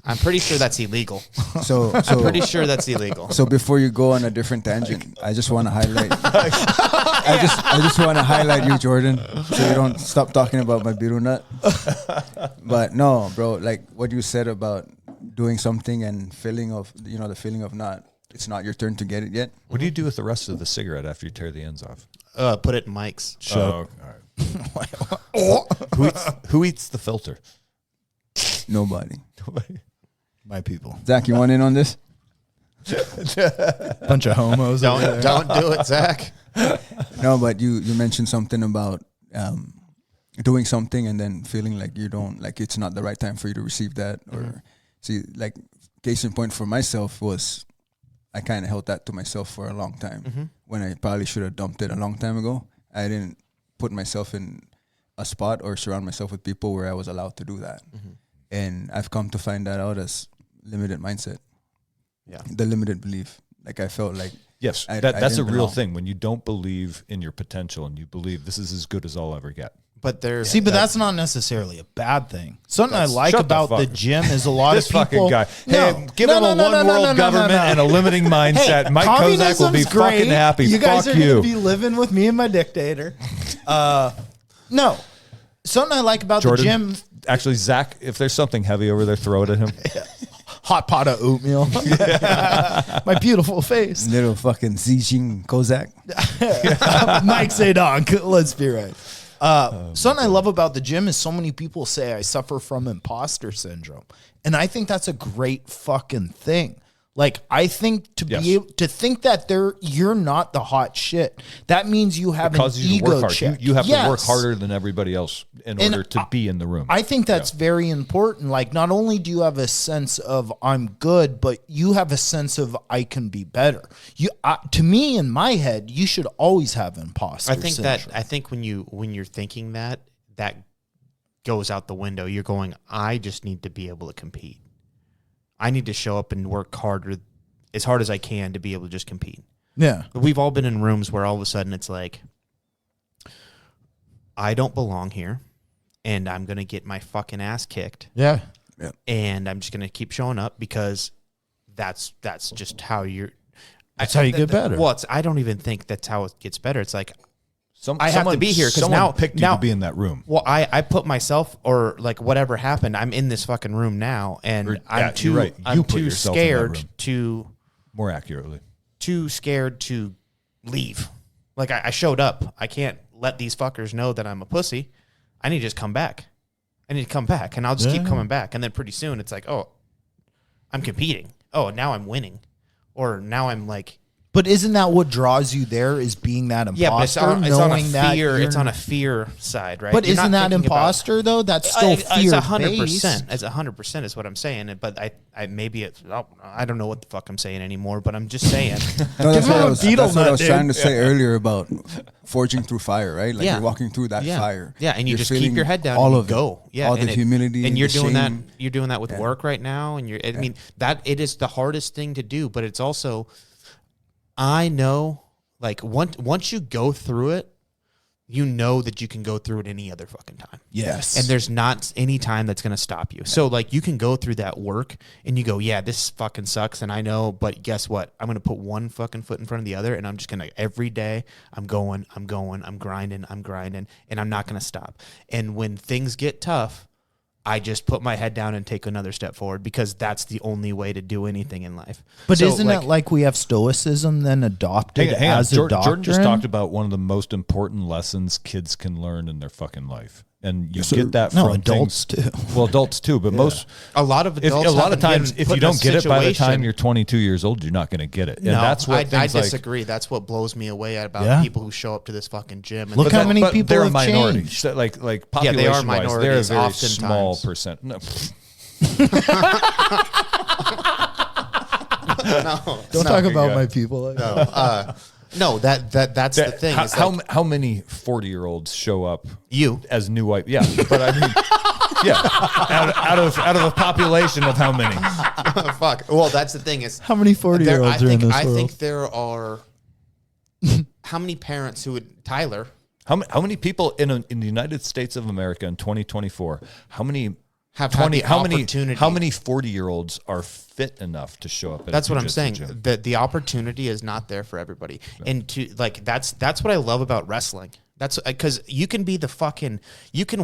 I'm pretty sure that's illegal. So I'm pretty sure that's illegal. So before you go on a different tangent, I just want to highlight. I just want to highlight you, Jordan, so you don't stop talking about my betel nut. But no, bro, like what you said about doing something and feeling of the feeling of it's not your turn to get it yet. What do you do with the rest of the cigarette after you tear the ends off? Put it in Mike's. All right. Who eats the filter? Nobody. My people. Zach, you want in on this? Bunch of homos. over there. Don't do it, Zach. No, but you mentioned something about doing something and then feeling like you don't, like it's not the right time for you to receive that. Or see, like case in point for myself was I kind of held that to myself for a long time when I probably should have dumped it a long time ago. I didn't put myself in a spot or surround myself with people where I was allowed to do that. And I've come to find that out as limited mindset. Yeah. The limited belief. Like I felt like Yes, I that's a didn't real belong. thing. When you don't believe in your potential and you believe this is as good as I'll ever get. But there's See, but that's not necessarily a bad thing. Something I like shut the about the fuck- gym is a lot This of people. fucking guy. No, Hey, give him a one world government and a limiting mindset. Hey, Mike Kozak will be communism's fucking great. happy. You guys Fuck are you. going to be living with me and my dictator. No. Something I like about Jordan, the gym, actually, Zach, if there's something heavy over there, throw it at him. hot pot of oatmeal. My beautiful face. little fucking Zijing Kozak. Mike Zedong, let's be right. Something I love about the gym is so many people say I suffer from imposter syndrome. And I think that's a great fucking thing. Like, I think to Yes. be able to think that you're not the hot shit, that means you have an Causes you to work ego hard. check. You have to work Yes. harder than everybody else in And order to be in the room. I think that's very important. Like, not only do you have a sense of I'm good, but you have a sense of I can be better. To me, in my head, you should always have imposter I think syndrome. I think when you're thinking that goes out the window. You're going, I just need to be able to compete. I need to show up and work as hard as I can to be able to just compete. Yeah. We've all been in rooms where all of a sudden it's like, I don't belong here, and I'm going to get my fucking ass kicked, Yeah. and I'm just going to keep showing up because that's just how you're. That's how you get better. Well, I don't even think that's how it gets better. It's like, I have to Someone- be here because someone now picked you now to be in that room. Well, I put myself, or like whatever happened, I'm in this fucking room now, and Or- I'm yeah, too you're right. You I'm put too yourself in that scared room. More accurately. to leave. Like I showed up. I can't let these fuckers know that I'm a pussy. I need to just come back. I need to come back, and I'll just keep coming back, and then pretty soon it's like, oh, I'm competing. Oh, now I'm winning, or now I'm like. But isn't that what draws you there? Is being that imposter, Yeah, but it's on a knowing that fear. you're- It's on a fear side, right? But You're isn't not that thinking about- imposter though? That's still It's fear 100%. It's 100% is what I'm saying. But I maybe it's I don't know what the fuck I'm saying anymore. But I'm just saying. No, that's him what a I was, beetle that's what I nut, was dude. trying to say earlier about forging through fire, right? Like Yeah. you're walking through that Yeah. fire. Yeah, and you You're just keep feeling your head down all and you of go. it. Yeah, All the humility and you're the doing that. shame. You're doing that with work right now, and I mean that it is the hardest thing to do. But it's also, I know, like once you go through it, you know that you can go through it any other fucking time. Yes. And there's not any time that's going to stop you. So like you can go through that work and you go, yeah, this fucking sucks. And I know, but guess what? I'm going to put one fucking foot in front of the other. And I'm just going to, every day I'm grinding, and I'm not going to stop. And when things get tough, I just put my head down and take another step forward because that's the only way to do anything in life. But So, isn't it like we have stoicism then adopted Hang on. as a doctrine? Jordan just talked about one of the most important lessons kids can learn in their fucking life. And you get that No, from adults things, too. Well, adults too, but a lot of if, adults a lot of haven't times, been if put you in a don't get it by the time situation- you're 22 years old, you're not going to get it. And No, that's what I things like. disagree. That's what blows me away about Yeah. people who show up to this fucking gym. And Look how many but people they're have a minority. changed. So like Yeah, they are population wise, they're a minorities very oftentimes. small percent. No. Don't talk about my people. No, that's the thing. How, is like, how many 40-year-olds show up you as new white? Yeah, but I mean, yeah, out of a population of how many? fuck. Well, that's the thing is How many 40-year-olds are in this I world? think there are how many parents who would Tyler How many people in the United States of America in 2024? How many have had the how many opportunity. 40-year-olds are fit enough to show up at That's a what I'm jiu-jitsu saying. gym? The opportunity is not there for everybody, and to like that's what I love about wrestling. That's because you can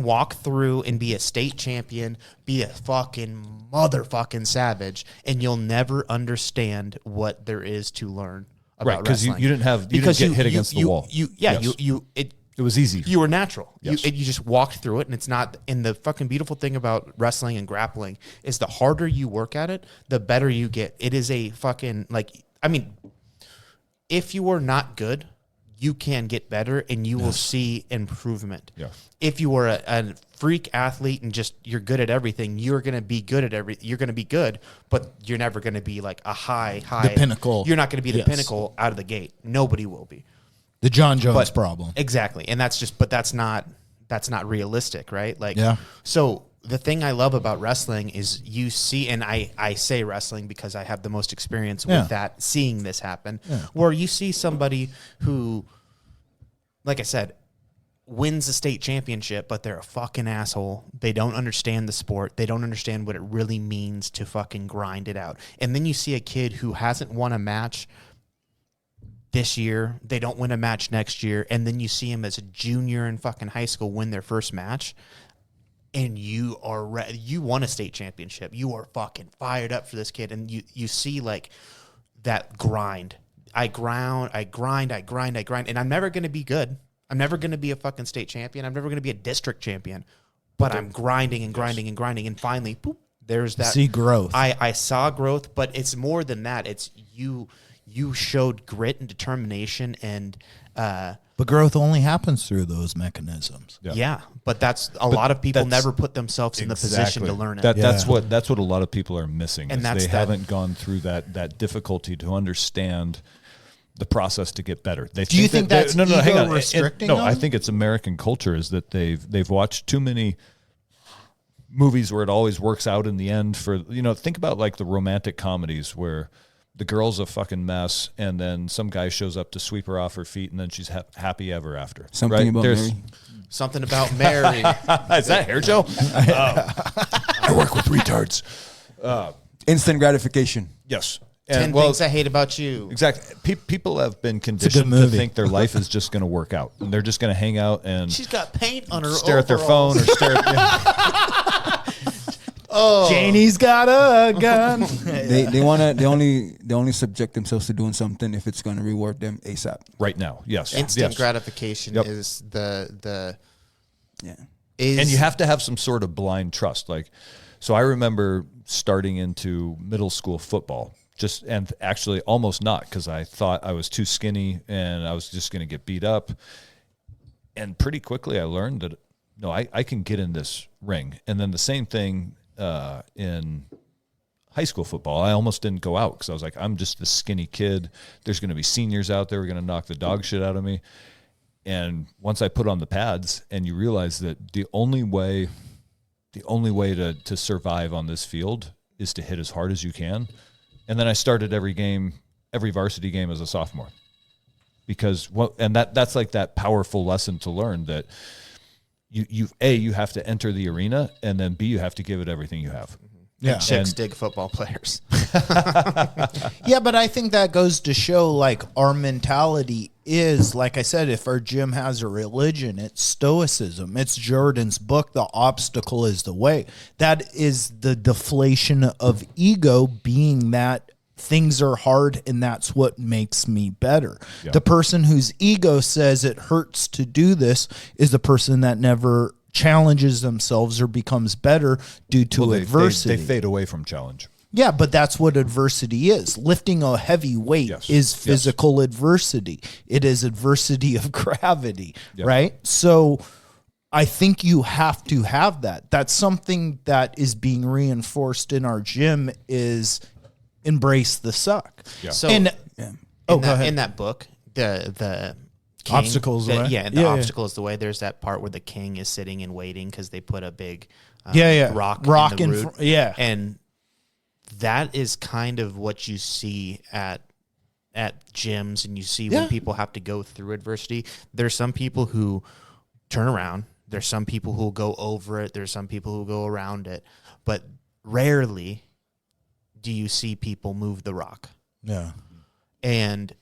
walk through and be a state champion, be a fucking motherfucking savage, and you'll never understand what there is to learn about Right, because you wrestling. didn't get hit against the wall. Yes. It was easy. You were natural. Yes. You just walked through it, and it's not. And the fucking beautiful thing about wrestling and grappling is the harder you work at it, the better you get. It is a fucking if you are not good, you can get better, and you will see improvement. Yeah. If you are a freak athlete and just you're good at everything, you're gonna be good at everything. You're gonna be good, but you're never gonna be like a high. The pinnacle. You're not gonna be the Yes. pinnacle out of the gate. Nobody will be. The John Jones But- problem. Exactly. And that's not realistic, right? Like, Yeah. So the thing I love about wrestling is you see, and I say wrestling because I have the most experience with that, seeing this happen, where you see somebody who, like I said, wins a state championship, but they're a fucking asshole. They don't understand the sport. They don't understand what it really means to fucking grind it out. And then you see a kid who hasn't won a match this year. They don't win a match next year. And then you see him as a junior in fucking high school win their first match. And you are you won a state championship. You are fucking fired up for this kid. And you see like that grind. I grind. And I'm never going to be good. I'm never going to be a fucking state champion. I'm never going to be a district champion. But I'm grinding and grinding and grinding. And finally, boop, there's that. See growth. I saw growth, but it's more than that. It's you showed grit and determination and but growth only happens through those mechanisms. yeah, but that's a lot of people never put themselves in the position to learn it. That's what a lot of people are missing. And they haven't gone through that difficulty to understand the process to get better. Do you think that's ego restricting them? I think it's American culture is that they've watched too many movies where it always works out in the end. For think about like the romantic comedies where the girl's a fucking mess, and then some guy shows up to sweep her off her feet, and then she's happy ever after. Something about Mary. Something about Mary. Is that hair, Joe? I work with retards. Instant gratification. Yes. 10 things I hate about you. Exactly. People have been conditioned to think their life is just going to work out, and they're just going to hang out and she's got paint on her stare at their phone or stare at Janie's got a gun. They only subject themselves to doing something if it's going to reward them ASAP. right now. Yes. Instant Yes. gratification Yep. is the Yeah. And you have to have some sort of blind trust. So I remember starting into middle school football, and actually almost not, because I thought I was too skinny and I was just going to get beat up. And pretty quickly I learned that, no, I can get in this ring. And then the same thing in high school football. I almost didn't go out because I was like, I'm just this skinny kid. There's going to be seniors out there who are going to knock the dog shit out of me. And once I put on the pads, and you realize that the only way to survive on this field is to hit as hard as you can. And then I started every varsity game as a sophomore, because that's like that powerful lesson to learn that you have to enter the arena, and then B, you have to give it everything you have. Yeah. chicks dig football players. Yeah, but I think that goes to show like our mentality is, like I said, if our gym has a religion, it's stoicism. It's Jordan's book, The Obstacle is the Way. That is the deflation of ego, being that things are hard and that's what makes me better. Yeah. The person whose ego says it hurts to do this is the person that never challenges themselves or becomes better due to adversity. They fade away from challenge. Yeah, but that's what adversity is. Lifting a heavy weight is physical adversity. It is adversity of gravity, right? So I think you have to have that. That's something that is being reinforced in our gym is embrace the suck. Yeah. So in that book, the king, Obstacle is the way? The obstacle is the way. There's that part where the king is sitting and waiting because they put a big rock in the root. And that is kind of what you see at gyms, and you see when people have to go through adversity. There's some people who turn around. There's some people who go over it. There's some people who go around it. But rarely do you see people move the rock. Yeah. And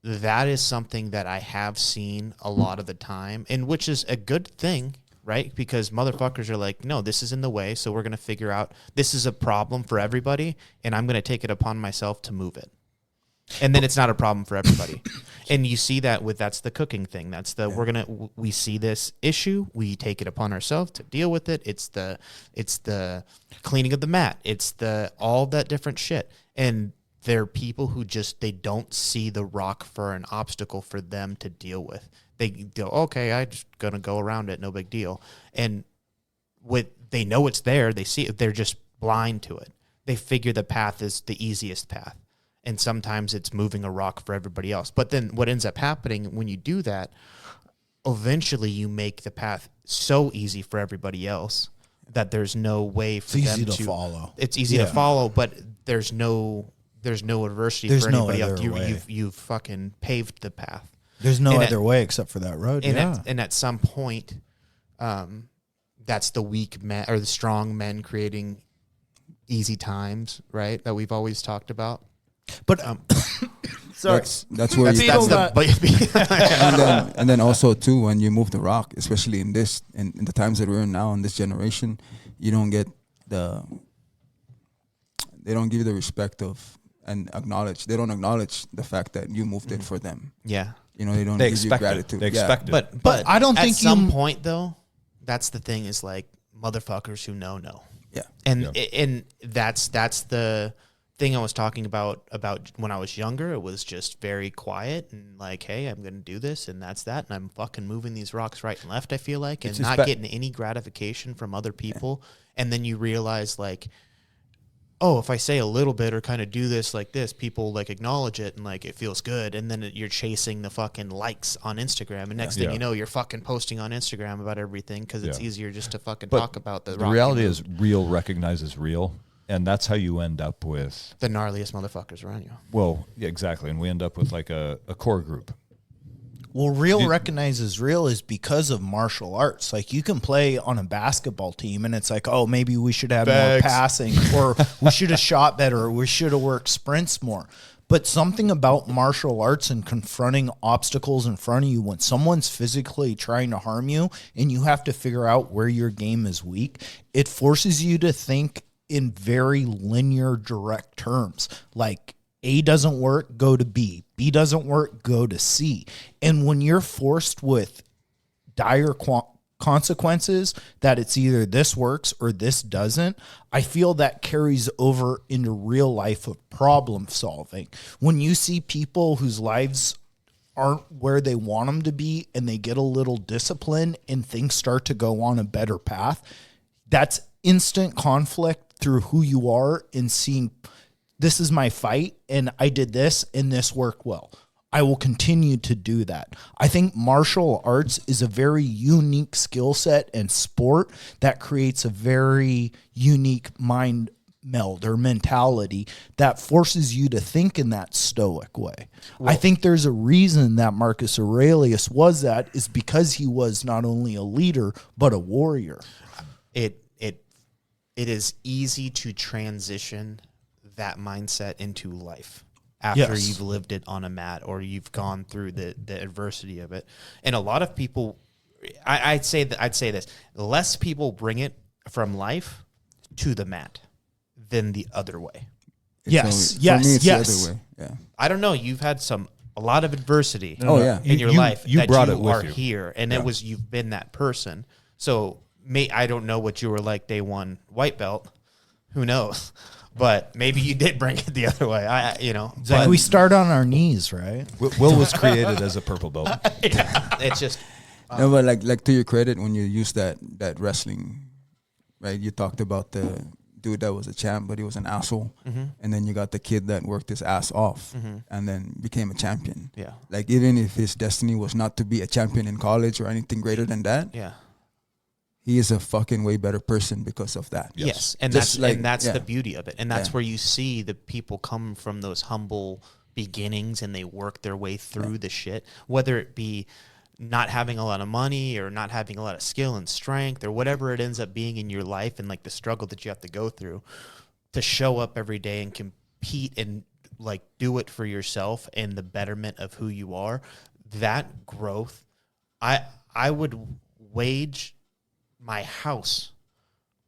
that is something that I have seen a lot of the time, and which is a good thing, right? Because motherfuckers are like, no, this is in the way, so we're going to figure out this is a problem for everybody, and I'm going to take it upon myself to move it. And then it's not a problem for everybody. And you see that that's the cooking thing. That's we see this issue, we take it upon ourselves to deal with it. It's the cleaning of the mat. It's all that different shit. And there are people who they don't see the rock for an obstacle for them to deal with. They go, okay, I'm just going to go around it. No big deal. And they know it's there. They see it. They're just blind to it. They figure the path is the easiest path. And sometimes it's moving a rock for everybody else. But then what ends up happening when you do that, eventually you make the path so easy for everybody else that there's no way for It's them easy to follow. It's easy to follow, but there's no adversity There's for no anybody other else. way. You've fucking paved the path. There's no And other way except for that road. And at some point, that's the weak men or the strong men creating easy times, right? That we've always talked about. But sorry, That's where you and then also too, when you move the rock, especially in the times that we're in now in this generation, you don't get they don't give you the respect of they don't acknowledge the fact that you moved it for them. Yeah. You know, they don't They give you expect gratitude. it. They expect it. But I don't at think some point though, that's the thing is like motherfuckers who know. Yeah. And that's the thing I was talking about when I was younger. It was just very quiet and like, hey, I'm going to do this and that's that. And I'm fucking moving these rocks right and left, I feel like, and not getting any gratification from other people. Yeah. And then you realize like, oh, if I say a little bit or kind of do this like this, people like acknowledge it and like it feels good. And then you're chasing the fucking likes on Instagram. And next thing you know, you're fucking posting on Instagram about everything because it's easier just to fucking talk about the rock. Reality is real recognizes real. And that's how you end up with the gnarliest motherfuckers around you. Well, yeah, exactly. And we end up with like a core group. Well, real recognizes real is because of martial arts. Like you can play on a basketball team and it's like, oh, maybe we should have more passing or we should have shot better or we should have worked sprints more. But something about martial arts and confronting obstacles in front of you when someone's physically trying to harm you and you have to figure out where your game is weak, it forces you to think in very linear, direct terms. Like A doesn't work, go to B. B doesn't work, go to C. And when you're forced with dire consequences that it's either this works or this doesn't, I feel that carries over into real life of problem solving. When you see people whose lives aren't where they want them to be and they get a little discipline and things start to go on a better path, that's instant conflict through who you are and seeing this is my fight and I did this and this worked well. I will continue to do that. I think martial arts is a very unique skill set and sport that creates a very unique mind meld or mentality that forces you to think in that stoic way. Well, I think there's a reason that Marcus Aurelius was that is because he was not only a leader, but a warrior. It is easy to transition that mindset into life after you've lived it on a mat or you've gone through the adversity of it. And a lot of people, I'd say this, less people bring it from life to the mat than the other way. Yes. The other way. Yeah. I don't know. You've had a lot of adversity in your life you that brought you it with are you. here. And you've been that person. So I don't know what you were like day one white belt. Who knows? But maybe you did bring it the other way. It's like we start on our knees, right? Will was created as a purple belt. It's just No, but like to your credit, when you use that wrestling, right? You talked about the dude that was a champ, but he was an asshole, and then you got the kid that worked his ass off and then became a champion. Yeah. Like even if his destiny was not to be a champion in college or anything greater than that, he is a fucking way better person because of that. Yes. And that's the beauty of it. And that's where you see the people come from those humble beginnings and they work their way through the shit, whether it be not having a lot of money or not having a lot of skill and strength or whatever it ends up being in your life and like the struggle that you have to go through to show up every day and compete and like do it for yourself and the betterment of who you are. That growth, I would wage my house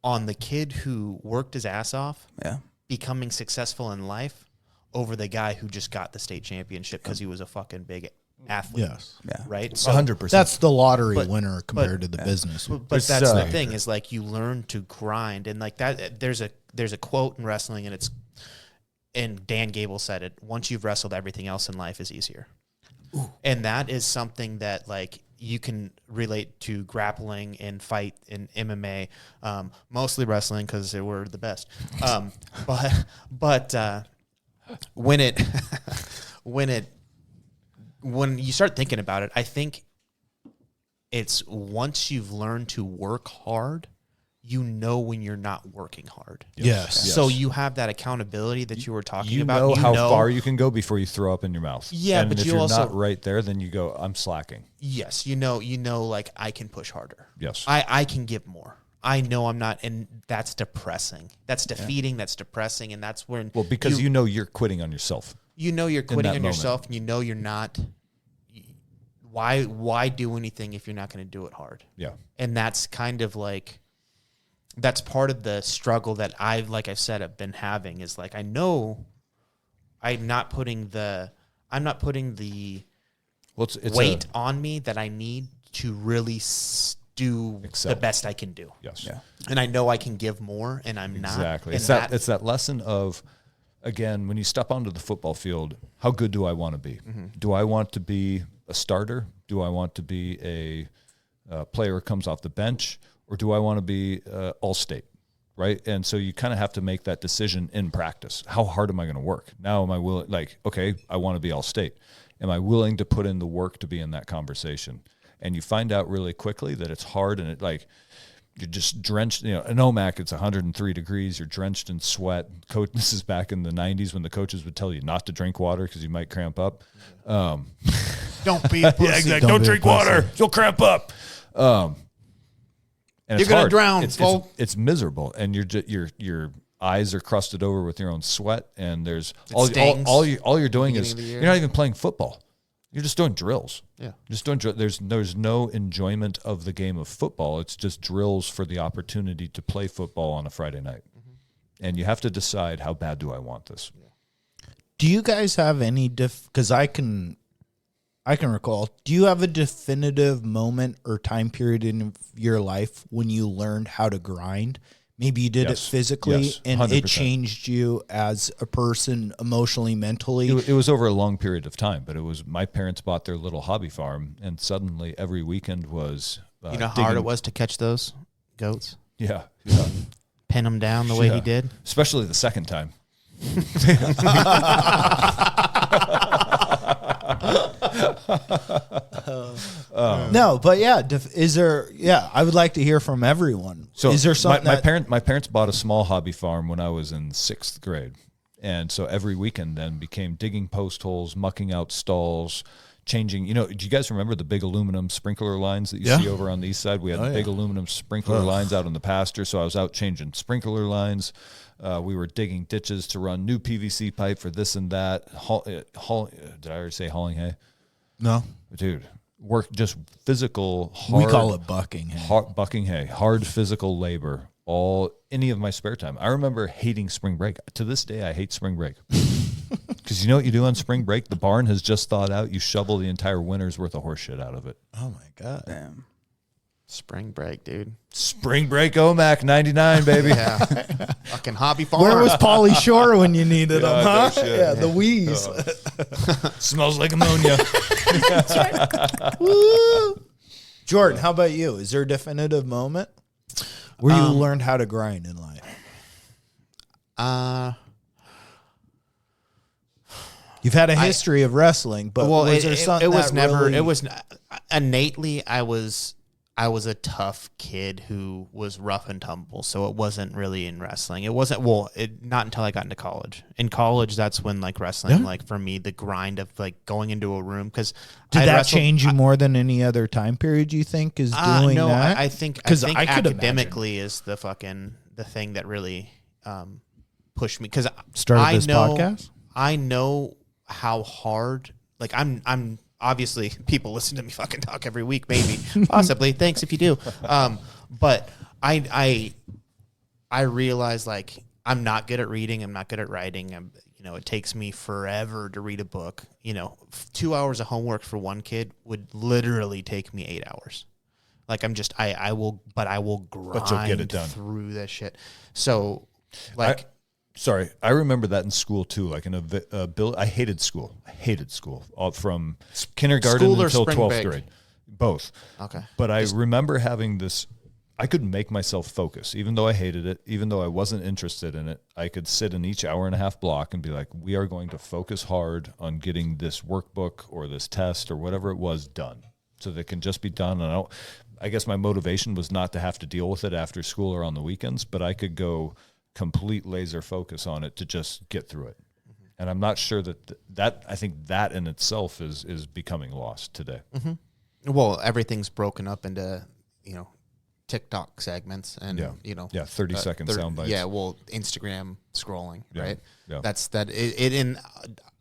on the kid who worked his ass off, becoming successful in life over the guy who just got the state championship because he was a fucking big athlete. Yes. Yeah. Right? So 100%. That's the lottery winner compared to the business. But that's the thing is like you learn to grind and like that. There's a quote in wrestling and Dan Gable said it. Once you've wrestled, everything else in life is easier. Ooh. And that is something that like you can relate to grappling and fight in MMA, mostly wrestling because they were the best. But when you start thinking about it, I think it's once you've learned to work hard you know when you're not working hard. Yes. So you have that accountability that you were talking You about. know how far you can go before you throw up in your mouth. Yeah, and but if you you're also- not right there, then you go, I'm slacking. Yes, you know, like I can push harder. Yes. I can give more. I know I'm not, and that's depressing. That's defeating. That's depressing, and that's when because you know you're quitting on yourself. you know you're quitting that on moment. yourself, and you know you're not. Why do anything if you're not going to do it hard? Yeah. And that's kind of like, that's part of the struggle that like I said, I've been having is like, I know I'm not putting the Well, it's weight on me that I need to really do Excel. the best I can do. Yes. Yeah. And I know I can give more, and I'm not. Exactly. And It's that lesson of, again, when you step onto the football field, how good do I want to be? Do I want to be a starter? Do I want to be a player who comes off the bench? Or do I want to be all-state, right? And so you kind of have to make that decision in practice. How hard am I going to work? Now am I willing, like, okay, I want to be all-state. Am I willing to put in the work to be in that conversation? And you find out really quickly that it's hard and you're just drenched. You know, in OMAC, it's 103 degrees. You're drenched in sweat. Coach, this is back in the 90s when the coaches would tell you not to drink water because you might cramp up. Don't be a pussy. Yeah, exactly. Don't drink water. You'll cramp up. And You're it's gonna hard. drown, It's miserable, and your eyes are crusted over with your own sweat, and there's all you're doing is you're not even playing football. You're just doing drills. Yeah. Just doing drills. There's no enjoyment of the game of football. It's just drills for the opportunity to play football on a Friday night. And you have to decide, how bad do I want this? Do you guys have any because I can recall, do you have a definitive moment or time period in your life when you learned how to grind? Maybe you did it physically and 100%. it changed you as a person emotionally, mentally. It was over a long period of time, but it was my parents bought their little hobby farm, and suddenly every weekend was You know how hard it was to catch those goats? Yeah. Pin them down the way he did? Especially the second time. No, but is there? Yeah, I would like to hear from everyone. So is there something my parents bought a small hobby farm when I was in 6th grade, and so every weekend then became digging post holes, mucking out stalls, changing. You know, do you guys remember the big aluminum sprinkler lines that you see over on the east side? We had big aluminum sprinkler lines out in the pasture, so I was out changing sprinkler lines. We were digging ditches to run new PVC pipe for this and that. Did I already say hauling hay? No, Dude, work, just physical, hard. we call it bucking. Bucking hay, hard physical labor, any of my spare time. I remember hating spring break. To this day, I hate spring break. Because you know what you do on spring break? The barn has just thawed out. You shovel the entire winter's worth of horse shit out of it. Oh my god! Damn. Spring break, dude. Spring break OMAC 99, baby. Yeah. Fucking hobby farm. Where was Pauly Shore when you needed him? Huh? no shit. Yeah, the wheeze. Smells like ammonia. Woo. Jordan, how about you? Is there a definitive moment where you learned how to grind in life? You've had a history of wrestling, but was there something innately I was a tough kid who was rough and tumble, so it wasn't really in wrestling. It wasn't not until I got into college. In college, that's when like wrestling, like for me, the grind of like going into a room because did that change you more than any other time period? You think is doing no, that? I think I could academically is the thing that really pushed me because started this podcast. I know how hard. Like I'm. Obviously, people listen to me fucking talk every week, maybe, possibly. Thanks if you do. But I realize like I'm not good at reading. I'm not good at writing. It takes me forever to read a book. 2 hours of homework for one kid would literally take me 8 hours. Like I will grind But you'll get it done through that shit. So like. I remember that in school too. Like in I hated school. All from kindergarten until 12th grade, both. Okay. But I remember having this. I could make myself focus, even though I hated it, even though I wasn't interested in it. I could sit in each hour-and-a-half block and be like, "We are going to focus hard on getting this workbook or this test or whatever it was done." So that can just be done. And I guess my motivation was not to have to deal with it after school or on the weekends, but I could go complete laser focus on it to just get through it. And I'm not sure that I think that in itself is becoming lost today. Well, everything's broken up into, TikTok segments and, 30-second sound bites. Yeah, well, Instagram scrolling, right? Yeah. That's that. And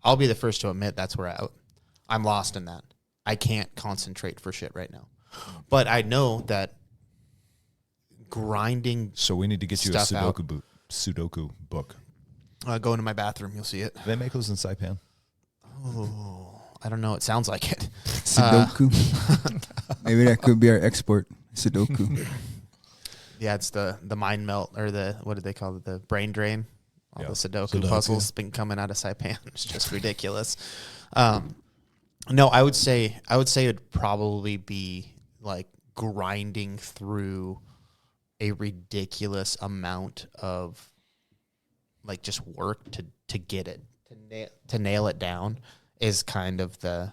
I'll be the first to admit that's where I'm lost in that. I can't concentrate for shit right now. But I know that grinding. So we need to get you a Sudoku book. Go into my bathroom, you'll see it. Do they make those in Saipan? Oh, I don't know. It sounds like it. Sudoku. Maybe that could be our export. Sudoku. Yeah, it's the mind melt or what did they call it? The brain drain. All the Sudoku puzzles been coming out of Saipan. It's just ridiculous. No, I would say it'd probably be like grinding through a ridiculous amount of like just work to get it to nail it down is kind of the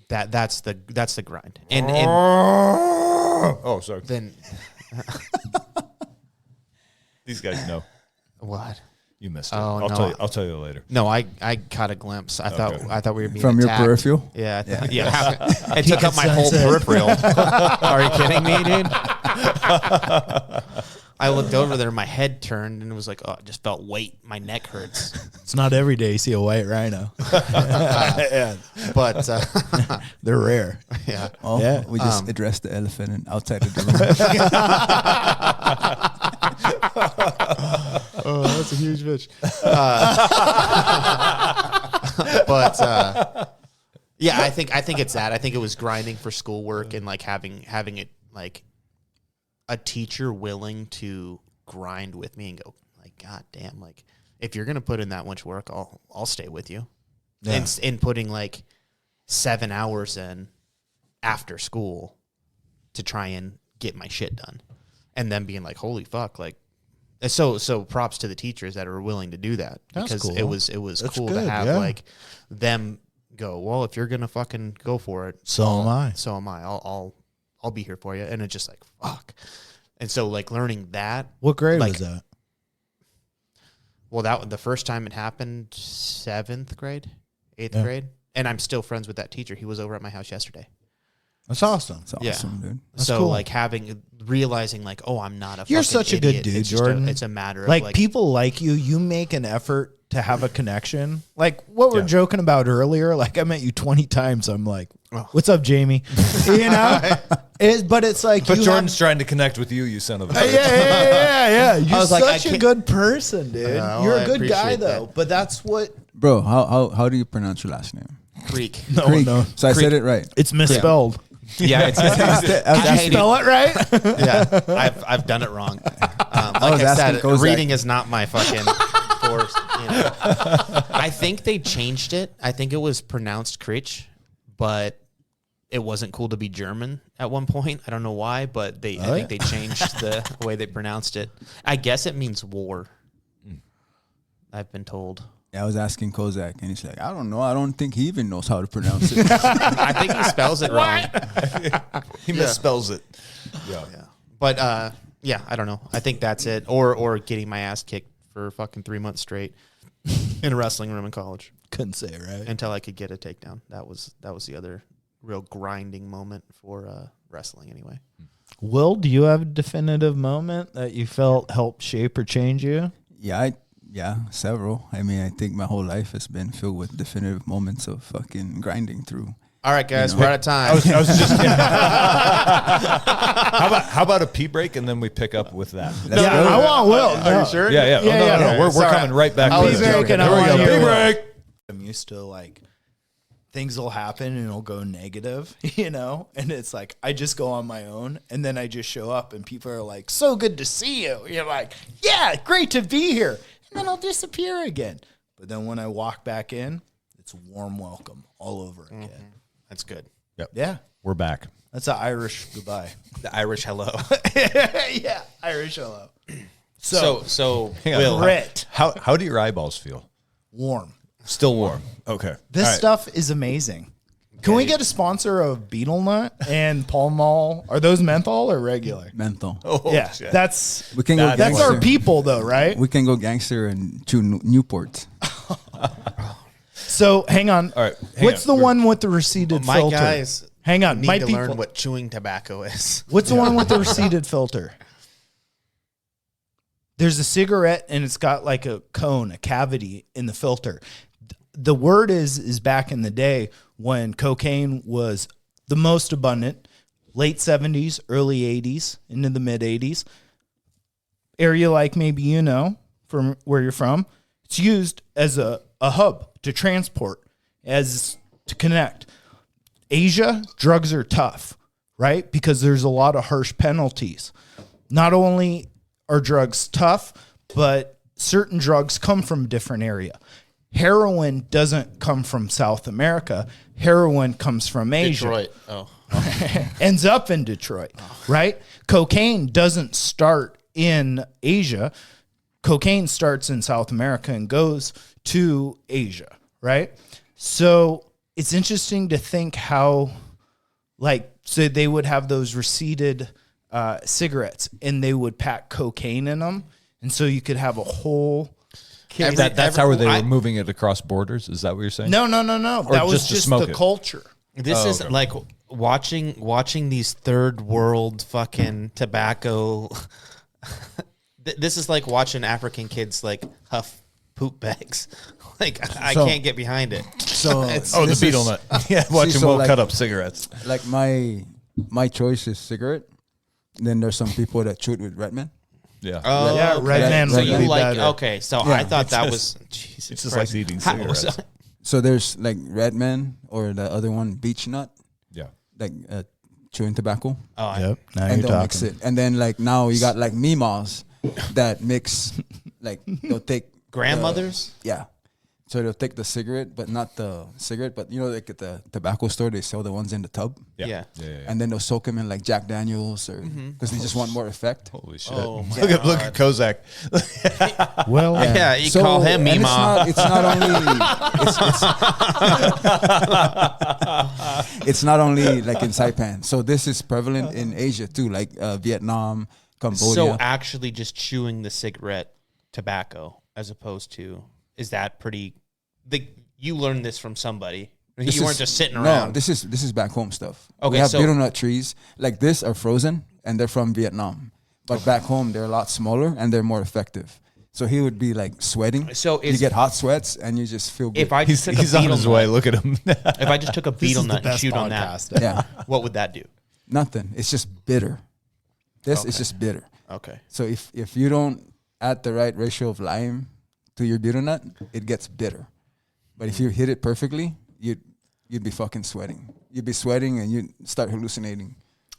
that's the grind. And oh, sorry. then These guys know. what? You missed it. Oh, I'll tell you later. No, I caught a glimpse. I thought we were being From your attacked. peripheral? Yeah, it took up my whole peripheral. Are you kidding me, dude? I looked over there, my head turned, and it was like, oh, I just felt weight. My neck hurts. It's not every day you see a white rhino. But They're rare. yeah, Oh, Yeah. we just addressed the elephant outside of the room. oh, that's a huge bitch. But yeah, I think it's that. I think it was grinding for schoolwork and like having it like a teacher willing to grind with me and go like, God damn, like if you're gonna put in that much work, I'll stay with you. Yeah. And putting like 7 hours in after school to try and get my shit done, and then being like, holy fuck, like. So props to the teachers that are willing to do that That's because cool. it was That's cool good, to have yeah. like them go, well, if you're gonna fucking go for it, So am I. So am I. I'll be here for you. And it's just like fuck. And so like learning that. What grade like, was that? Well, that the first time it happened, 7th grade, 8th Yeah. grade, and I'm still friends with that teacher. He was over at my house yesterday. That's awesome. It's Yeah. awesome, dude. That's so cool. like realizing like, oh, I'm not a. You're fucking such a good idiot. dude, It's just Jordan. it's a matter Like, of like people like you. You make an effort to have a connection. Like what we're Yeah. joking about earlier. Like I met you 20 times. I'm like, Oh. what's up, Jamie? You know, but it's like But you Jordan's trying to connect with you, you son of a bitch. yeah. You're was like, I such a can't- good person, dude. well, You're I a good guy appreciate though. that. But that's what. Bro, how do you pronounce your last name? Creek. No, Creek. no. So I said it right. It's misspelled. Yeah, it's Did you spell it right? yeah, I've done it wrong. Like was I asking said, Kozak. reading is not my fucking force. I think they changed it. I think it was pronounced Kritsch, but it wasn't cool to be German at one point. I don't know why, but I think they changed the way they pronounced it. I guess it means war. I've been told. Yeah, I was asking Kozak, and he's like, I don't know. I don't think he even knows how to pronounce it. I think he spells it wrong. He misspells it. Yeah. But yeah, I don't know. I think that's it. Or getting my ass kicked for fucking 3 months straight in a wrestling room in college Couldn't say it right. until I could get a takedown. That was the other real grinding moment for wrestling anyway. Will, do you have a definitive moment that you felt helped shape or change you? Yeah, several. I mean, I think my whole life has been filled with definitive moments of fucking grinding through. All right, guys, You know. we're out of time. I was just how about a pee break and then we pick up with that? Let's Yeah, go. I want Will. Are you sure? Yeah. Yeah, Oh, yeah. no. We're Sorry. coming right back. I'll to be this. breaking Here we on go. you. Pee break. I'm used to like things will happen and it'll go negative, you know? And it's like I just go on my own and then I just show up and people are like, so good to see you. You're like, yeah, great to be here. And then I'll disappear again. But then when I walk back in, it's a warm welcome all over again. That's good. Yeah. We're back. That's an Irish goodbye. The Irish hello. Yeah. Irish hello. So Hang on. Will, Grit. How do your eyeballs feel? Warm. Still warm. Okay. This All right. stuff is amazing. Can we get a sponsor of Beetle Nut and Pall Mall? Are those menthol or regular? Menthol. Yeah, shit. that's We can go that's gangster. our people though, right? We can go gangster and chew Newports. So hang on. All right, hang What's on. the one with the receded My filter? guys Hang on. need My to people. learn what chewing tobacco is. What's the one with the receded filter? There's a cigarette and it's got like a cone, a cavity in the filter. The word is back in the day when cocaine was the most abundant, late 70s, early 80s, into the mid 80s. Area like maybe you know from where you're from. It's used as a hub to transport, as to connect. Asia, drugs are tough, right? Because there's a lot of harsh penalties. Not only are drugs tough, but certain drugs come from a different area. Heroin doesn't come from South America. Heroin comes from Asia. Detroit. Oh. Ends up in Detroit, right? Cocaine doesn't start in Asia. Cocaine starts in South America and goes to Asia, right? So it's interesting to think how, like, so they would have those receded cigarettes and they would pack cocaine in them. And so you could have a whole case. That's how they were moving it across borders? Is that what you're saying? No. That was just to just smoke the it? culture. This is like watching these third world fucking tobacco. This is like watching African kids like huff poop bags. Like I So- can't get behind it. So Oh, the this beetle is- nut. Yeah, watching so Will like- cut up cigarettes. Like my choice is cigarette. Then there's some people that chew it with Redman. Yeah. Oh, Yeah, okay. Red Man So would you be like better. okay? So Yeah, I thought that just- was Jesus it's just Christ. like eating How- cigarettes. So there's like Redman or the other one, Beech Nut, Yeah. like chewing tobacco. Oh, I- Yep. Now And you're they'll mix talking. it. And then like now you got like Mimas that mix, like they'll take grandmothers. yeah. So they'll take the cigarette, but not the cigarette, but you know, like at the tobacco store, they sell the ones in the tub. Yeah. And then they'll soak them in like Jack Daniels or because they just want more effect. Holy shit. Oh, my look at Kozak. Well, Yeah, you call him and Mima. It's not only it's not only like in Saipan. So this is prevalent in Asia too, like Vietnam, Cambodia. So actually, just chewing the cigarette tobacco as opposed to is that pretty? You learned this from somebody. This You weren't is- just sitting No, around. this is back home stuff. Okay, we have so- betel nut trees like this are frozen and they're from Vietnam, but back home they're a lot smaller and they're more effective. So he would be like sweating. So you is- get hot sweats and you just feel good. if I just took He's a on beetle his nut, way. Look at him. if I just took a beetle nut and chewed on that, yeah, what would that do? nothing. It's just bitter. This is just bitter. Okay. So if you don't add the right ratio of lime to your betel nut, it gets bitter. But if you hit it perfectly, you'd be fucking sweating. You'd be sweating and you'd start hallucinating.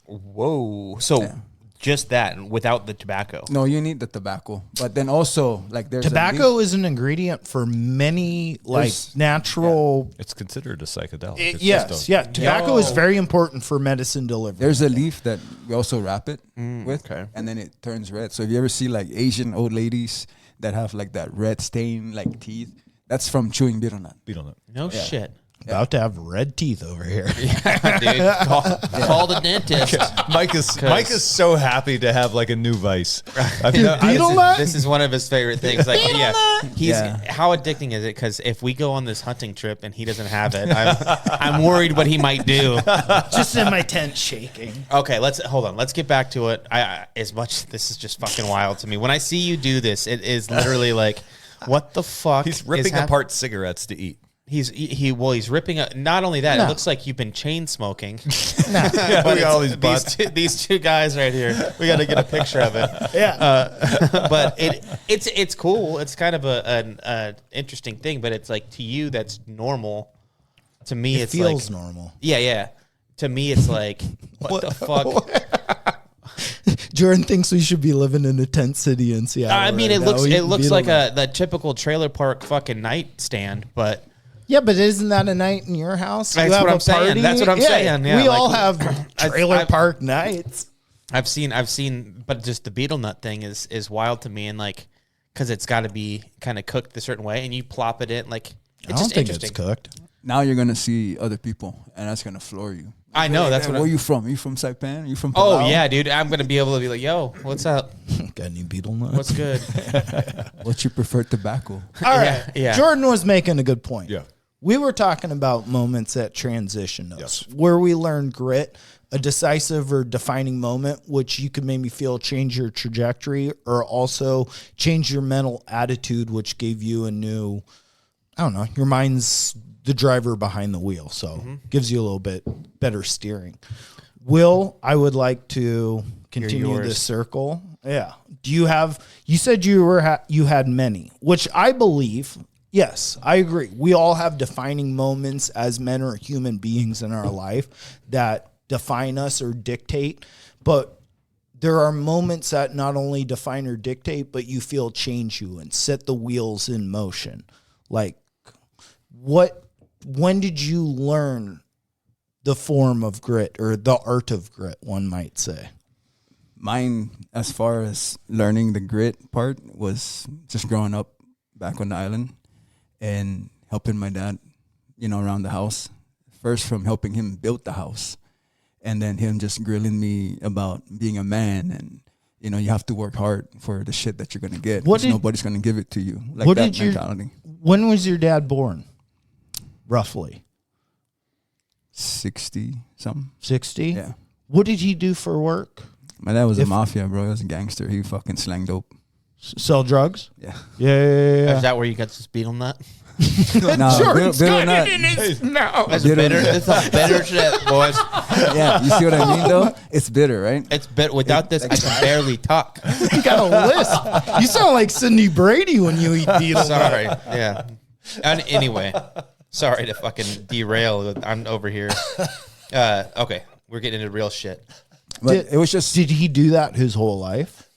Whoa. So Yeah. just that without the tobacco. No, you need the tobacco. But then also like there's a tobacco leaf- is an ingredient for many like There's- natural. It's considered a psychedelic. It's Yes, just a- yeah. Tobacco is Yo. very important for medicine delivery. There's a leaf that we also wrap it with, okay. and then it turns red. So if you ever see like Asian old ladies that have like that red stain like teeth, that's from chewing betel nut. Beetle nut. No shit. About to have red teeth over here. Dude, call the dentist. Mike is so happy to have like a new vice. Beetle nut? This is one of his favorite things. Like, he's Yeah. how addicting is it? Because if we go on this hunting trip and he doesn't have it, I'm worried what he might do. Just in my tent shaking. Okay, hold on. Let's get back to it. This is just fucking wild to me. When I see you do this, it is literally like, what the fuck? He's ripping apart cigarettes to eat. He's ripping up. Not only that, No. it looks like you've been chain smoking. Nah. We got all these butts. these two guys right here. We got to get a picture of it. Yeah. But it's cool. It's kind of an interesting thing. But it's like to you that's normal. To me, It it's feels like normal. yeah. To me, it's like what the fuck. Jordan thinks we should be living in a tent city in Seattle. I mean, right now. it looks like Beetle nut. the typical trailer park fucking nightstand, but. Yeah, but isn't that a night in your house? That's You have what I'm a saying. party? That's what I'm saying. Yeah, we like, all have trailer I've- park nights. I've seen, but just the beetle nut thing is wild to me, and like, because it's got to be kind of cooked a certain way, and you plop it in, like, it's I don't just think interesting. it's cooked. now you're gonna see other people, and that's gonna floor you. I know, that's what Where I'm- you from? You from Saipan? You from Palau? Oh yeah, dude. I'm gonna be able to be like, yo, what's up? Got any beetle nuts? What's good? What's your preferred tobacco? All right. yeah. Jordan was making a good point. Yeah. We were talking about moments that transition us, where we learn grit, a decisive or defining moment, which you could maybe feel change your trajectory or also change your mental attitude, which gave you a new, I don't know, your mind's the driver behind the wheel. So gives you a little bit better steering. Will, I would like to continue this circle. Yeah. Do you have, you said you had many, which I believe, yes, I agree. We all have defining moments as men or human beings in our life that define us or dictate, but there are moments that not only define or dictate, but you feel change you and set the wheels in motion. Like when did you learn the form of grit or the art of grit, one might say? Mine, as far as learning the grit part, was just growing up back on the island and helping my dad, around the house. First from helping him build the house, and then him just grilling me about being a man and, you have to work hard for the shit that you're going to get. Nobody's going to give it to you. Like that mentality. When was your dad born? Roughly 60 something. 60? Yeah. What did he do for work? My dad was a mafia, bro. He was a gangster. He fucking slang dope. Sell drugs? Yeah. Yeah. Is that where you got this beetle nut? No, Jordan's bitter got nut. it in his mouth. That's bitter. It's a bitter shit, boys. Yeah, you see what I mean, though? It's bitter, right? It's bitter. Without this, I can barely talk. You got a lisp. You sound like Sidney Brady when you eat beetle. Sorry. Yeah. And anyway, sorry to fucking derail. I'm over here. Okay, we're getting into real shit. But it was just... Did he do that his whole life?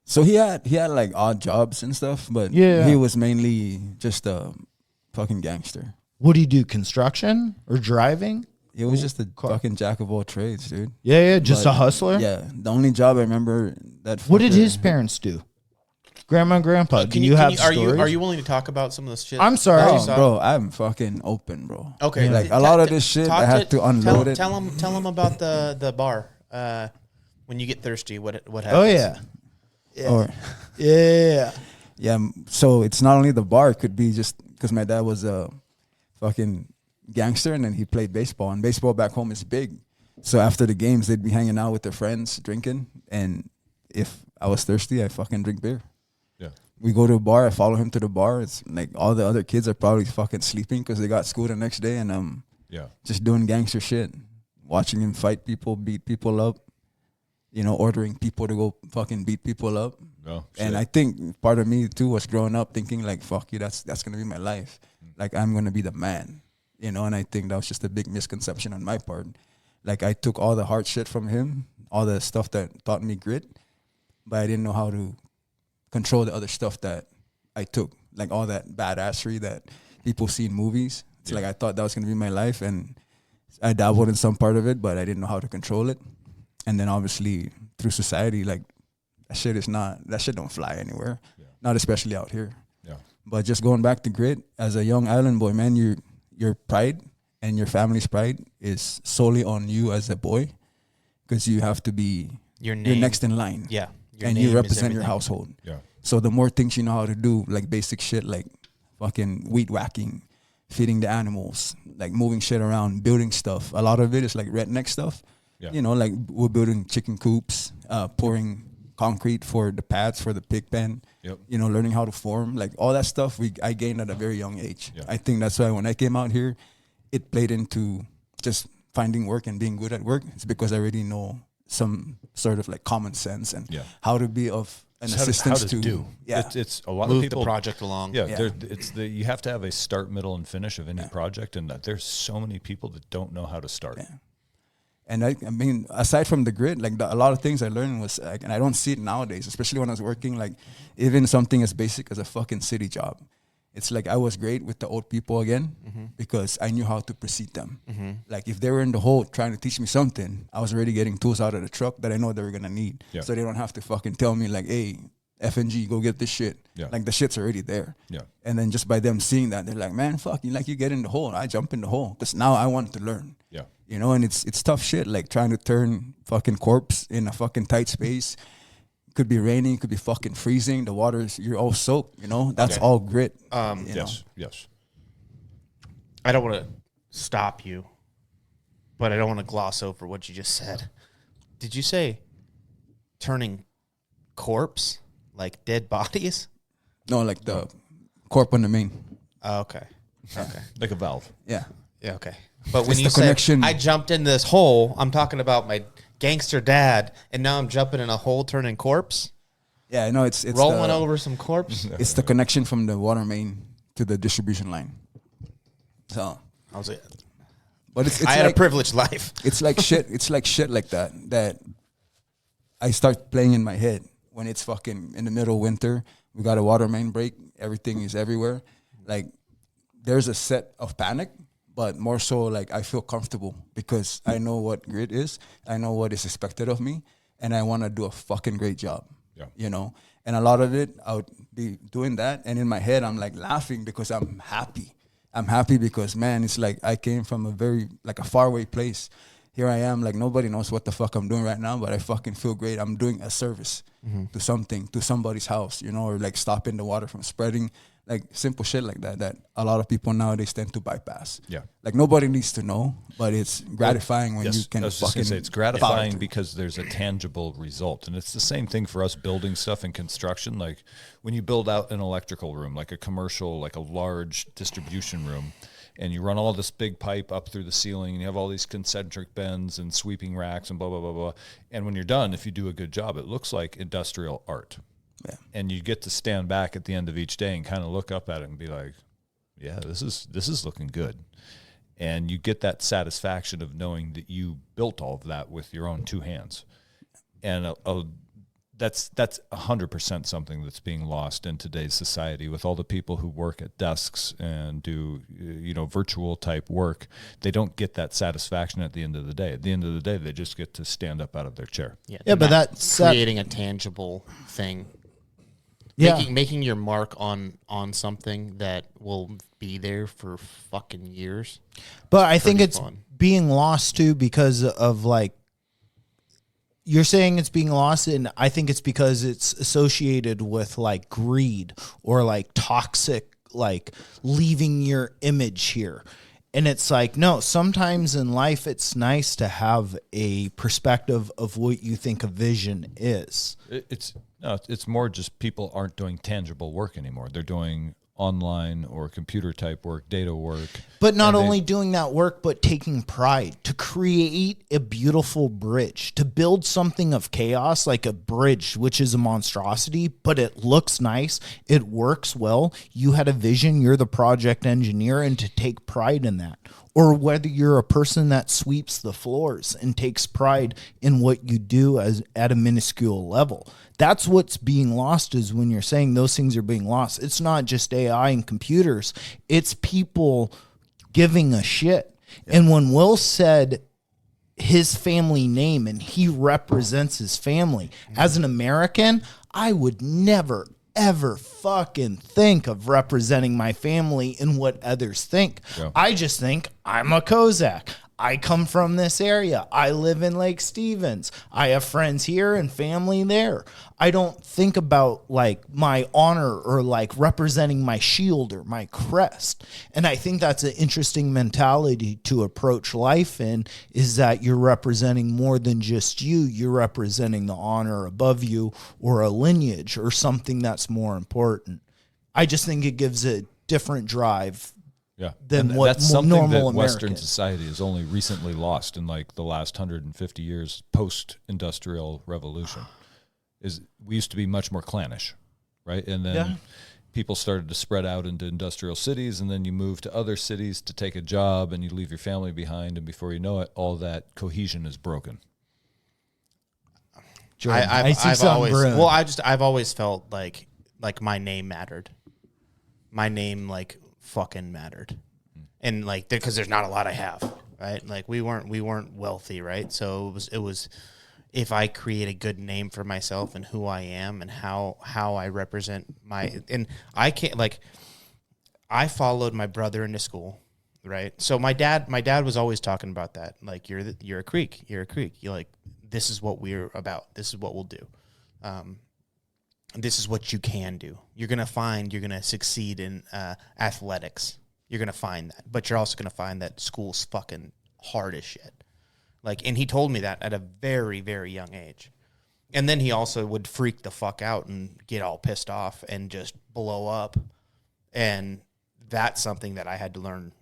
So he had like odd jobs and stuff, but he was mainly just a fucking gangster. What did he do? Construction or driving? He was just a fucking jack of all trades, dude. Yeah, just a hustler. Yeah, the only job I remember that. What did his parents do? Grandma and grandpa, do you have stories? Are you willing to talk about some of this shit? I'm sorry. Oh, bro, I'm fucking open, bro. Okay, like a lot of this shit, I have to unload it. Tell him about the bar. When you get thirsty, what happens? Oh yeah. Yeah. So it's not only the bar; it could be just because my dad was a fucking gangster, and then he played baseball. And baseball back home is big. So after the games, they'd be hanging out with their friends, drinking. And if I was thirsty, I fucking drink beer. Yeah. We go to a bar. I follow him to the bar. It's like all the other kids are probably fucking sleeping because they got school the next day, and just doing gangster shit, watching him fight people, beat people up. Ordering people to go fucking beat people up. Oh, and I think part of me too was growing up thinking like, fuck you, that's gonna be my life. Like I'm gonna be the man. And I think that was just a big misconception on my part. Like I took all the hard shit from him, all the stuff that taught me grit, but I didn't know how to control the other stuff that I took. Like all that badassery that people see in movies. It's like I thought that was gonna be my life, and I dabbled in some part of it, but I didn't know how to control it. And then obviously through society, like that shit don't fly anywhere. Yeah. Not especially out here. Yeah. But just going back to grit, as a young island boy, man, your pride and your family's pride is solely on you as a boy, because you have to be you're next in line. Yeah. And you represent your household. Yeah. So the more things you know how to do, like basic shit like fucking weed whacking, feeding the animals, like moving shit around, building stuff. A lot of it is like redneck stuff. Yeah. Like we're building chicken coops, pouring concrete for the pads for the pig pen. Yep. Learning how to form, like all that stuff. I gained at a very young age. Yeah. I think that's why when I came out here, it played into just finding work and being good at work. It's because I already know some sort of like common sense and how to be of an assistance how to do. Yeah, it's a lot move of people the project along. Yeah. You have to have a start, middle, and finish of any project, and there's so many people that don't know how to start. Yeah. And I mean, aside from the grit, like a lot of things I learned was, like, and I don't see it nowadays, especially when I was working, like even something as basic as a fucking city job. It's like I was great with the old people again because I knew how to precede them. Mm-hmm. Like if they were in the hole trying to teach me something, I was already getting tools out of the truck that I know they were going to need. Yeah. So they don't have to fucking tell me like, hey, FNG, go get this shit. Yeah. Like the shit's already there. Yeah. And then just by them seeing that, they're like, man, fuck, you get in the hole. I jump in the hole because now I want to learn. Yeah. You know, and it's tough shit, like trying to turn fucking corpse in a fucking tight space. Could be raining, could be fucking freezing. The water's, you're all soaked, you know? That's all grit. You know? Yes. I don't want to stop you, but I don't want to gloss over what you just said. Did you say turning corpse, like dead bodies? No, like the corp on the main. Oh, okay. Like a valve. Yeah. Yeah, okay. But when It's you the said connection. I jumped in this hole, I'm talking about my gangster dad, and now I'm jumping in a hole turning corpse, Yeah, no, it's rolling the, over some corpse. It's the connection from the water main to the distribution line. So, I was it. but it's I had like, a privileged life. it's like shit. It's like shit like that I start playing in my head when it's fucking in the middle of winter. We got a water main break. Everything is everywhere. Like there's a set of panic, but more so like I feel comfortable because I know what grit is. I know what is expected of me, and I want to do a fucking great job. Yeah. You know, and a lot of it I would be doing that, and in my head I'm like laughing because I'm happy. I'm happy because, man, it's like I came from a very, like a faraway place. Here I am, like nobody knows what the fuck I'm doing right now, but I fucking feel great. I'm doing a service to something, to somebody's house, you know, or like stopping the water from spreading, like simple shit like that a lot of people nowadays tend to bypass. Yeah. Like nobody needs to know, but it's gratifying when you can I was just fucking gonna say it's gratifying because there's a tangible result, and it's the same thing for us building stuff in construction. Like when you build out an electrical room, like a commercial, like a large distribution room, and you run all this big pipe up through the ceiling, and you have all these concentric bends and sweeping racks and blah blah blah blah. And when you're done, if you do a good job, it looks like industrial art. Yeah. And you get to stand back at the end of each day and kind of look up at it and be like, yeah, this is looking good. And you get that satisfaction of knowing that you built all of that with your own two hands. And that's 100% something that's being lost in today's society with all the people who work at desks and do, virtual type work. They don't get that satisfaction at the end of the day. At the end of the day, they just get to stand up out of their chair. Yeah, but that's creating a tangible thing. Yeah. Making your mark on something that will be there for fucking years. But I think it's fun. being lost too because of like you're saying it's being lost, and I think it's because it's associated with like greed or like toxic, like leaving your image here. And it's like, no, sometimes in life it's nice to have a perspective of what you think a vision is. It's more just people aren't doing tangible work anymore. They're doing online or computer type work, data work. But not only doing that work, but taking pride to create a beautiful bridge, to build something of chaos, like a bridge, which is a monstrosity, but it looks nice. It works well. You had a vision. You're the project engineer, and to take pride in that. Or whether you're a person that sweeps the floors and takes pride in what you do at a minuscule level. That's what's being lost, is when you're saying those things are being lost. It's not just AI and computers. It's people giving a shit. Yeah. And when Will said his family name and he represents his family, as an American, I would never, ever fucking think of representing my family in what others think. Yeah. I just think I'm a Kozak. I come from this area. I live in Lake Stevens. I have friends here and family there. I don't think about like my honor or like representing my shield or my crest. And I think that's an interesting mentality to approach life in, is that you're representing more than just you. You're representing the honor above you or a lineage or something that's more important. I just think it gives a different drive. Yeah, than and what that's something normal that Western American society has only recently lost in like the last 150 years post-industrial revolution. Is we used to be much more clannish, right? And then people started to spread out into industrial cities, and then you move to other cities to take a job, and you leave your family behind, and before you know it, all that cohesion is broken. I've always felt like my name mattered. My name fucking mattered. And because there's not a lot I have, right? Like we weren't wealthy, right? So it was if I create a good name for myself and who I am and how I represent and I can't, like, I followed my brother into school, right? So my dad was always talking about that. Like, you're a Creek. You're like, this is what we're about. This is what we'll do. This is what you can do. You're going to succeed in athletics. You're going to find that. But you're also going to find that school's fucking hard as shit. Like, and he told me that at a very, very young age. And then he also would freak the fuck out and get all pissed off and just blow up. And that's something that I had to learn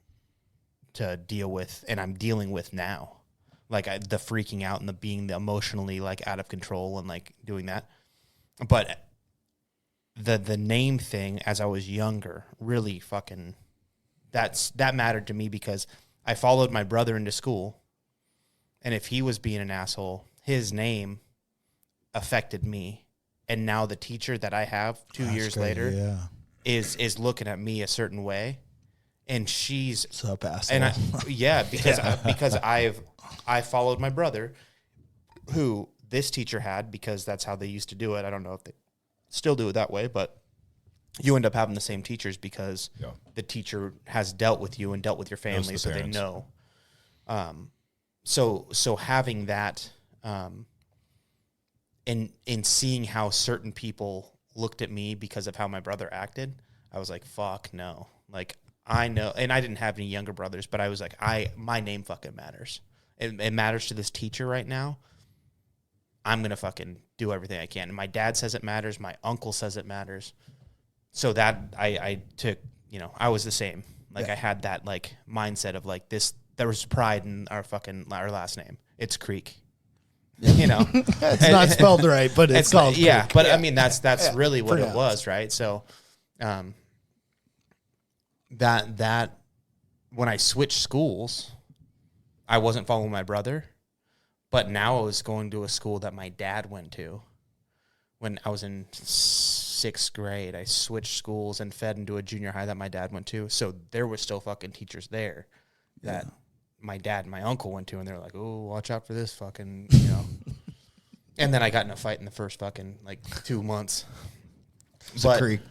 to deal with, and I'm dealing with now. Like, the freaking out and the being the emotionally, like, out of control and, like, doing that. But the name thing, as I was younger, really fucking, that mattered to me because I followed my brother into school, and if he was being an asshole, his name affected me. And now the teacher that I have 2 years later is looking at me a certain way, and she's Sup, asshole. and because I followed my brother, who this teacher had, because that's how they used to do it. I don't know if they still do it that way, but you end up having the same teachers because the teacher has dealt with you and dealt with your family, so they know. So having that, and seeing how certain people looked at me because of how my brother acted, I was like, fuck no. Like, I know, and I didn't have any younger brothers, but I was like, my name fucking matters. It matters to this teacher right now. I'm going to fucking do everything I can. And my dad says it matters. My uncle says it matters. So that I took, I was the same. Like, I had that, like, mindset of, like, this, there was pride in our last name. It's Creek. It's not spelled right, but it's called Creek. Yeah, but I mean, that's really what it was, right? So, that when I switched schools, I wasn't following my brother, but now I was going to a school that my dad went to. When I was in 6th grade, I switched schools and fed into a junior high that my dad went to. So there were still fucking teachers there that my dad and my uncle went to, and they're like, "Oh, watch out for this fucking," And then I got in a fight in the first fucking, like, 2 months. It's a Creek.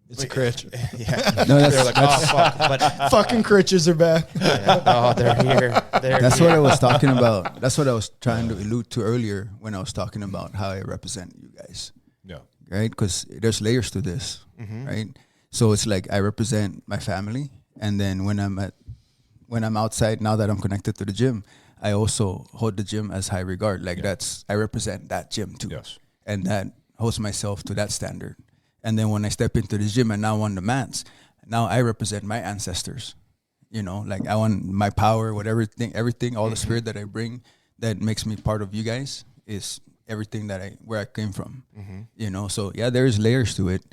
It's a Critch. Yeah. No, they're like, oh, fuck. But fucking Critches are back. Oh, they're here. That's what I was talking about. That's what I was trying to allude to earlier when I was talking about how I represent you guys. Yeah. Right? Because there's layers to this, right? So it's like I represent my family, and then when I'm outside, now that I'm connected to the gym, I also hold the gym as high regard. Like, I represent that gym too. Yes. And that holds myself to that standard. And then when I step into the gym and now on the mats, now I represent my ancestors. Like, I want my power, everything, all the spirit that I bring that makes me part of you guys is everything where I came from. So yeah, there's layers to it.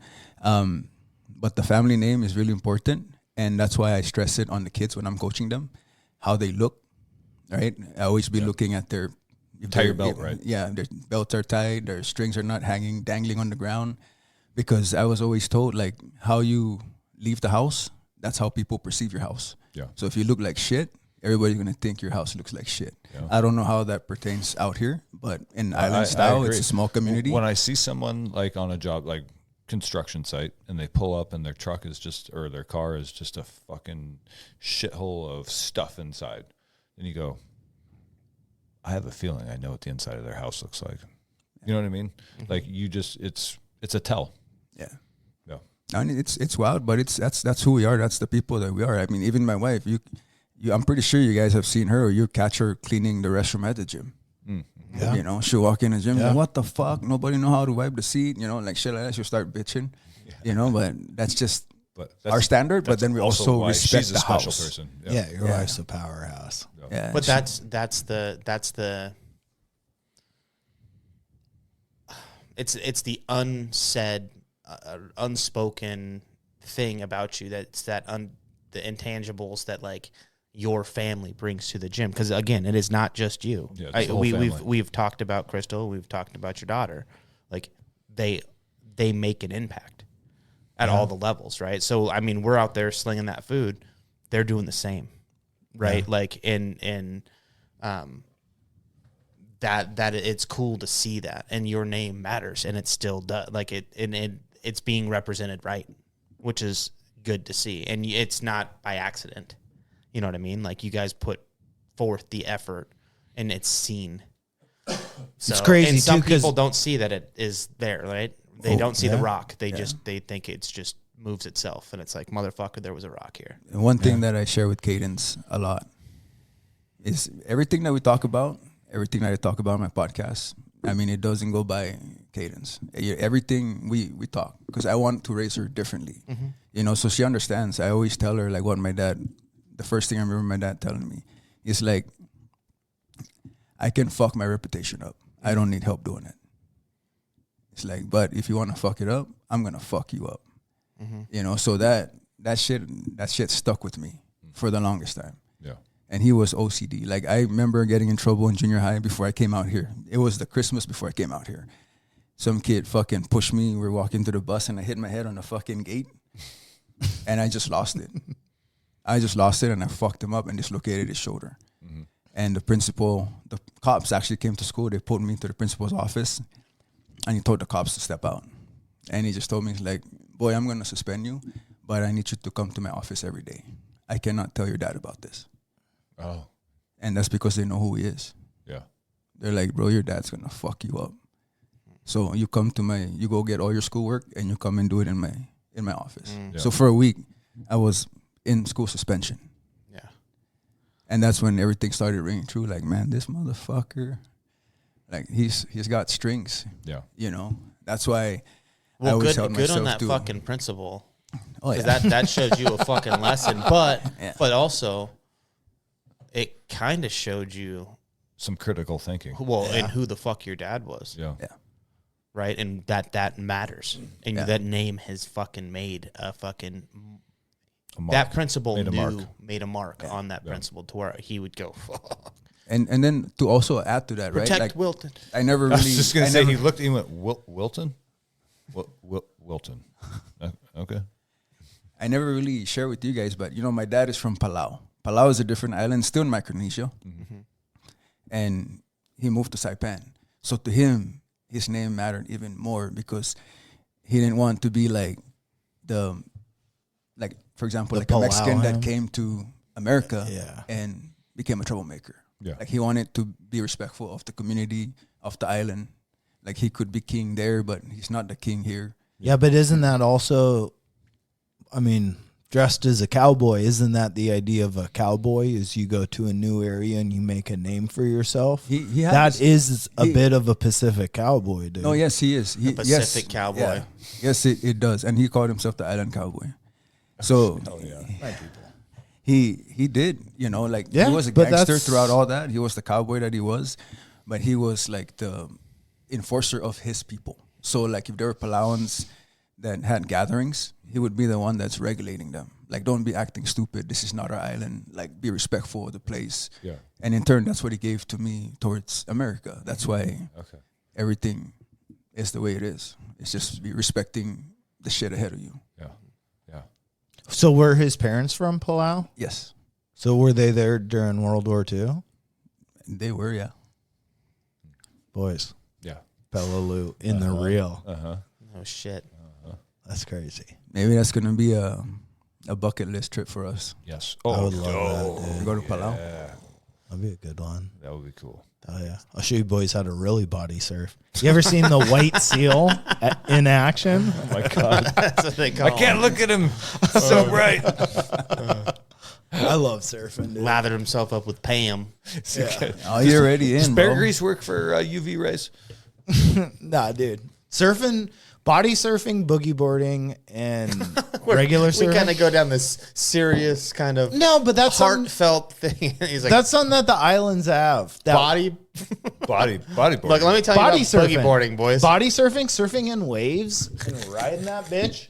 But the family name is really important. And that's why I stress it on the kids when I'm coaching them, how they look, right? I always be looking at their... Tie your belt, right? Yeah, their belts are tied, their strings are not dangling on the ground. Because I was always told, like, how you leave the house, that's how people perceive your house. Yeah. So if you look like shit, everybody's going to think your house looks like shit. Yeah. I don't know how that pertains out here, but in island style, it's a small community. When I see someone, like, on a job, like construction site, and they pull up and their truck is or their car is just a fucking shithole of stuff inside, and you go, I have a feeling I know what the inside of their house looks like. You know what I mean? Like, you just, it's a tell. Yeah. Yeah. I mean, it's wild, but that's who we are. That's the people that we are. I mean, even my wife, I'm pretty sure you guys have seen her, or you catch her cleaning the restroom at the gym. Yeah. She'll walk in the gym, like, what the fuck? Nobody know how to wipe the seat, like shit like that. She'll start bitching, but that's just our standard. But then we also respect she's a the special house. person. Yeah, your wife's a powerhouse. Yeah. But that's the it's the unsaid, unspoken thing about you. That's the intangibles that, like, your family brings to the gym. Because again, it is not just you. Yeah, we've talked about Crystal. We've talked about your daughter. Like, they make an impact at all the levels, right? So I mean, we're out there slinging that food. They're doing the same, right? Like, in that it's cool to see that, and your name matters, and it still does. Like it's being represented right, which is good to see, and it's not by accident. You know what I mean? Like you guys put forth the effort, and it's seen. So, it's crazy and some too, 'cause people don't see that it is there, right? They don't see the rock. They they think it's just moves itself, and it's like, motherfucker, there was a rock here. And one thing that I share with Cadence a lot is everything that we talk about, everything that I talk about on my podcast. I mean, it doesn't go by Cadence. Everything we talk, because I want to raise her differently, you know, so she understands. I always tell her like what my dad. The first thing I remember my dad telling me is like, I can fuck my reputation up. I don't need help doing it. It's like, but if you want to fuck it up, I'm gonna fuck you up. You know, so that shit stuck with me for the longest time. Yeah. And he was OCD. Like I remember getting in trouble in junior high before I came out here. It was the Christmas before I came out here. Some kid fucking pushed me. We were walking to the bus and I hit my head on the fucking gate, and I just lost it. I just lost it and I fucked him up and dislocated his shoulder. And the cops actually came to school. They pulled me into the principal's office, and he told the cops to step out. And he just told me, like, boy, I'm going to suspend you, but I need you to come to my office every day. I cannot tell your dad about this. Oh. And that's because they know who he is. Yeah. They're like, bro, your dad's going to fuck you up. So you go get all your schoolwork and you come and do it in my office. Yeah. So for a week, I was in school suspension. And that's when everything started ringing true. Like, man, this motherfucker, like he's got strings. Yeah. You know, that's why. Well, I always good held myself on that to, fucking principle. Oh yeah. That showed you a fucking lesson, but Yeah. but also, it kind of showed you Some critical thinking. and who the fuck your dad was. Yeah. Yeah. Right, and that matters, and that name has fucking made a fucking. That principal made a mark on that principal to where he would go. And then to also add to that, Protect right? Like, Wilton. I never really. I was just going to say, he looked, he went, Wilton? Wilton. Okay. I never really share with you guys, but you know, my dad is from Palau. Palau is a different island, still in Micronesia. And he moved to Saipan. So to him, his name mattered even more because he didn't want to be like for example, like a Mexican that came to America and became a troublemaker. Yeah. Like he wanted to be respectful of the community, of the island. Like he could be king there, but he's not the king here. Yeah, but isn't that also, I mean, dressed as a cowboy, isn't that the idea of a cowboy is you go to a new area and you make a name for yourself? That is a bit of a Pacific cowboy, dude. No, yes, he is. Pacific cowboy. Yeah. Yes, it does. And he called himself the island cowboy. So he did, you know, like he was a gangster throughout all that. He was the cowboy that he was, but he was like the enforcer of his people. So like if there were Palauans that had gatherings, he would be the one that's regulating them. Like, don't be acting stupid. This is not our island. Like, be respectful of the place. Yeah. And in turn, that's what he gave to me towards America. That's why everything is the way it is. It's just be respecting the shit ahead of you. Yeah. Yeah. So were his parents from Palau? Yes. So were they there during World War II? They were, yeah. Boys. Yeah. Pellaloo in the real. Oh shit. That's crazy. Maybe that's going to be a bucket list trip for us. Yes. I would love that, dude. Go to Palau. That'd be a good one. That would be cool. Oh yeah, I'll show you boys how to really body surf. You ever seen the white seal in action? Oh my God. That's what they call I can't look at him so bright. I love surfing, dude. Lathered himself up with Pam. Oh, you're already in, Does bro. bear grease work for UV rays? Nah, dude. Surfing, body surfing, boogie boarding, and regular surfing. We kind of go down this serious kind of No, but that's heartfelt thing. He's like, that's something that the islands have. That body. Bodyboard. Look, let me tell you body about surfing, boogie boarding, boys. Body surfing, surfing in waves, and riding that bitch.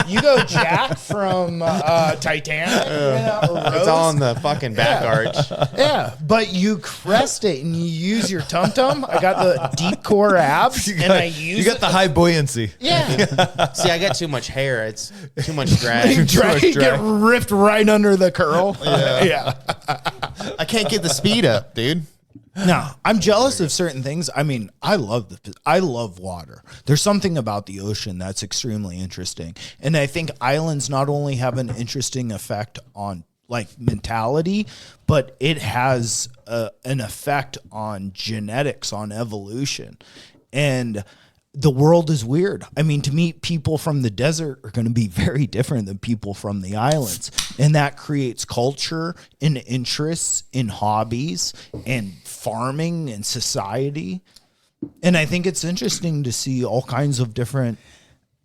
You go Jack from Titanic. It's all on the fucking back arch. Yeah, but you crest it and you use your tum-tum. I got the deep core abs, and I use You got the high buoyancy. Yeah. See, I got too much hair. It's too much drag. You get ripped right under the curl. Yeah. I can't get the speed up, dude. No, I'm jealous of certain things. I mean, I love water. There's something about the ocean that's extremely interesting. And I think islands not only have an interesting effect on like mentality, but it has an effect on genetics, on evolution. And the world is weird. I mean, to meet people from the desert are going to be very different than people from the islands. And that creates culture and interests in hobbies and farming and society. And I think it's interesting to see all kinds of different,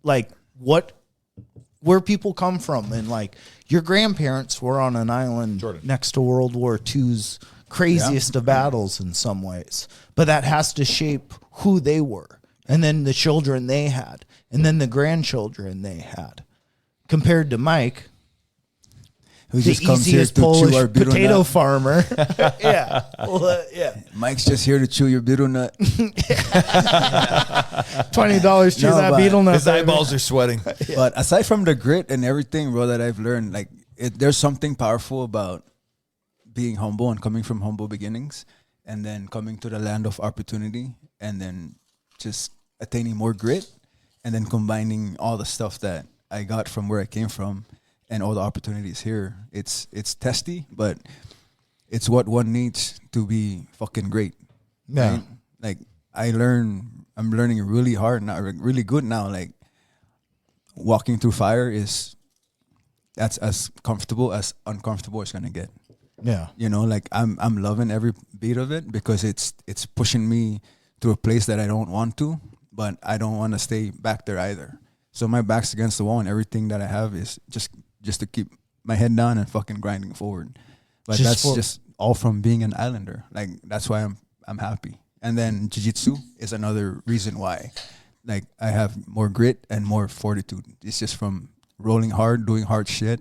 like where people come from. And like your grandparents were on an island next to World War II's craziest of battles in some ways. But that has to shape who they were. And then the children they had, and then the grandchildren they had. Compared to Mike, who the just comes here easiest to chew Polish our betel potato nut. farmer. Yeah. Well, yeah. Mike's just here to chew your betel nut. $20 chew No, that but betel nut. His eyeballs are sweating. But aside from the grit and everything, bro, that I've learned, like there's something powerful about being humble and coming from humble beginnings, and then coming to the land of opportunity, and then just attaining more grit, and then combining all the stuff that I got from where I came from and all the opportunities here. It's testy, but it's what one needs to be fucking great. Yeah. Right? Like I'm learning really hard now, really good now. Like walking through fire that's as comfortable as uncomfortable it's gonna get. Yeah. You know, like I'm loving every beat of it because it's pushing me to a place that I don't want to, but I don't want to stay back there either. So my back's against the wall, and everything that I have is just to keep my head down and fucking grinding forward. But that's just all from being an islander. Like that's why I'm happy. And then jiu-jitsu is another reason why. Like I have more grit and more fortitude. It's just from rolling hard, doing hard shit,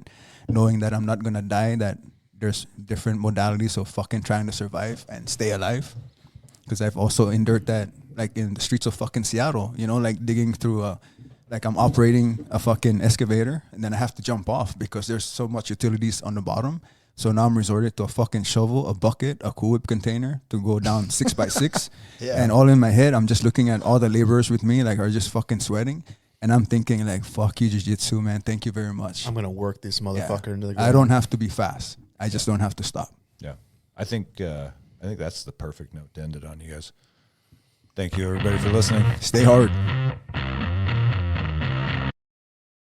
knowing that I'm not gonna die, that there's different modalities of fucking trying to survive and stay alive. Because I've also endured that, like in the streets of fucking Seattle, you know, like digging through like I'm operating a fucking excavator, and then I have to jump off because there's so much utilities on the bottom. So now I'm resorted to a fucking shovel, a bucket, a Cool Whip container to go down 6x6. Yeah. And all in my head, I'm just looking at all the laborers with me, like are just fucking sweating. And I'm thinking like, fuck you, jiu-jitsu, man. Thank you very much. I'm gonna work this motherfucker into the ground. I don't have to be fast. I just don't have to stop. Yeah. I think that's the perfect note to end it on, you guys. Thank you, everybody, for listening. Stay hard.